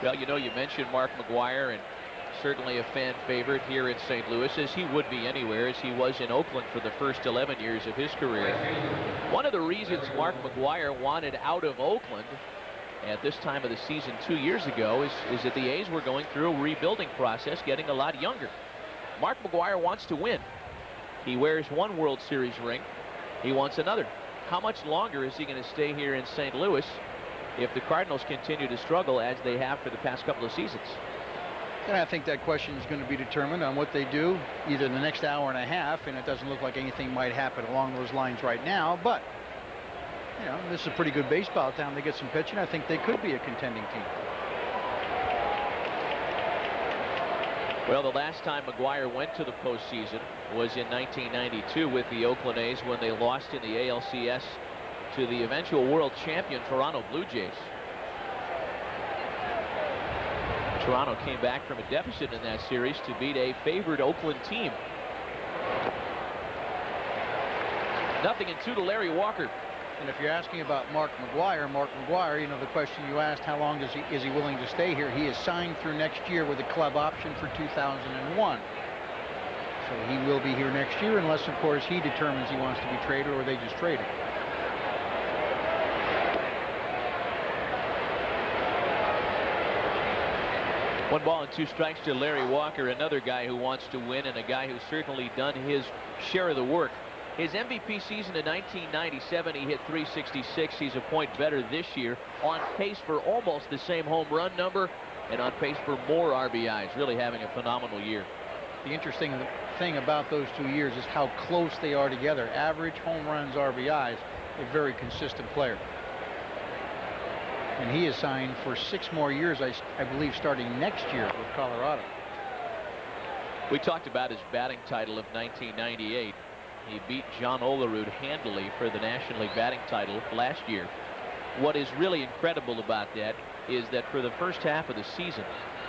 [SPEAKER 3] Well, you mentioned Mark McGwire, and certainly a fan favorite here in St. Louis, as he would be anywhere, as he was in Oakland for the first 11 years of his career. One of the reasons Mark McGwire wanted out of Oakland at this time of the season 2 years ago is that the A's were going through a rebuilding process, getting a lot younger. Mark McGwire wants to win. He wears one World Series ring. He wants another. How much longer is he going to stay here in St. Louis if the Cardinals continue to struggle as they have for the past couple of seasons?
[SPEAKER 5] And I think that question is going to be determined on what they do either in the next hour and a half, and it doesn't look like anything might happen along those lines right now, but this is a pretty good baseball town. They get some pitching. I think they could be a contending team.
[SPEAKER 3] Well, the last time McGwire went to the postseason was in 1992 with the Oakland A's, when they lost in the ALCS to the eventual world champion Toronto Blue Jays. Toronto came back from a deficit in that series to beat a favored Oakland team. 0-2 to Larry Walker.
[SPEAKER 5] And if you're asking about Mark McGwire, the question you asked, how long is he willing to stay here? He is signed through next year with a club option for 2001. So he will be here next year, unless, of course, he determines he wants to be traded or they just trade him.
[SPEAKER 3] One ball and 2 strikes to Larry Walker, another guy who wants to win and a guy who's certainly done his share of the work. His MVP season in 1997, he hit .366. He's a point better this year, on pace for almost the same home run number and on pace for more RBIs. Really having a phenomenal year.
[SPEAKER 5] The interesting thing about those 2 years is how close they are together. Average, home runs, RBIs, a very consistent player. And he is signed for 6 more years, I believe, starting next year with Colorado.
[SPEAKER 3] We talked about his batting title of 1998. He beat John Olerud handily for the National League batting title last year. What is really incredible about that is that for the first half of the season,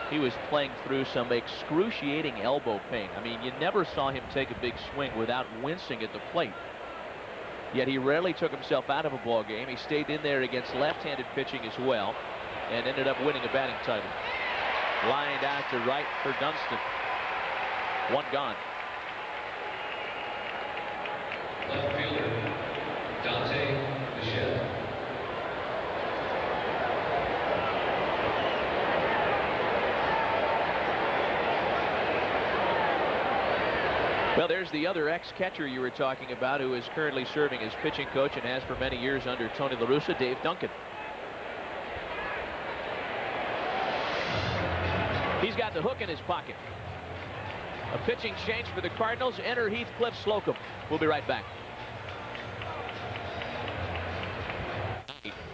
[SPEAKER 3] he was playing through some excruciating elbow pain. I mean, you never saw him take a big swing without wincing at the plate. Yet he rarely took himself out of a ball game. He stayed in there against left-handed pitching as well, and ended up winning a batting title. Lined out to right for Dunston. One gone.
[SPEAKER 4] Left fielder, Dante Bichette.
[SPEAKER 3] Well, there's the other ex-catcher you were talking about, who is currently serving as pitching coach and has for many years under Tony La Russa, Dave Duncan. He's got the hook in his pocket. A pitching change for the Cardinals. Enter Heathcliff Slocum. We'll be right back.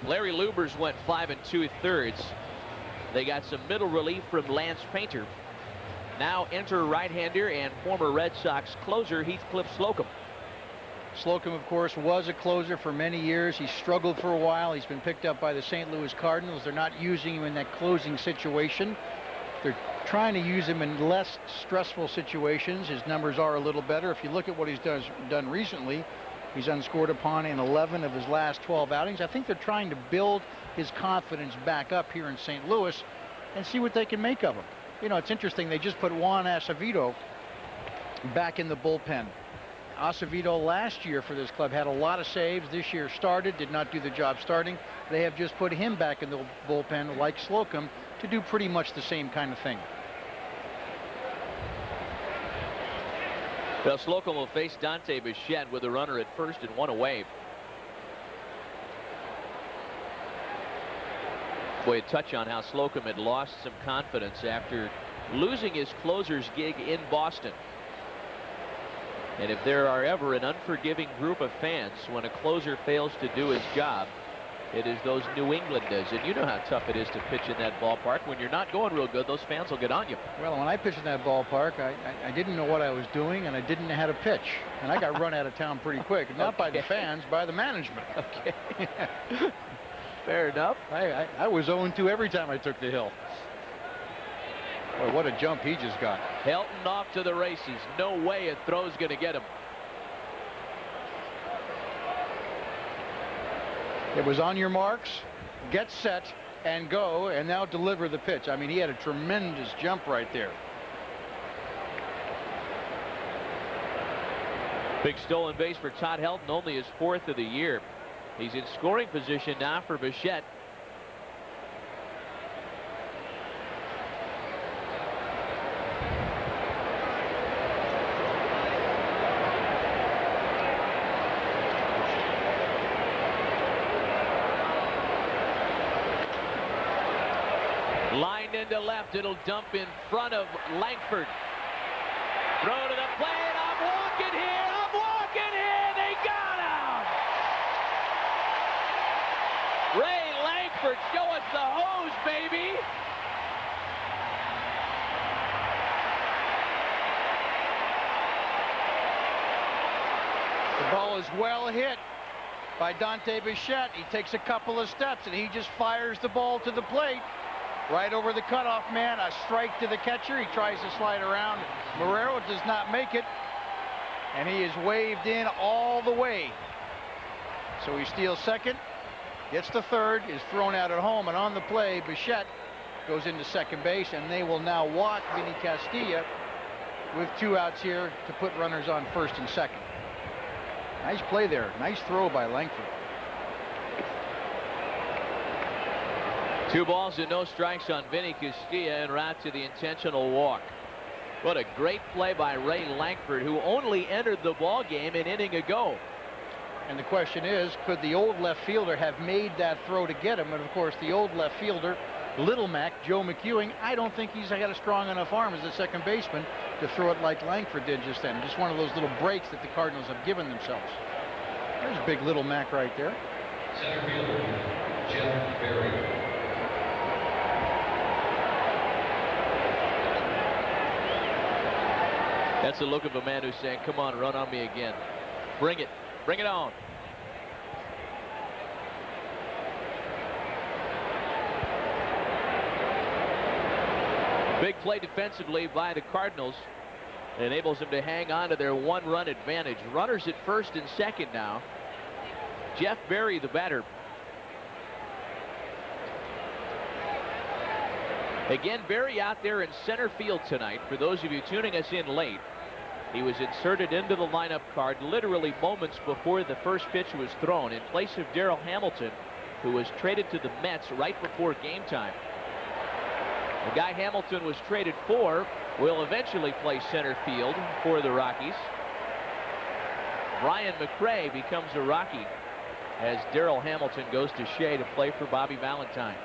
[SPEAKER 3] Larry Lubers went 5 2/3. They got some middle relief from Lance Painter. Now enter right-hander and former Red Sox closer Heathcliff Slocum.
[SPEAKER 5] Slocum, of course, was a closer for many years. He struggled for a while. He's been picked up by the St. Louis Cardinals. They're not using him in that closing situation. They're trying to use him in less stressful situations. His numbers are a little better. If you look at what he's done recently, he's unscored upon in 11 of his last 12 outings. I think they're trying to build his confidence back up here in St. Louis and see what they can make of him. It's interesting. They just put Juan Acevedo back in the bullpen. Acevedo last year for this club had a lot of saves. This year started, did not do the job starting. They have just put him back in the bullpen, like Slocum, to do pretty much the same kind of thing.
[SPEAKER 3] Well, Slocum will face Dante Bichette with a runner at first and one away. Boy, a touch on how Slocum had lost some confidence after losing his closer's gig in Boston. And if there are ever an unforgiving group of fans when a closer fails to do his job, It is those New Englanders, and you know how tough it is to pitch in that ballpark. When you're not going real good, those fans will get on you.
[SPEAKER 5] Well, when I pitched in that ballpark, I didn't know what I was doing, and I didn't know how to pitch. And I got run out of town pretty quick. Not by the fans, by the management.
[SPEAKER 3] Okay. Fair enough.
[SPEAKER 5] I was 0-2 every time I took the hill. Boy, what a jump he just got.
[SPEAKER 3] Helton off to the races. No way a throw's going to get him.
[SPEAKER 5] It was on your marks, get set, and go, and now deliver the pitch. I mean, he had a tremendous jump right there.
[SPEAKER 3] Big stolen base for Todd Helton, only his 4th of the year. He's in scoring position now for Bichette. Lined into left, it'll dump in front of Langford. Throw to the plate. I'm walking here. I'm walking here. They got him. Ray Langford, show us the hose, baby.
[SPEAKER 5] The ball is well hit by Dante Bichette. He takes a couple of steps, and he just fires the ball to the plate. Right over the cutoff man, a strike to the catcher. He tries to slide around. Marrero does not make it, and he is waved in all the way. So he steals second, gets to third, is thrown out at home, and on the play, Bichette goes into second base, and they will now walk Vinny Castilla with 2 outs here to put runners on first and second. Nice play there. Nice throw by Langford.
[SPEAKER 3] 2 balls and no strikes on Vinny Castilla en route to the intentional walk. What a great play by Ray Langford, who only entered the ball game an inning ago.
[SPEAKER 5] And the question is, could the old left fielder have made that throw to get him? And of course, the old left fielder, Little Mac, Joe McEwing, I don't think he's got a strong enough arm as a second baseman to throw it like Langford did just then. Just one of those little breaks that the Cardinals have given themselves. There's big Little Mac right there.
[SPEAKER 4] Center fielder, Jeff Berry.
[SPEAKER 3] That's the look of a man who's saying, come on, run on me again. Bring it. Bring it on. Big play defensively by the Cardinals. It enables them to hang on to their 1-run advantage. Runners at first and second now. Jeff Berry, the batter. Again, Berry out there in center field tonight. For those of you tuning us in late, he was inserted into the lineup card literally moments before the first pitch was thrown in place of Darrell Hamilton, who was traded to the Mets right before game time. The guy Hamilton was traded for will eventually play center field for the Rockies. Brian McRae becomes a Rocky as Darrell Hamilton goes to Shea to play for Bobby Valentine.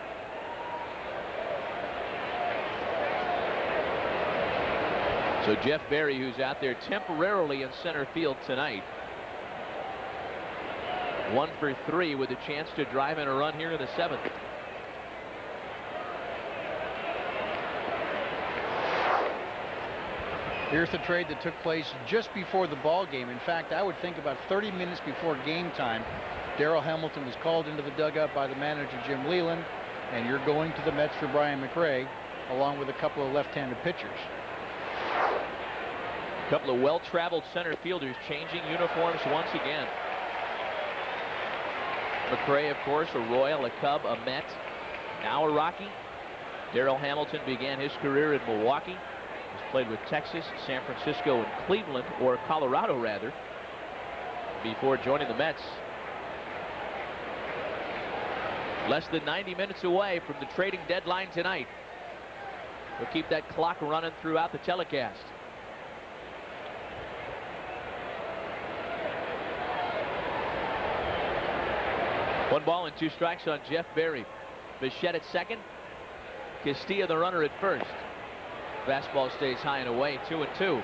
[SPEAKER 3] So Jeff Berry, who's out there temporarily in center field tonight, 1 for 3 with a chance to drive in a run here in the 7th.
[SPEAKER 5] Here's the trade that took place just before the ball game. In fact, I would think about 30 minutes before game time, Darrell Hamilton was called into the dugout by the manager, Jim Leyland, and you're going to the Mets for Brian McRae, along with a couple of left-handed pitchers.
[SPEAKER 3] A couple of well-traveled center fielders changing uniforms once again. McRae, of course, a Royal, a Cub, a Met, now a Rocky. Darrell Hamilton began his career in Milwaukee. He's played with Texas, San Francisco, and Cleveland, or Colorado rather, before joining the Mets. Less than 90 minutes away from the trading deadline tonight. We'll keep that clock running throughout the telecast. One ball and 2 strikes on Jeff Berry. Bichette at second. Castilla the runner at first. Fastball stays high and away, 2-2.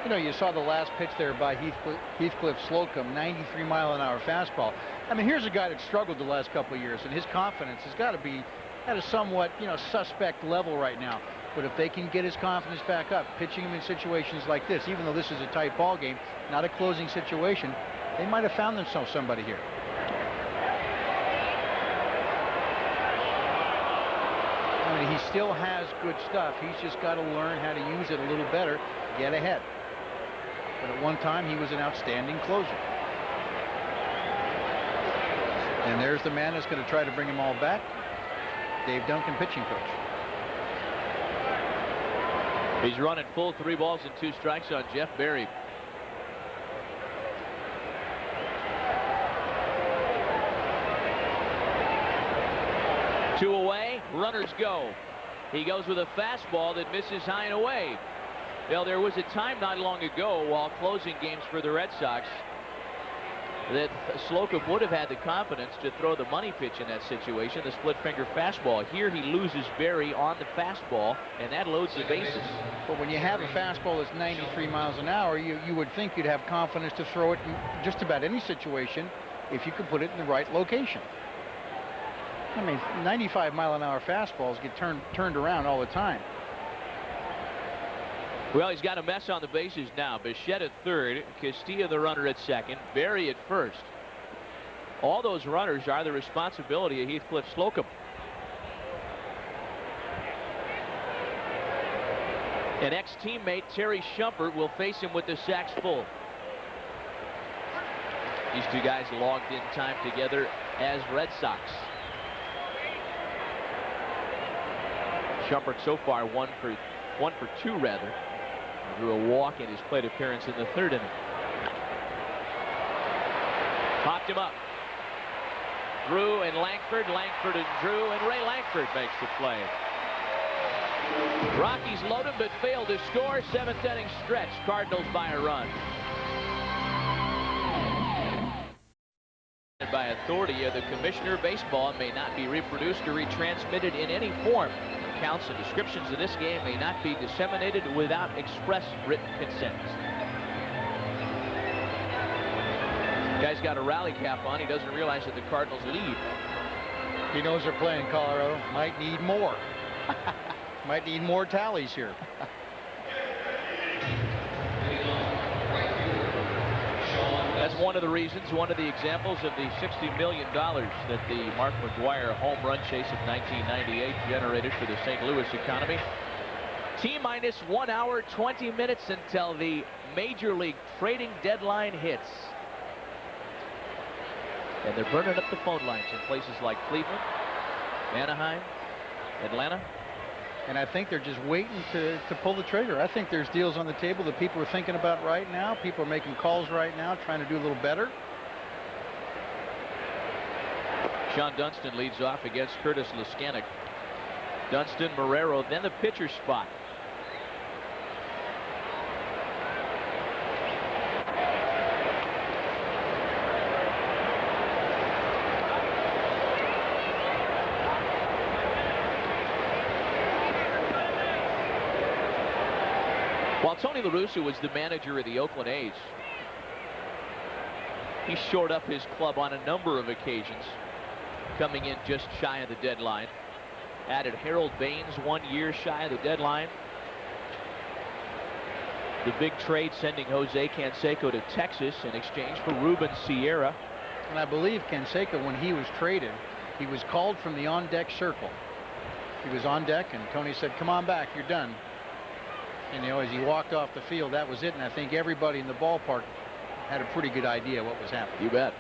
[SPEAKER 5] You know, you saw the last pitch there by Heathcliff Slocum, 93-mile-an-hour fastball. I mean, here's a guy that struggled the last couple of years, and his confidence has got to be at a somewhat, suspect level right now. But if they can get his confidence back up, pitching him in situations like this, even though this is a tight ball game, not a closing situation, they might have found themselves somebody here. I mean, he still has good stuff. He's just got to learn how to use it a little better, get ahead. But at one time, he was an outstanding closer. And there's the man that's going to try to bring them all back, Dave Duncan, pitching coach.
[SPEAKER 3] He's running full, 3 balls and 2 strikes on Jeff Berry. Two away, runners go. He goes with a fastball that misses high and away. Well, there was a time not long ago while closing games for the Red Sox that Slocum would have had the confidence to throw the money pitch in that situation, the split finger fastball. Here he loses Berry on the fastball, and that loads the bases.
[SPEAKER 5] But when you have a fastball that's 93 miles an hour, you would think you'd have confidence to throw it in just about any situation if you could put it in the right location. I mean, 95-mile-an-hour fastballs get turned around all the time.
[SPEAKER 3] Well, he's got a mess on the bases now. Bichette at third, Castilla the runner at second, Berry at first. All those runners are the responsibility of Heathcliff Slocum. An ex-teammate, Terry Shumpert, will face him with the sacks full. These two guys logged in time together as Red Sox. Shumpert so far one for two rather. Drew a walk in his plate appearance in the 3rd inning. Popped him up. Drew and Langford, Langford and Drew, and Ray Langford makes the play. Rockies loaded but failed to score. 7th inning stretch. Cardinals by a run. By authority of the commissioner, baseball may not be reproduced or retransmitted in any form. Accounts and descriptions of this game may not be disseminated without express written consent. Guy's got a rally cap on. He doesn't realize that the Cardinals lead.
[SPEAKER 5] He knows they're playing Colorado. Might need more. Might need more tallies here.
[SPEAKER 3] That's one of the reasons, one of the examples of the $60 million that the Mark McGwire home run chase of 1998 generated for the St. Louis economy. T-minus 1 hour, 20 minutes until the Major League trading deadline hits. And they're burning up the phone lines in places like Cleveland, Anaheim, Atlanta.
[SPEAKER 5] And I think they're just waiting to pull the trigger. I think there's deals on the table that people are thinking about right now. People are making calls right now, trying to do a little better.
[SPEAKER 3] Sean Dunston leads off against Curtis Leskanic. Dunston, Marrero, then the pitcher spot. While Tony La Russa was the manager of the Oakland A's, he shored up his club on a number of occasions, coming in just shy of the deadline. Added Harold Baines 1 year shy of the deadline. The big trade sending Jose Canseco to Texas in exchange for Ruben Sierra.
[SPEAKER 5] And I believe Canseco, when he was traded, he was called from the on-deck circle. He was on deck, and Tony said, "Come on back, you're done." And as he walked off the field, that was it. And I think everybody in the ballpark had a pretty good idea what was happening.
[SPEAKER 3] You bet.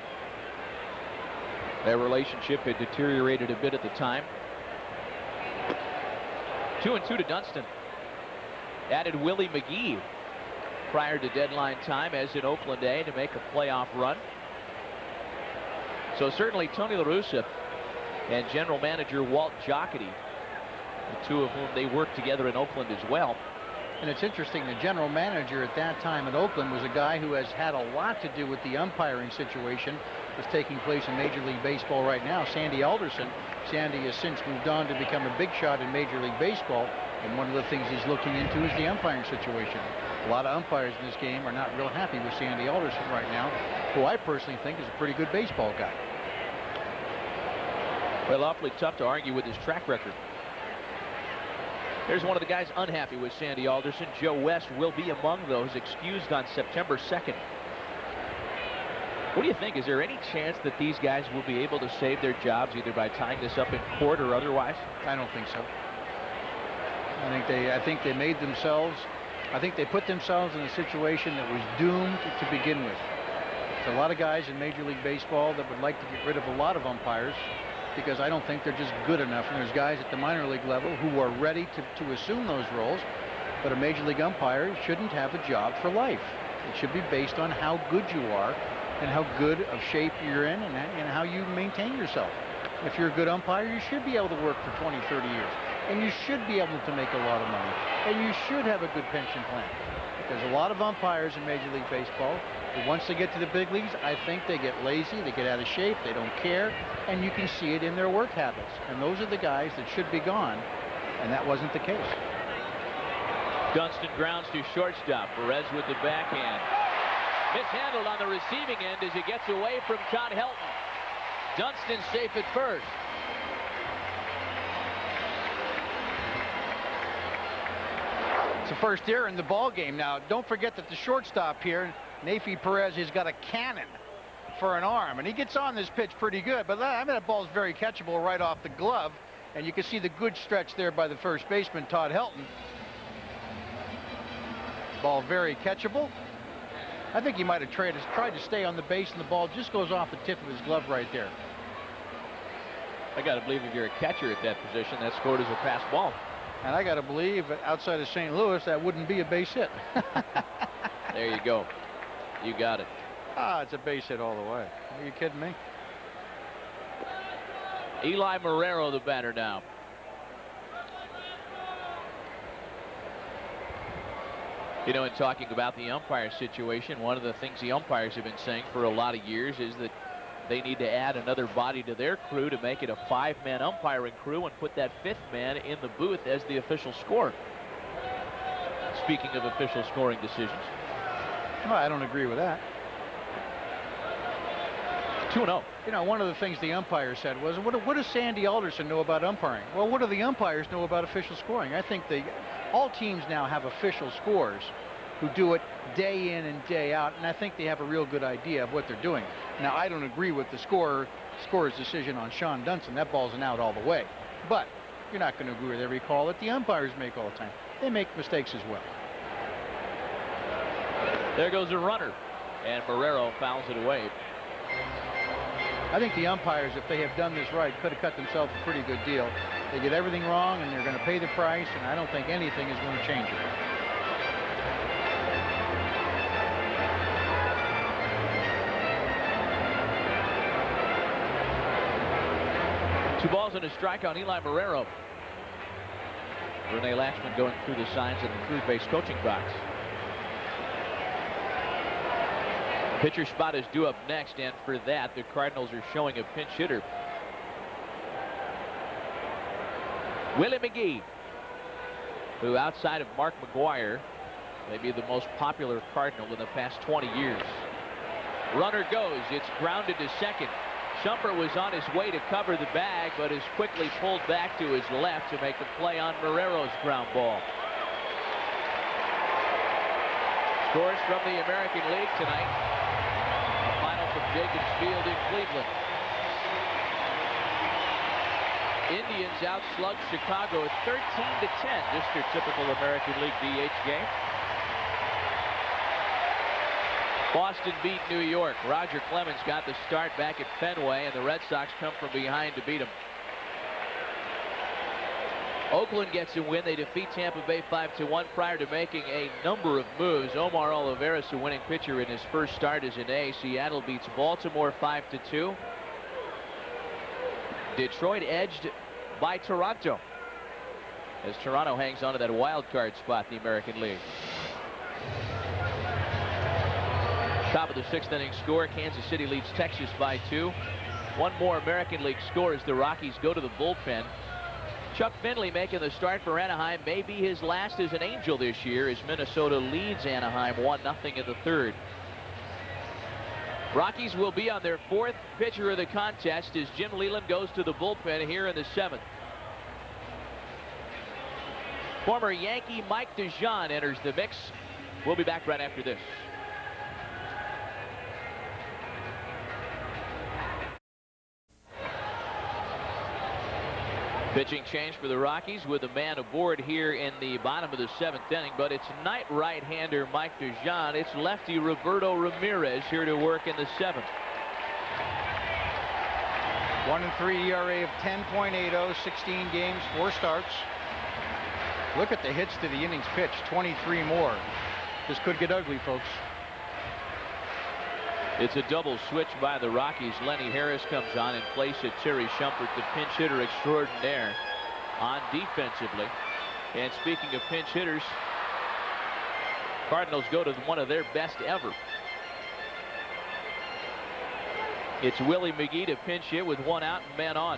[SPEAKER 3] Their relationship had deteriorated a bit at the time. 2-2 to Dunston. Added Willie McGee prior to deadline time, as in Oakland A, to make a playoff run. So certainly Tony La Russa and general manager Walt Jocketty, the two of whom they worked together in Oakland as well.
[SPEAKER 5] And it's interesting, the general manager at that time in Oakland was a guy who has had a lot to do with the umpiring situation that's taking place in Major League Baseball right now, Sandy Alderson. Sandy has since moved on to become a big shot in Major League Baseball, and one of the things he's looking into is the umpiring situation. A lot of umpires in this game are not real happy with Sandy Alderson right now, who I personally think is a pretty good baseball guy.
[SPEAKER 3] Well, awfully tough to argue with his track record. Here's one of the guys unhappy with Sandy Alderson. Joe West will be among those excused on September 2nd. What do you think? Is there any chance that these guys will be able to save their jobs either by tying this up in court or otherwise?
[SPEAKER 5] I don't think so. I think they made themselves. I think they put themselves in a situation that was doomed to begin with. There's a lot of guys in Major League Baseball that would like to get rid of a lot of umpires because I don't think they're just good enough. And there's guys at the minor league level who are ready to assume those roles. But a Major League umpire shouldn't have a job for life. It should be based on how good you are and how good of shape you're in and how you maintain yourself. If you're a good umpire, you should be able to work for 20, 30 years. And you should be able to make a lot of money. And you should have a good pension plan. Because a lot of umpires in Major League Baseball, once they get to the big leagues, I think they get lazy, they get out of shape, they don't care, and you can see it in their work habits. And those are the guys that should be gone, and that wasn't the case.
[SPEAKER 3] Dunston grounds to shortstop. Perez with the backhand. Mishandled on the receiving end as he gets away from Todd Helton. Dunston safe at first.
[SPEAKER 2] It's the first error in the ball game. Now, don't forget that the shortstop here, Nafi Perez, has got a cannon for an arm, and he gets on this pitch pretty good. But I mean, that ball's very catchable right off the glove, and you can see the good stretch there by the first baseman, Todd Helton. Ball very catchable. I think he might have tried to stay on the base, and the ball just goes off the tip of his glove right there.
[SPEAKER 3] I got to believe if you're a catcher at that position, that scored as a pass ball.
[SPEAKER 5] And I got to believe that outside of St. Louis, that wouldn't be a base hit.
[SPEAKER 3] There you go. You got it.
[SPEAKER 5] It's a base hit all the way. Are you kidding me?
[SPEAKER 3] Eli Marrero, the batter now. You know, in talking about the umpire situation, one of the things the umpires have been saying for a lot of years is that they need to add another body to their crew to make it a 5-man umpiring crew and put that 5th man in the booth as the official scorer. Speaking of official scoring decisions.
[SPEAKER 5] Well, I don't agree with that.
[SPEAKER 3] 2-0.
[SPEAKER 5] You know, one of the things the umpire said was, what does Sandy Alderson know about umpiring? Well, what do the umpires know about official scoring? I think all teams now have official scorers who do it day in and day out, and I think they have a real good idea of what they're doing. Now, I don't agree with the scorer's decision on Sean Dunston. That ball's an out all the way. But you're not going to agree with every call that the umpires make all the time. They make mistakes as well.
[SPEAKER 3] There goes a runner, and Marrero fouls it away.
[SPEAKER 5] I think the umpires, if they have done this right, could have cut themselves a pretty good deal. They get everything wrong, and they're going to pay the price, and I don't think anything is going to change it.
[SPEAKER 3] Two balls and a strike on Eli Marrero. Rene Laxman going through the signs in the third base coaching box. Pitcher spot is due up next, and for that, the Cardinals are showing a pinch hitter. Willie McGee, who outside of Mark McGwire, may be the most popular Cardinal in the past 20 years. Runner goes. It's grounded to second. Shumpert was on his way to cover the bag, but is quickly pulled back to his left to make the play on Marrero's ground ball. Scores from the American League tonight. A final from Jacobs Field in Cleveland. Indians outslugged Chicago 13-10, just your typical American League DH game. Boston beat New York. Roger Clemens got the start back at Fenway, and the Red Sox come from behind to beat him. Oakland gets a win. They defeat Tampa Bay 5-1 prior to making a number of moves. Omar Oliveras, a winning pitcher in his first start as an A. Seattle beats Baltimore 5-2. Detroit edged by Toronto as Toronto hangs on to that wild card spot in the American League. Top of the 6th inning score. Kansas City leads Texas by 2. One more American League score as the Rockies go to the bullpen. Chuck Finley making the start for Anaheim. May be his last as an Angel this year as Minnesota leads Anaheim 1-0 in the third. Rockies will be on their fourth pitcher of the contest as Jim Leyland goes to the bullpen here in the seventh. Former Yankee Mike DeJean enters the mix. We'll be back right after this. Pitching change for the Rockies with a man aboard here in the bottom of the seventh inning, but it's night right-hander Mike DeJean. It's lefty Roberto Ramirez here to work in the seventh.
[SPEAKER 5] 1-3 ERA of 10.80, 16 games, 4 starts. Look at the hits to the innings pitched, 23 more. This could get ugly, folks.
[SPEAKER 3] It's a double switch by the Rockies. Lenny Harris comes on in place of Terry Shumpert, the pinch hitter extraordinaire, on defensively. And speaking of pinch hitters, Cardinals go to one of their best ever. It's Willie McGee to pinch hit with 1 out and man on.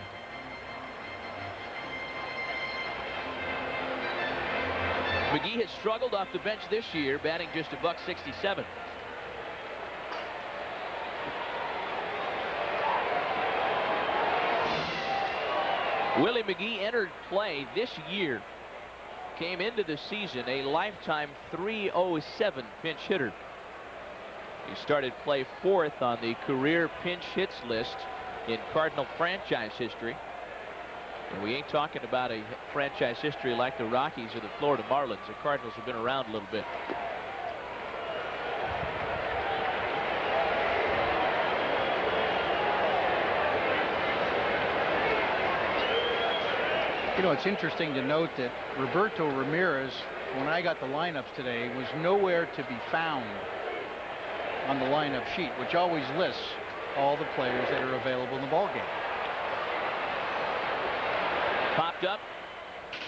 [SPEAKER 3] McGee has struggled off the bench this year, batting just $167. Willie McGee entered play this year. Came into the season a lifetime .307 pinch hitter. He started play 4th on the career pinch hits list in Cardinal franchise history. And we ain't talking about a franchise history like the Rockies or the Florida Marlins. The Cardinals have been around a little bit.
[SPEAKER 5] You know, it's interesting to note that Roberto Ramirez, when I got the lineups today, was nowhere to be found on the lineup sheet, which always lists all the players that are available in the ballgame.
[SPEAKER 3] Popped up.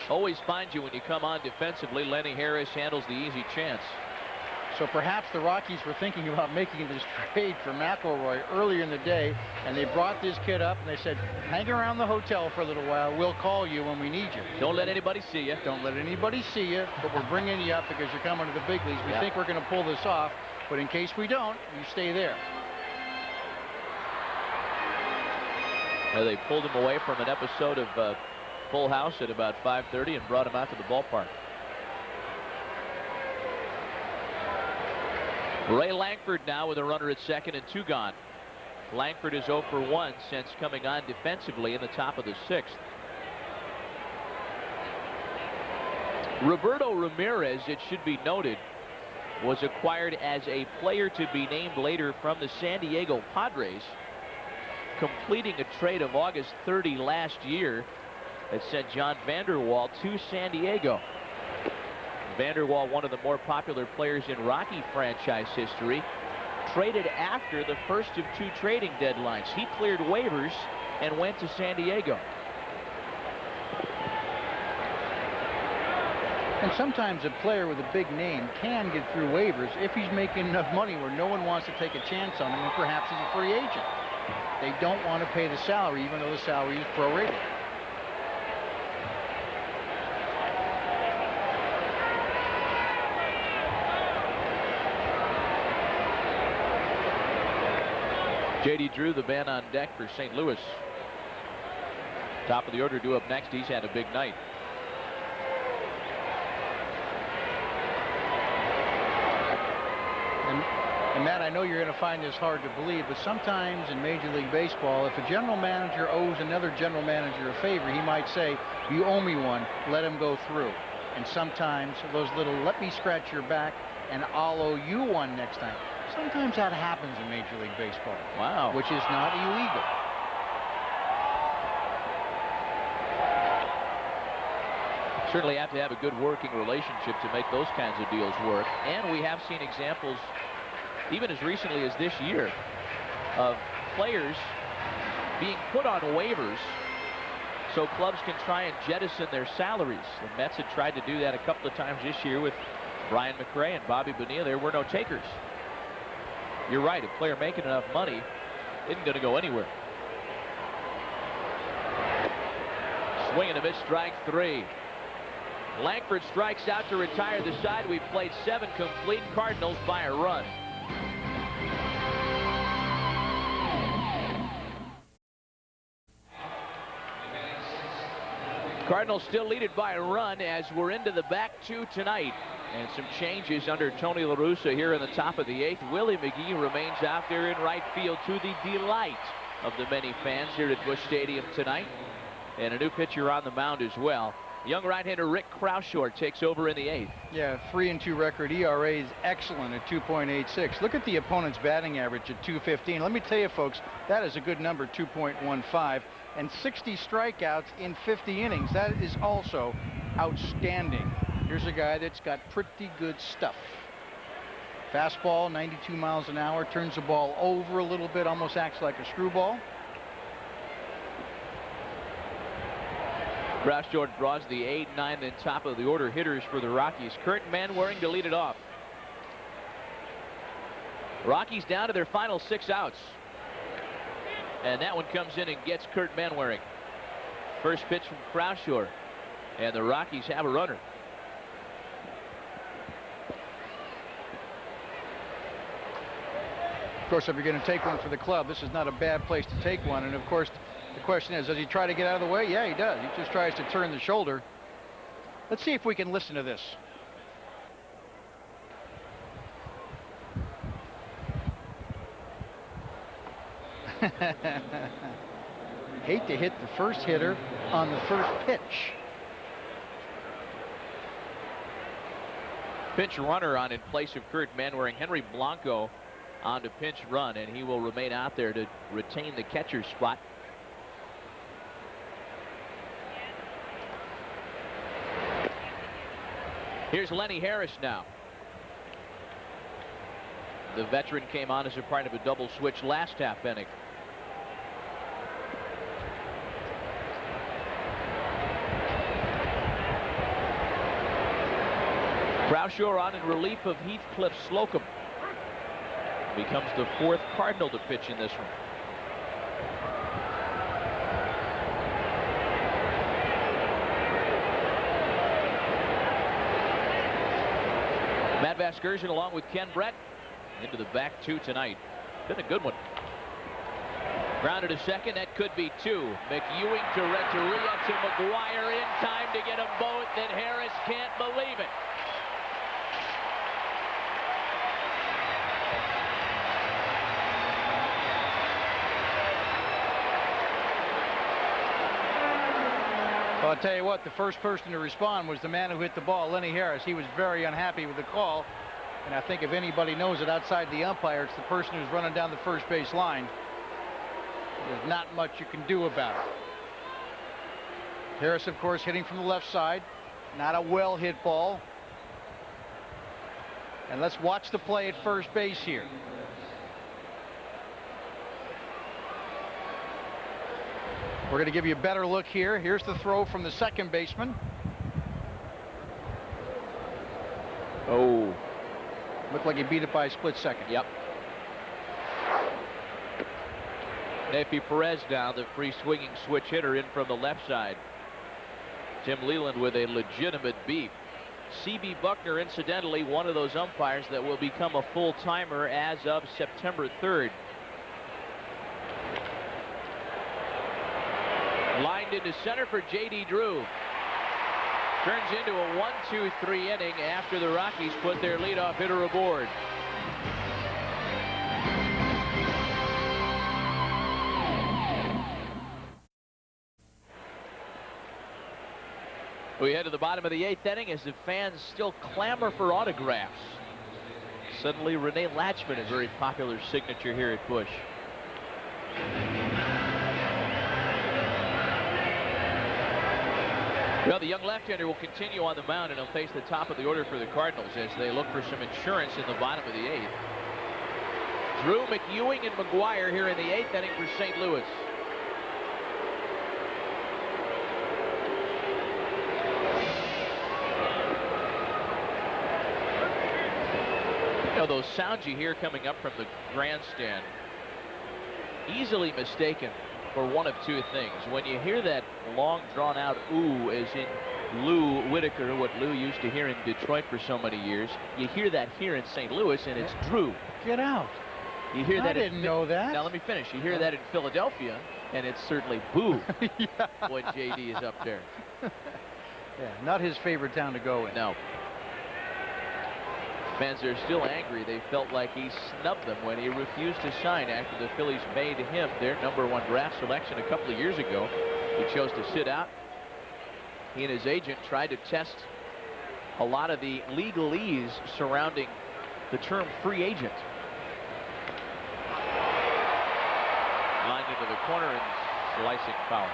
[SPEAKER 3] Always finds you when you come on defensively. Lenny Harris handles the easy chance.
[SPEAKER 5] So perhaps the Rockies were thinking about making this trade for McElroy earlier in the day, and they brought this kid up and they said, hang around the hotel for a little while. We'll call you when we need you.
[SPEAKER 3] Don't let anybody see you.
[SPEAKER 5] Don't let anybody see you, but we're bringing you up because you're coming to the big leagues. We think we're going to pull this off, but in case we don't, you stay there.
[SPEAKER 3] Now they pulled him away from an episode of Full House at about 5:30 and brought him out to the ballpark. Ray Langford now with a runner at second and 2 gone. Langford is 0 for 1 since coming on defensively in the top of the 6th. Roberto Ramirez, it should be noted, was acquired as a player to be named later from the San Diego Padres, completing a trade of August 30 last year that sent John Vander Wal to San Diego. Vander Wal, one of the more popular players in Rocky franchise history, traded after the first of 2 trading deadlines. He cleared waivers and went to San Diego.
[SPEAKER 5] And sometimes a player with a big name can get through waivers if he's making enough money where no one wants to take a chance on him, and perhaps he's a free agent. They don't want to pay the salary, even though the salary is prorated.
[SPEAKER 3] J.D. Drew, the man on deck for St. Louis. Top of the order due up next. He's had a big night.
[SPEAKER 5] And Matt, I know you're going to find this hard to believe, but sometimes in Major League Baseball, if a general manager owes another general manager a favor, he might say, you owe me one, let him go through. And sometimes those little, let me scratch your back and I'll owe you one next time. Sometimes that happens in Major League Baseball.
[SPEAKER 3] Wow.
[SPEAKER 5] Which is not illegal.
[SPEAKER 3] Certainly have to have a good working relationship to make those kinds of deals work. And we have seen examples, even as recently as this year, of players being put on waivers so clubs can try and jettison their salaries. The Mets had tried to do that a couple of times this year with Brian McRae and Bobby Bonilla. There were no takers. You're right, a player making enough money isn't going to go anywhere. Swing and a miss, strike 3. Langford strikes out to retire the side. We've played 7 complete. Cardinals by a run. Cardinals still lead it by a run as we're into the back 2 tonight. And some changes under Tony La Russa here in the top of the 8th. Willie McGee remains out there in right field to the delight of the many fans here at Busch Stadium tonight. And a new pitcher on the mound as well. Young right-hander Rick Croushore takes over in the 8th.
[SPEAKER 5] Yeah, 3-2 record. ERA is excellent at 2.86. Look at the opponent's batting average at 215. Let me tell you, folks, that is a good number, 2.15. And 60 strikeouts in 50 innings. That is also outstanding. Here's a guy that's got pretty good stuff. Fastball, 92 miles an hour, turns the ball over a little bit, almost acts like a screwball.
[SPEAKER 3] Croushore draws the 8, 9, and top of the order hitters for the Rockies. Kurt Manwaring to lead it off. Rockies down to their final 6 outs. And that one comes in and gets Kurt Manwaring. First pitch from Croushore. And the Rockies have a runner.
[SPEAKER 5] Of course, if you're going to take one for the club, this is not a bad place to take one. And of course, the question is, does he try to get out of the way? Yeah, he does. He just tries to turn the shoulder. Let's see if we can listen to this. Hate to hit the first hitter on the first pitch.
[SPEAKER 3] Pinch runner on in place of Kurt Manwaring. Henry Blanco on to pinch run, and he will remain out there to retain the catcher's spot. Here's Lenny Harris now. The veteran came on as a part of a double switch last half inning. Croushore on in relief of Heathcliff Slocum. Becomes the 4th Cardinal to pitch in this one. Matt Vasgersian along with Ken Brett into the back 2 tonight. Been a good one. Grounded to second. That could be 2. McEwing to Renteria to McGwire in time to get them both, and Harris can't believe it.
[SPEAKER 5] Well, I'll tell you what, the first person to respond was the man who hit the ball, Lenny Harris. He was very unhappy with the call. And I think if anybody knows it outside the umpire, it's the person who's running down the first base line. There's not much you can do about it. Harris, of course, hitting from the left side. Not a well-hit ball. And let's watch the play at first base here. We're going to give you a better look here. Here's the throw from the second baseman.
[SPEAKER 3] Oh.
[SPEAKER 5] Looked like he beat it by a split second.
[SPEAKER 3] Yep. Nefi Perez down, the free swinging switch hitter in from the left side. Jim Leyland with a legitimate beef. C.B. Buckner, incidentally, one of those umpires that will become a full-timer as of September 3rd. Lined into center for J.D. Drew. Turns into a 1-2-3 inning after the Rockies put their leadoff hitter aboard. We head to the bottom of the 8th inning as the fans still clamor for autographs. Suddenly, Rene Latchman, a very popular signature here at Busch. Well, the young left-hander will continue on the mound, and he'll face the top of the order for the Cardinals as they look for some insurance in the bottom of the 8th. Drew, McEwing, and McGwire here in the 8th inning for St. Louis. You know, those sounds you hear coming up from the grandstand, easily mistaken for one of 2 things. When you hear that long drawn-out ooh, as in Lou Whitaker, what Lou used to hear in Detroit for so many years. You hear that here in St. Louis, and it's Drew.
[SPEAKER 5] Get out.
[SPEAKER 3] You hear that?
[SPEAKER 5] I didn't know that.
[SPEAKER 3] Now let me finish. You hear that in Philadelphia, and it's certainly boo
[SPEAKER 5] Yeah.
[SPEAKER 3] when JD is up there.
[SPEAKER 5] Yeah, not his favorite town to go in.
[SPEAKER 3] No. Fans are still angry. They felt like he snubbed them when he refused to sign after the Phillies made him their #1 draft selection a couple of years ago. He chose to sit out. He and his agent tried to test a lot of the legalese surrounding the term free agent. Lined into the corner and slicing foul.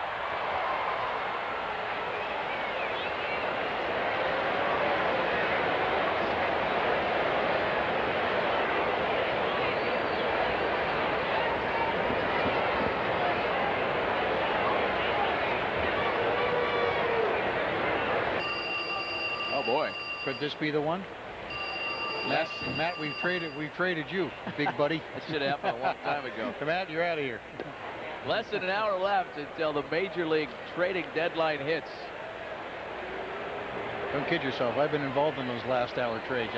[SPEAKER 3] Oh boy.
[SPEAKER 5] Could this be the one? Matt, we've traded you, big buddy.
[SPEAKER 3] That should have happened a long time ago.
[SPEAKER 5] Matt, you're out of here.
[SPEAKER 3] Less than an hour left until the Major League trading deadline hits.
[SPEAKER 5] Don't kid yourself. I've been involved in those last hour trades.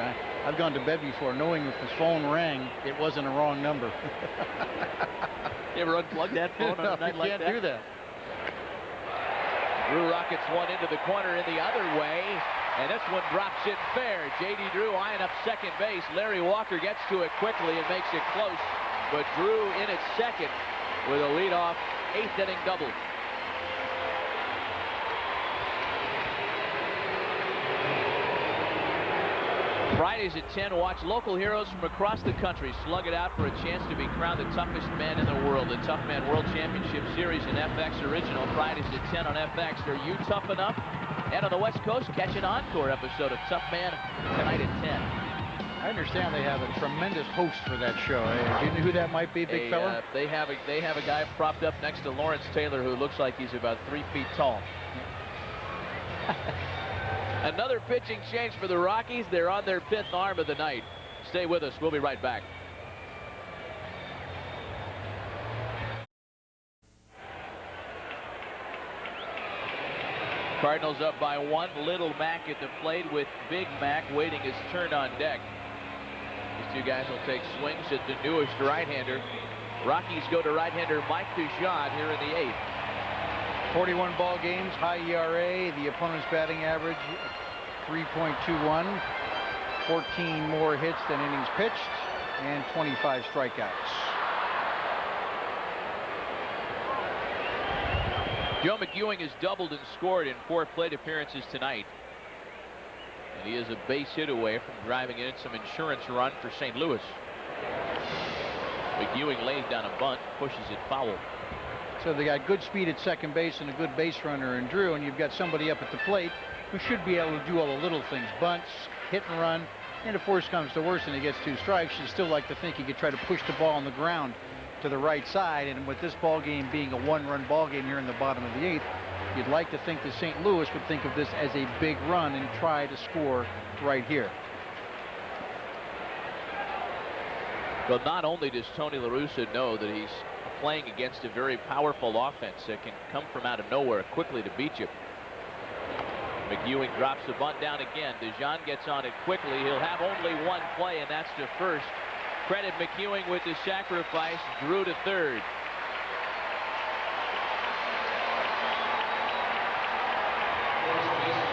[SPEAKER 5] I've gone to bed before knowing if the phone rang, it wasn't a wrong number.
[SPEAKER 3] You ever unplug that phone on a night like that?
[SPEAKER 5] You can't do that.
[SPEAKER 3] Drew rockets one into the corner in the other way, and this one drops in fair. J.D. Drew eyeing up second base. Larry Walker gets to it quickly and makes it close, but Drew in at second with a leadoff 8th inning double. Fridays at 10, watch local heroes from across the country slug it out for a chance to be crowned the toughest man in the world. The Tough Man World Championship Series in FX Original, Fridays at 10 on FX. Are you tough enough? And on the West Coast, catch an encore episode of Tough Man tonight at 10.
[SPEAKER 5] I understand they have a tremendous host for that show. Do you know who that might be, big fella?
[SPEAKER 3] They have a guy propped up next to Lawrence Taylor who looks like he's about 3 feet tall. Another pitching change for the Rockies. They're on their 5th arm of the night. Stay with us. We'll be right back. Cardinals up by 1. Little Mac at the plate with Big Mac waiting his turn on deck. These two guys will take swings at the newest right-hander. Rockies go to right-hander Mike Dijon here in the 8th.
[SPEAKER 5] 41 ball games, high ERA, the opponent's batting average 3.21, 14 more hits than innings pitched, and 25 strikeouts.
[SPEAKER 3] Joe McGwire has doubled and scored in 4 plate appearances tonight. And he is a base hit away from driving in some insurance run for St. Louis. McGwire lays down a bunt, pushes it foul.
[SPEAKER 5] So they got good speed at second base and a good base runner in Drew, and you've got somebody up at the plate who should be able to do all the little things, bunts, hit and run, and if worse comes to worse and he gets 2 strikes, you'd still like to think he could try to push the ball on the ground to the right side. And with this ball game being a 1-run ball game here in the bottom of the 8th, you'd like to think that St. Louis would think of this as a big run and try to score right here.
[SPEAKER 3] Well, not only does Tony La Russa know that he's playing against a very powerful offense that can come from out of nowhere quickly to beat you. McGwire drops the bunt down again. Dijon gets on it quickly. He'll have only 1 play, and that's to first. Credit McGwire with the sacrifice. Drew to third.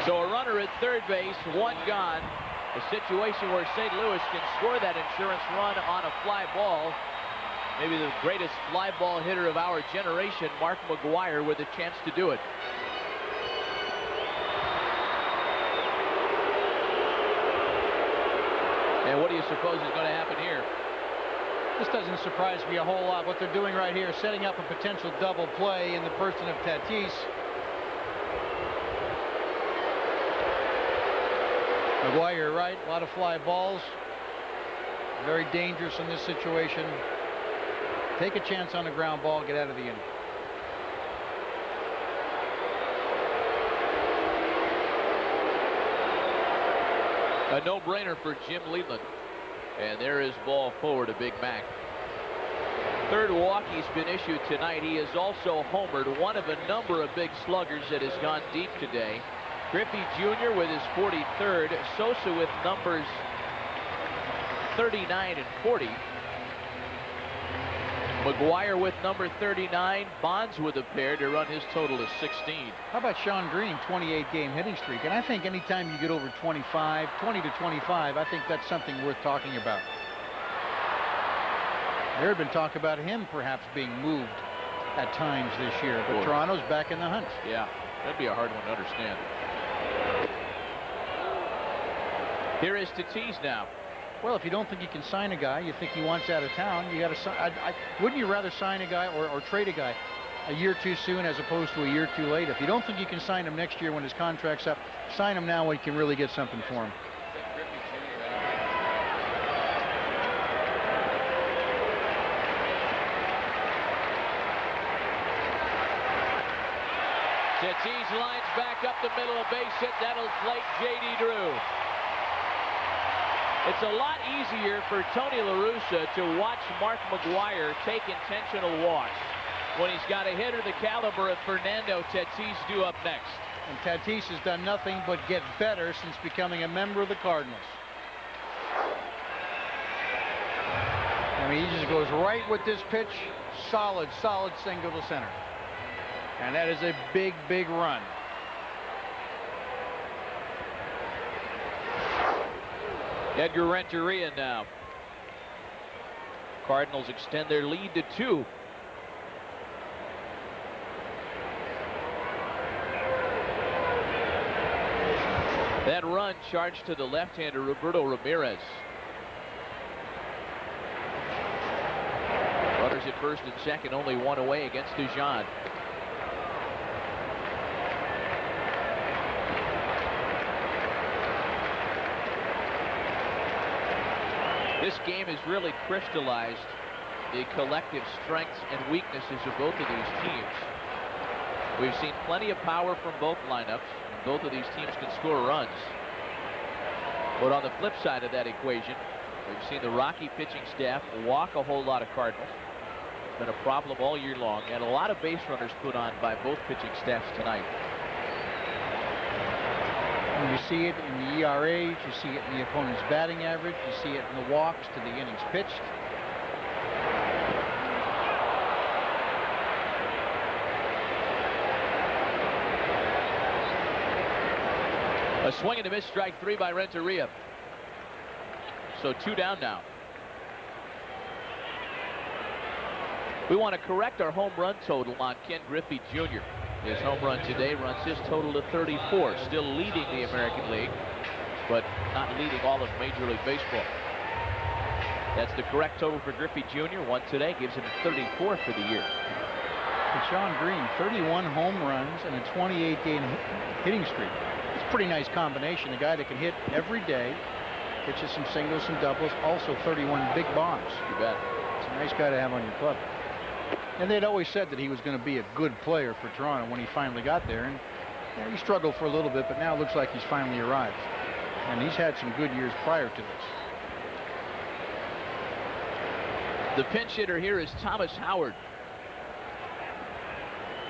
[SPEAKER 3] So a runner at third base, 1 gone. A situation where St. Louis can score that insurance run on a fly ball. Maybe the greatest fly ball hitter of our generation, Mark McGwire, with a chance to do it. And what do you suppose is going to happen here?
[SPEAKER 5] This doesn't surprise me a whole lot. What they're doing right here, setting up a potential double play in the person of Tatis. McGwire right, a lot of fly balls. Very dangerous in this situation. Take a chance on the ground ball, get out of the inning.
[SPEAKER 3] A no-brainer for Jim Leyland. And there is ball forward to Big Mac. third walk he's been issued tonight. He has also homered, one of a number of big sluggers that has gone deep today. Griffey Jr. with his 43rd, Sosa with numbers 39 and 40. McGwire with number 39, Bonds with a pair to run his total to 16.
[SPEAKER 5] How about Sean Green, 28-game hitting streak? And I think anytime you get over 25, 20 to 25, I think that's something worth talking about. There had been talk about him perhaps being moved at times this year, but Toronto's back in the hunt.
[SPEAKER 3] Yeah, that'd be a hard one to understand. Here is Tatis now.
[SPEAKER 5] Well, if you don't think you can sign a guy, you think he wants out of town, you got to sign. Wouldn't you rather sign a guy or trade a guy a year too soon as opposed to a year too late? If you don't think you can sign him next year when his contract's up, sign him now when you can really get something for him.
[SPEAKER 3] Tatis lines back up the middle, a base hit. That'll inflate J.D. Drew. It's a lot easier for Tony La Russa to watch Mark McGwire take intentional walks when he's got a hitter the caliber of Fernando Tatis due up next.
[SPEAKER 5] And Tatis has done nothing but get better since becoming a member of the Cardinals. I mean, he just goes right with this pitch. Solid single to center. And that is a big run.
[SPEAKER 3] Edgar Renteria now. Cardinals extend their lead to 2. That run charged to the left-hander Roberto Ramirez. Runners at first and second, only one away against Dijon. This game has really crystallized the collective strengths and weaknesses of both of these teams. We've seen plenty of power from both lineups, and both of these teams can score runs. But on the flip side of that equation, we've seen the Rocky pitching staff walk a whole lot of Cardinals. It's been a problem all year long, and a lot of base runners put on by both pitching staffs tonight.
[SPEAKER 5] You see it in the ERA, you see it in the opponent's batting average, you see it in the walks to the innings pitched.
[SPEAKER 3] A swing and a miss, strike 3 by Renteria. So 2 down now. We want to correct our home run total on Ken Griffey Jr. His home run today runs his total to 34, still leading the American League, but not leading all of Major League Baseball. That's the correct total for Griffey Jr. One today gives him 34 for the year.
[SPEAKER 5] And Sean Green, 31 home runs and a 28-game hitting streak. It's a pretty nice combination. A guy that can hit every day, pitches some singles, some doubles, also 31 big bombs.
[SPEAKER 3] You bet.
[SPEAKER 5] It's a nice guy to have on your club. And they'd always said that he was going to be a good player for Toronto when he finally got there. And yeah, he struggled for a little bit, but now it looks like he's finally arrived. And he's had some good years prior to this.
[SPEAKER 3] The pinch hitter here is Thomas Howard.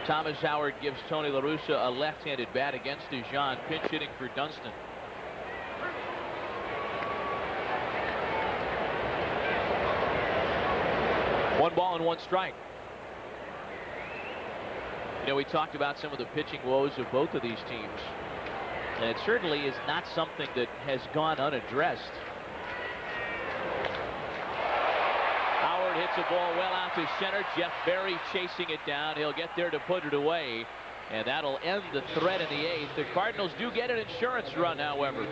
[SPEAKER 3] Thomas Howard gives Tony La Russa a left-handed bat against Dijon, pinch hitting for Dunston. One ball and one strike. You know, we talked about some of the pitching woes of both of these teams, and it certainly is not something that has gone unaddressed. Howard hits a ball well out to center. Jeff Berry chasing it down. He'll get there to put it away, and that'll end the threat in the 8th. The Cardinals do get an insurance run, however.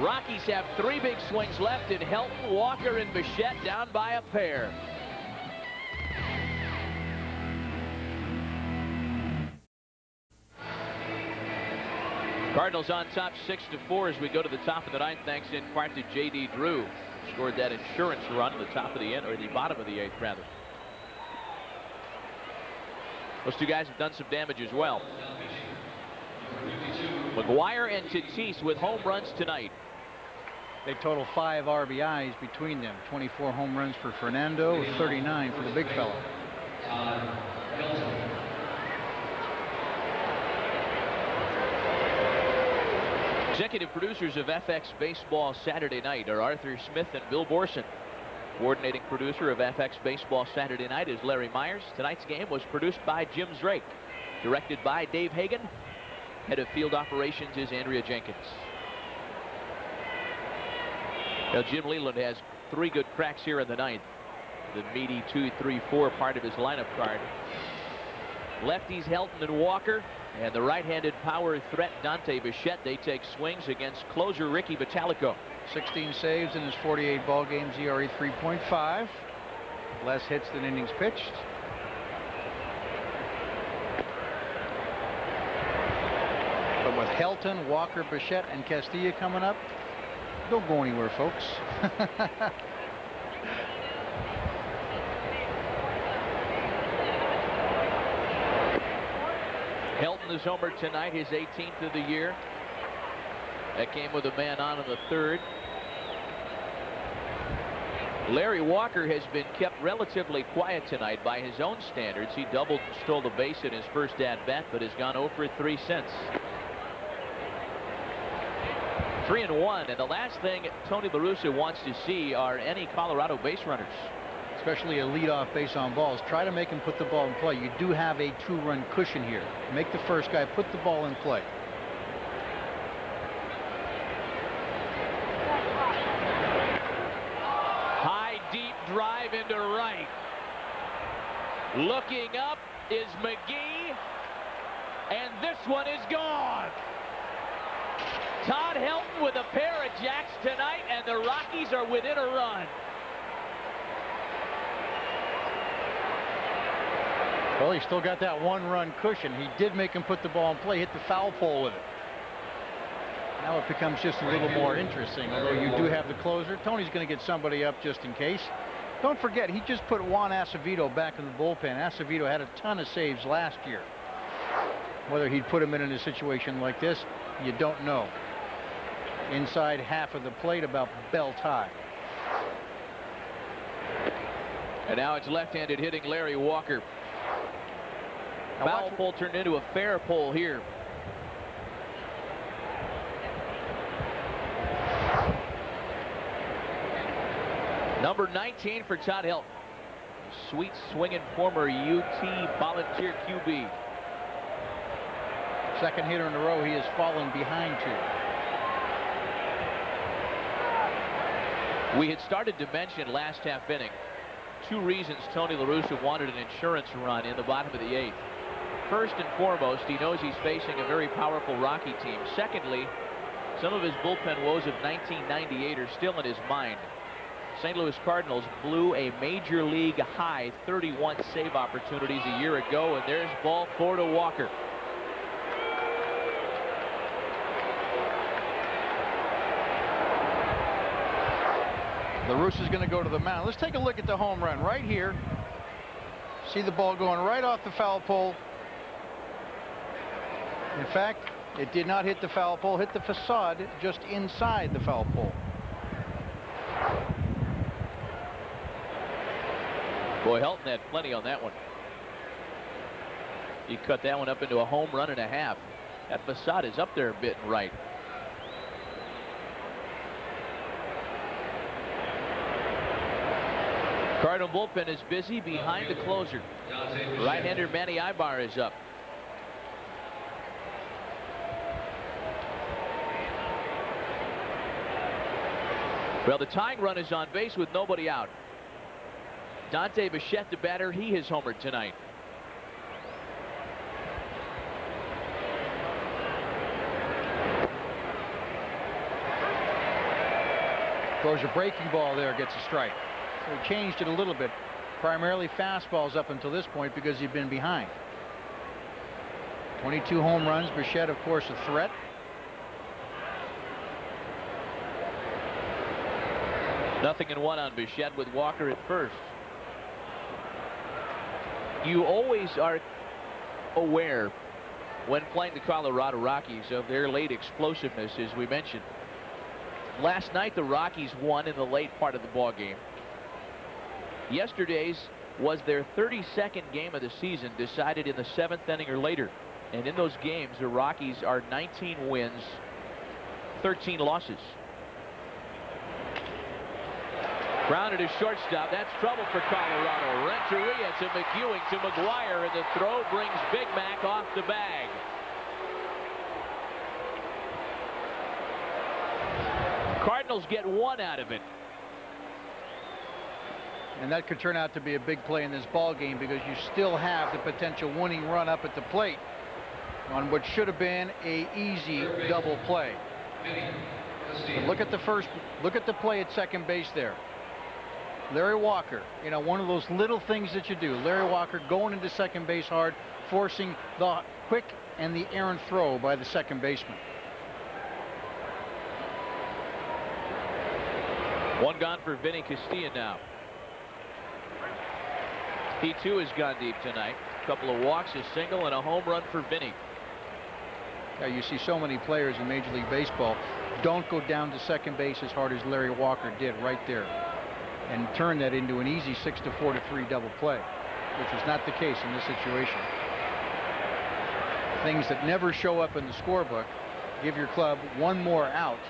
[SPEAKER 3] Rockies have 3 big swings left in Helton, Walker, and Bichette down by a pair. Cardinals on top 6-4 as we go to the top of the 9th, thanks in part to J.D. Drew. Scored that insurance run at the top of the end, or the bottom of the 8th, rather. Those two guys have done some damage as well. McGwire and Tatis with home runs tonight.
[SPEAKER 5] They total 5 RBIs between them. 24 home runs for Fernando, 39 for the big fella.
[SPEAKER 3] Executive producers of FX Baseball Saturday Night are Arthur Smith and Bill Borson. Coordinating producer of FX Baseball Saturday Night is Larry Myers. Tonight's game was produced by Jim Drake. Directed by Dave Hagan. Head of field operations is Andrea Jenkins. Now Jim Leyland has 3 good cracks here in the ninth. The meaty 2-3-4 part of his lineup card. Lefties Helton and Walker, and the right-handed power threat Dante Bichette. They take swings against closer Ricky Vitalico.
[SPEAKER 5] 16 saves in his 48 ball games, ERA 3.5. Less hits than innings pitched. But with Helton, Walker, Bichette, and Castilla coming up, don't go anywhere, folks.
[SPEAKER 3] Helton is homered tonight, his 18th of the year. That came with a man on in the 3rd. Larry Walker has been kept relatively quiet tonight by his own standards. He doubled and stole the base in his first at-bat, but has gone 0 for 3 since. 3-1, and the last thing Tony La Russa wants to see are any Colorado base runners.
[SPEAKER 5] Especially a leadoff base on balls. Try to make him put the ball in play. You do have a 2-run cushion here. Make the first guy put the ball in play.
[SPEAKER 3] High, deep drive into right. Looking up is McGee, and this one is gone. Todd Helton with a pair of jacks tonight, and the Rockies are within a run.
[SPEAKER 5] Well, he still got that 1-run cushion. He did make him put the ball in play, hit the foul pole with it. Now it becomes just a little more interesting, although you do have the closer. Tony's going to get somebody up just in case. Don't forget, he just put Juan Acevedo back in the bullpen. Acevedo had a ton of saves last year. Whether he'd put him in a situation like this, you don't know. Inside half of the plate, about belt high.
[SPEAKER 3] And now it's left-handed hitting Larry Walker. Foul pole turned into a fair pole here. Number 19 for Todd Helton. Sweet swinging former UT volunteer QB.
[SPEAKER 5] Second hitter in a row he has fallen behind to.
[SPEAKER 3] We had started to mention last half inning 2 reasons Tony La Russa wanted an insurance run in the bottom of the 8th. First and foremost, he knows he's facing a very powerful Rocky team. Secondly, some of his bullpen woes of 1998 are still in his mind. St. Louis Cardinals blew a major league high 31 save opportunities a year ago, and there's ball 4 to Walker.
[SPEAKER 5] La Russa's going to go to the mound. Let's take a look at the home run right here. See the ball going right off the foul pole. In fact, it did not hit the foul pole, hit the facade just inside the foul pole.
[SPEAKER 3] Boy, Helton had plenty on that one. He cut that one up into a home run and a half. That facade is up there a bit and right. Cardinal bullpen is busy behind the closer. Right-hander Manny Ibar is up. Well, the tying run is on base with nobody out. Dante Bichette, the batter, he has homered tonight.
[SPEAKER 5] Throws a breaking ball there, gets a strike. So he changed it a little bit. Primarily fastballs up until this point because he'd been behind. 22 home runs. Bichette, of course, a threat.
[SPEAKER 3] Nothing in 1 on Bichette with Walker at first. You always are aware when playing the Colorado Rockies of their late explosiveness, as we mentioned. Last night the Rockies won in the late part of the ball game. Yesterday's was their 32nd game of the season, decided in the 7th inning or later. And in those games, the Rockies are 19 wins, 13 losses. Grounded to shortstop. That's trouble for Colorado. Renteria to McGwire to McGwire, and the throw brings Big Mac off the bag. Cardinals get one out of it.
[SPEAKER 5] And that could turn out to be a big play in this ball game, because you still have the potential winning run up at the plate on what should have been a easy double play. But look at the play at second base there. Larry Walker, you know, one of those little things that you do. Larry Walker going into second base hard, forcing the quick and the errant throw by the second baseman.
[SPEAKER 3] One gone for Vinny Castilla now. He too has gone deep tonight. A couple of walks, a single, and a home run for Vinny.
[SPEAKER 5] Yeah, you see so many players in Major League Baseball don't go down to second base as hard as Larry Walker did right there, and turn that into an easy 6-4 to 3 double play, which is not the case in this situation. Things that never show up in the scorebook give your club one more out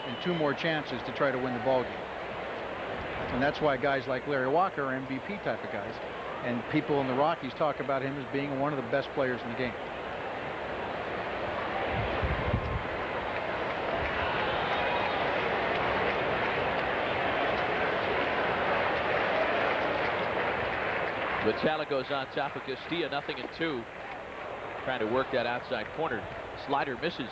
[SPEAKER 5] and 2 more chances to try to win the ball game. And that's why guys like Larry Walker are MVP type of guys, and people in the Rockies talk about him as being one of the best players in the game.
[SPEAKER 3] Vitalico's on top of Castilla, 0-2. Trying to work that outside corner. Slider misses.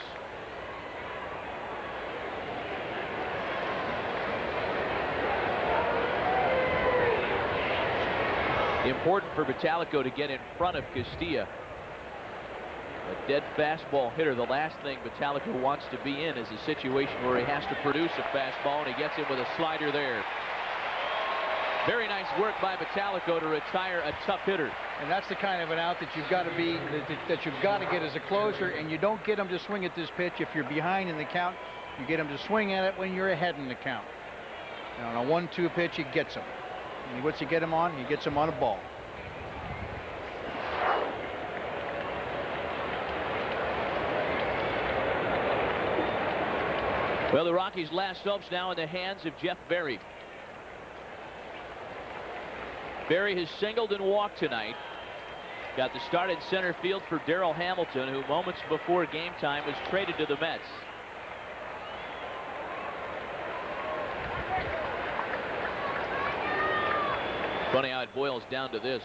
[SPEAKER 3] Important for Vitalico to get in front of Castilla. A dead fastball hitter. The last thing Vitalico wants to be in is a situation where he has to produce a fastball, and he gets it with a slider there. Very nice work by Vitalico to retire a tough hitter.
[SPEAKER 5] And that's the kind of an out that you've got to be, that you've got to get as a closer, and you don't get him to swing at this pitch if you're behind in the count. You get him to swing at it when you're ahead in the count. And on a 1-2 pitch, he gets him. And what's he get him on? He gets him on a ball.
[SPEAKER 3] Well, the Rockies' last hopes now in the hands of Jeff Berry. Berry has singled and walked tonight. Got the start in center field for Darrell Hamilton, who moments before game time was traded to the Mets. Funny how it boils down to this.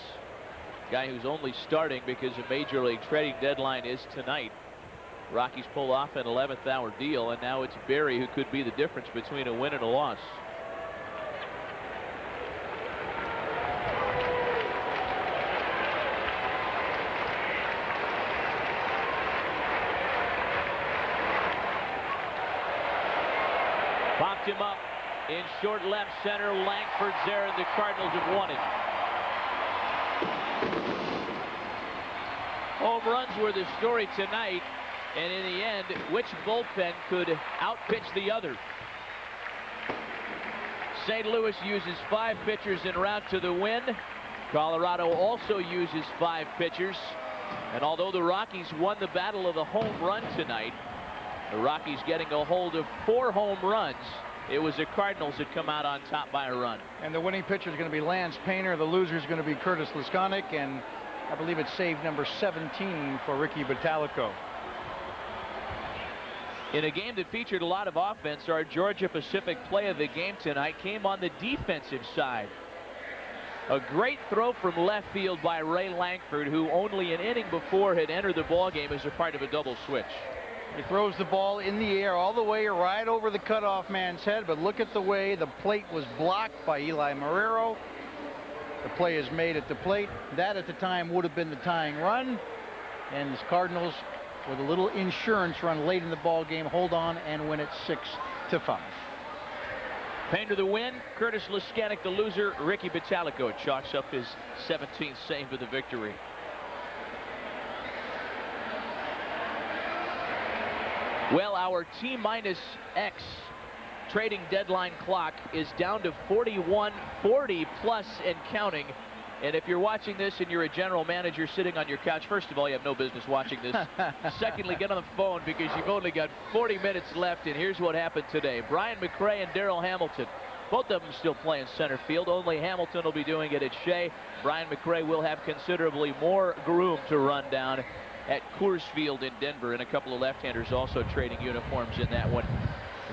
[SPEAKER 3] Guy who's only starting because a Major League trading deadline is tonight. Rockies pull off an 11th hour deal, and now it's Berry who could be the difference between a win and a loss. Popped him up in short left center. Langford's there, and the Cardinals have won it. Home runs were the story tonight, and in the end, which bullpen could outpitch the other? St. Louis uses 5 pitchers en route to the win. Colorado also uses 5 pitchers. And although the Rockies won the battle of the home run tonight, the Rockies getting a hold of 4 home runs. It was the Cardinals that come out on top by a run.
[SPEAKER 5] And the winning pitcher is going to be Lance Painter. The loser is going to be Curtis Laskonic, and I believe it's save number 17 for Ricky Vitalico.
[SPEAKER 3] In a game that featured a lot of offense, our Georgia Pacific play of the game tonight came on the defensive side. A great throw from left field by Ray Langford, who only an inning before had entered the ballgame as a part of a double switch.
[SPEAKER 5] He throws the ball in the air all the way right over the cutoff man's head, but look at the way the plate was blocked by Eli Marrero. The play is made at the plate. That at the time would have been the tying run, and the Cardinals, with a little insurance run late in the ball game, hold on and win it 6-5.
[SPEAKER 3] Painter the win, Curtis Laskonic the loser. Ricky Vitalico chalks up his 17th save of the victory. Well, our T-X trading deadline clock is down to 41:40 plus and counting. And if you're watching this and you're a general manager sitting on your couch, first of all, you have no business watching this. Secondly, get on the phone because you've only got 40 minutes left. And here's what happened today. Brian McRae and Darrell Hamilton, both of them still playing center field. Only Hamilton will be doing it at Shea. Brian McRae will have considerably more room to run down at Coors Field in Denver. And a couple of left-handers also trading uniforms in that one.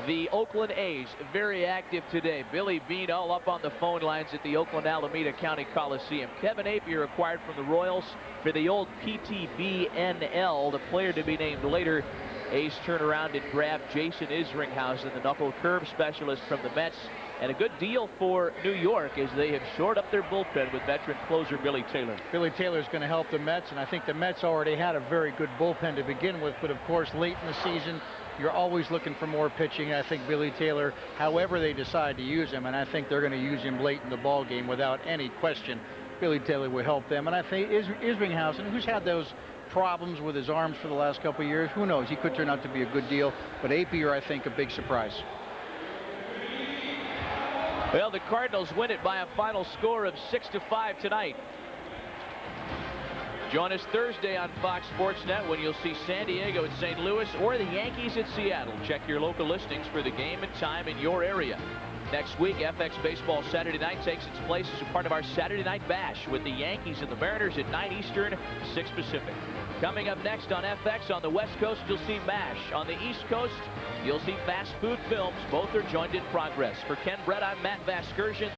[SPEAKER 3] The Oakland A's very active today. Billy Beane all up on the phone lines at the Oakland Alameda County Coliseum. Kevin Apier acquired from the Royals for the old PTBNL, the player to be named later. A's turn around and grab Jason Isringhausen, the knuckle curve specialist from the Mets. And a good deal for New York as they have shored up their bullpen with veteran closer Billy Taylor.
[SPEAKER 5] Billy Taylor's going to help the Mets, and I think the Mets already had a very good bullpen to begin with. But of course, late in the season, you're always looking for more pitching. I think Billy Taylor, however they decide to use him, and I think they're going to use him late in the ball game without any question, Billy Taylor will help them. And I think Isringhausen, who's had those problems with his arms for the last couple of years, who knows? He could turn out to be a good deal. But Apier, I think, a big surprise.
[SPEAKER 3] Well, the Cardinals win it by a final score of 6-5 tonight. Join us Thursday on Fox Sports Net when you'll see San Diego at St. Louis or the Yankees at Seattle. Check your local listings for the game and time in your area. Next week, FX Baseball Saturday Night takes its place as a part of our Saturday Night Bash with the Yankees and the Mariners at 9 Eastern, 6 Pacific. Coming up next on FX, on the West Coast, you'll see MASH. On the East Coast, you'll see Fast Food Films. Both are joined in progress. For Ken Brett, I'm Matt Vasgersian.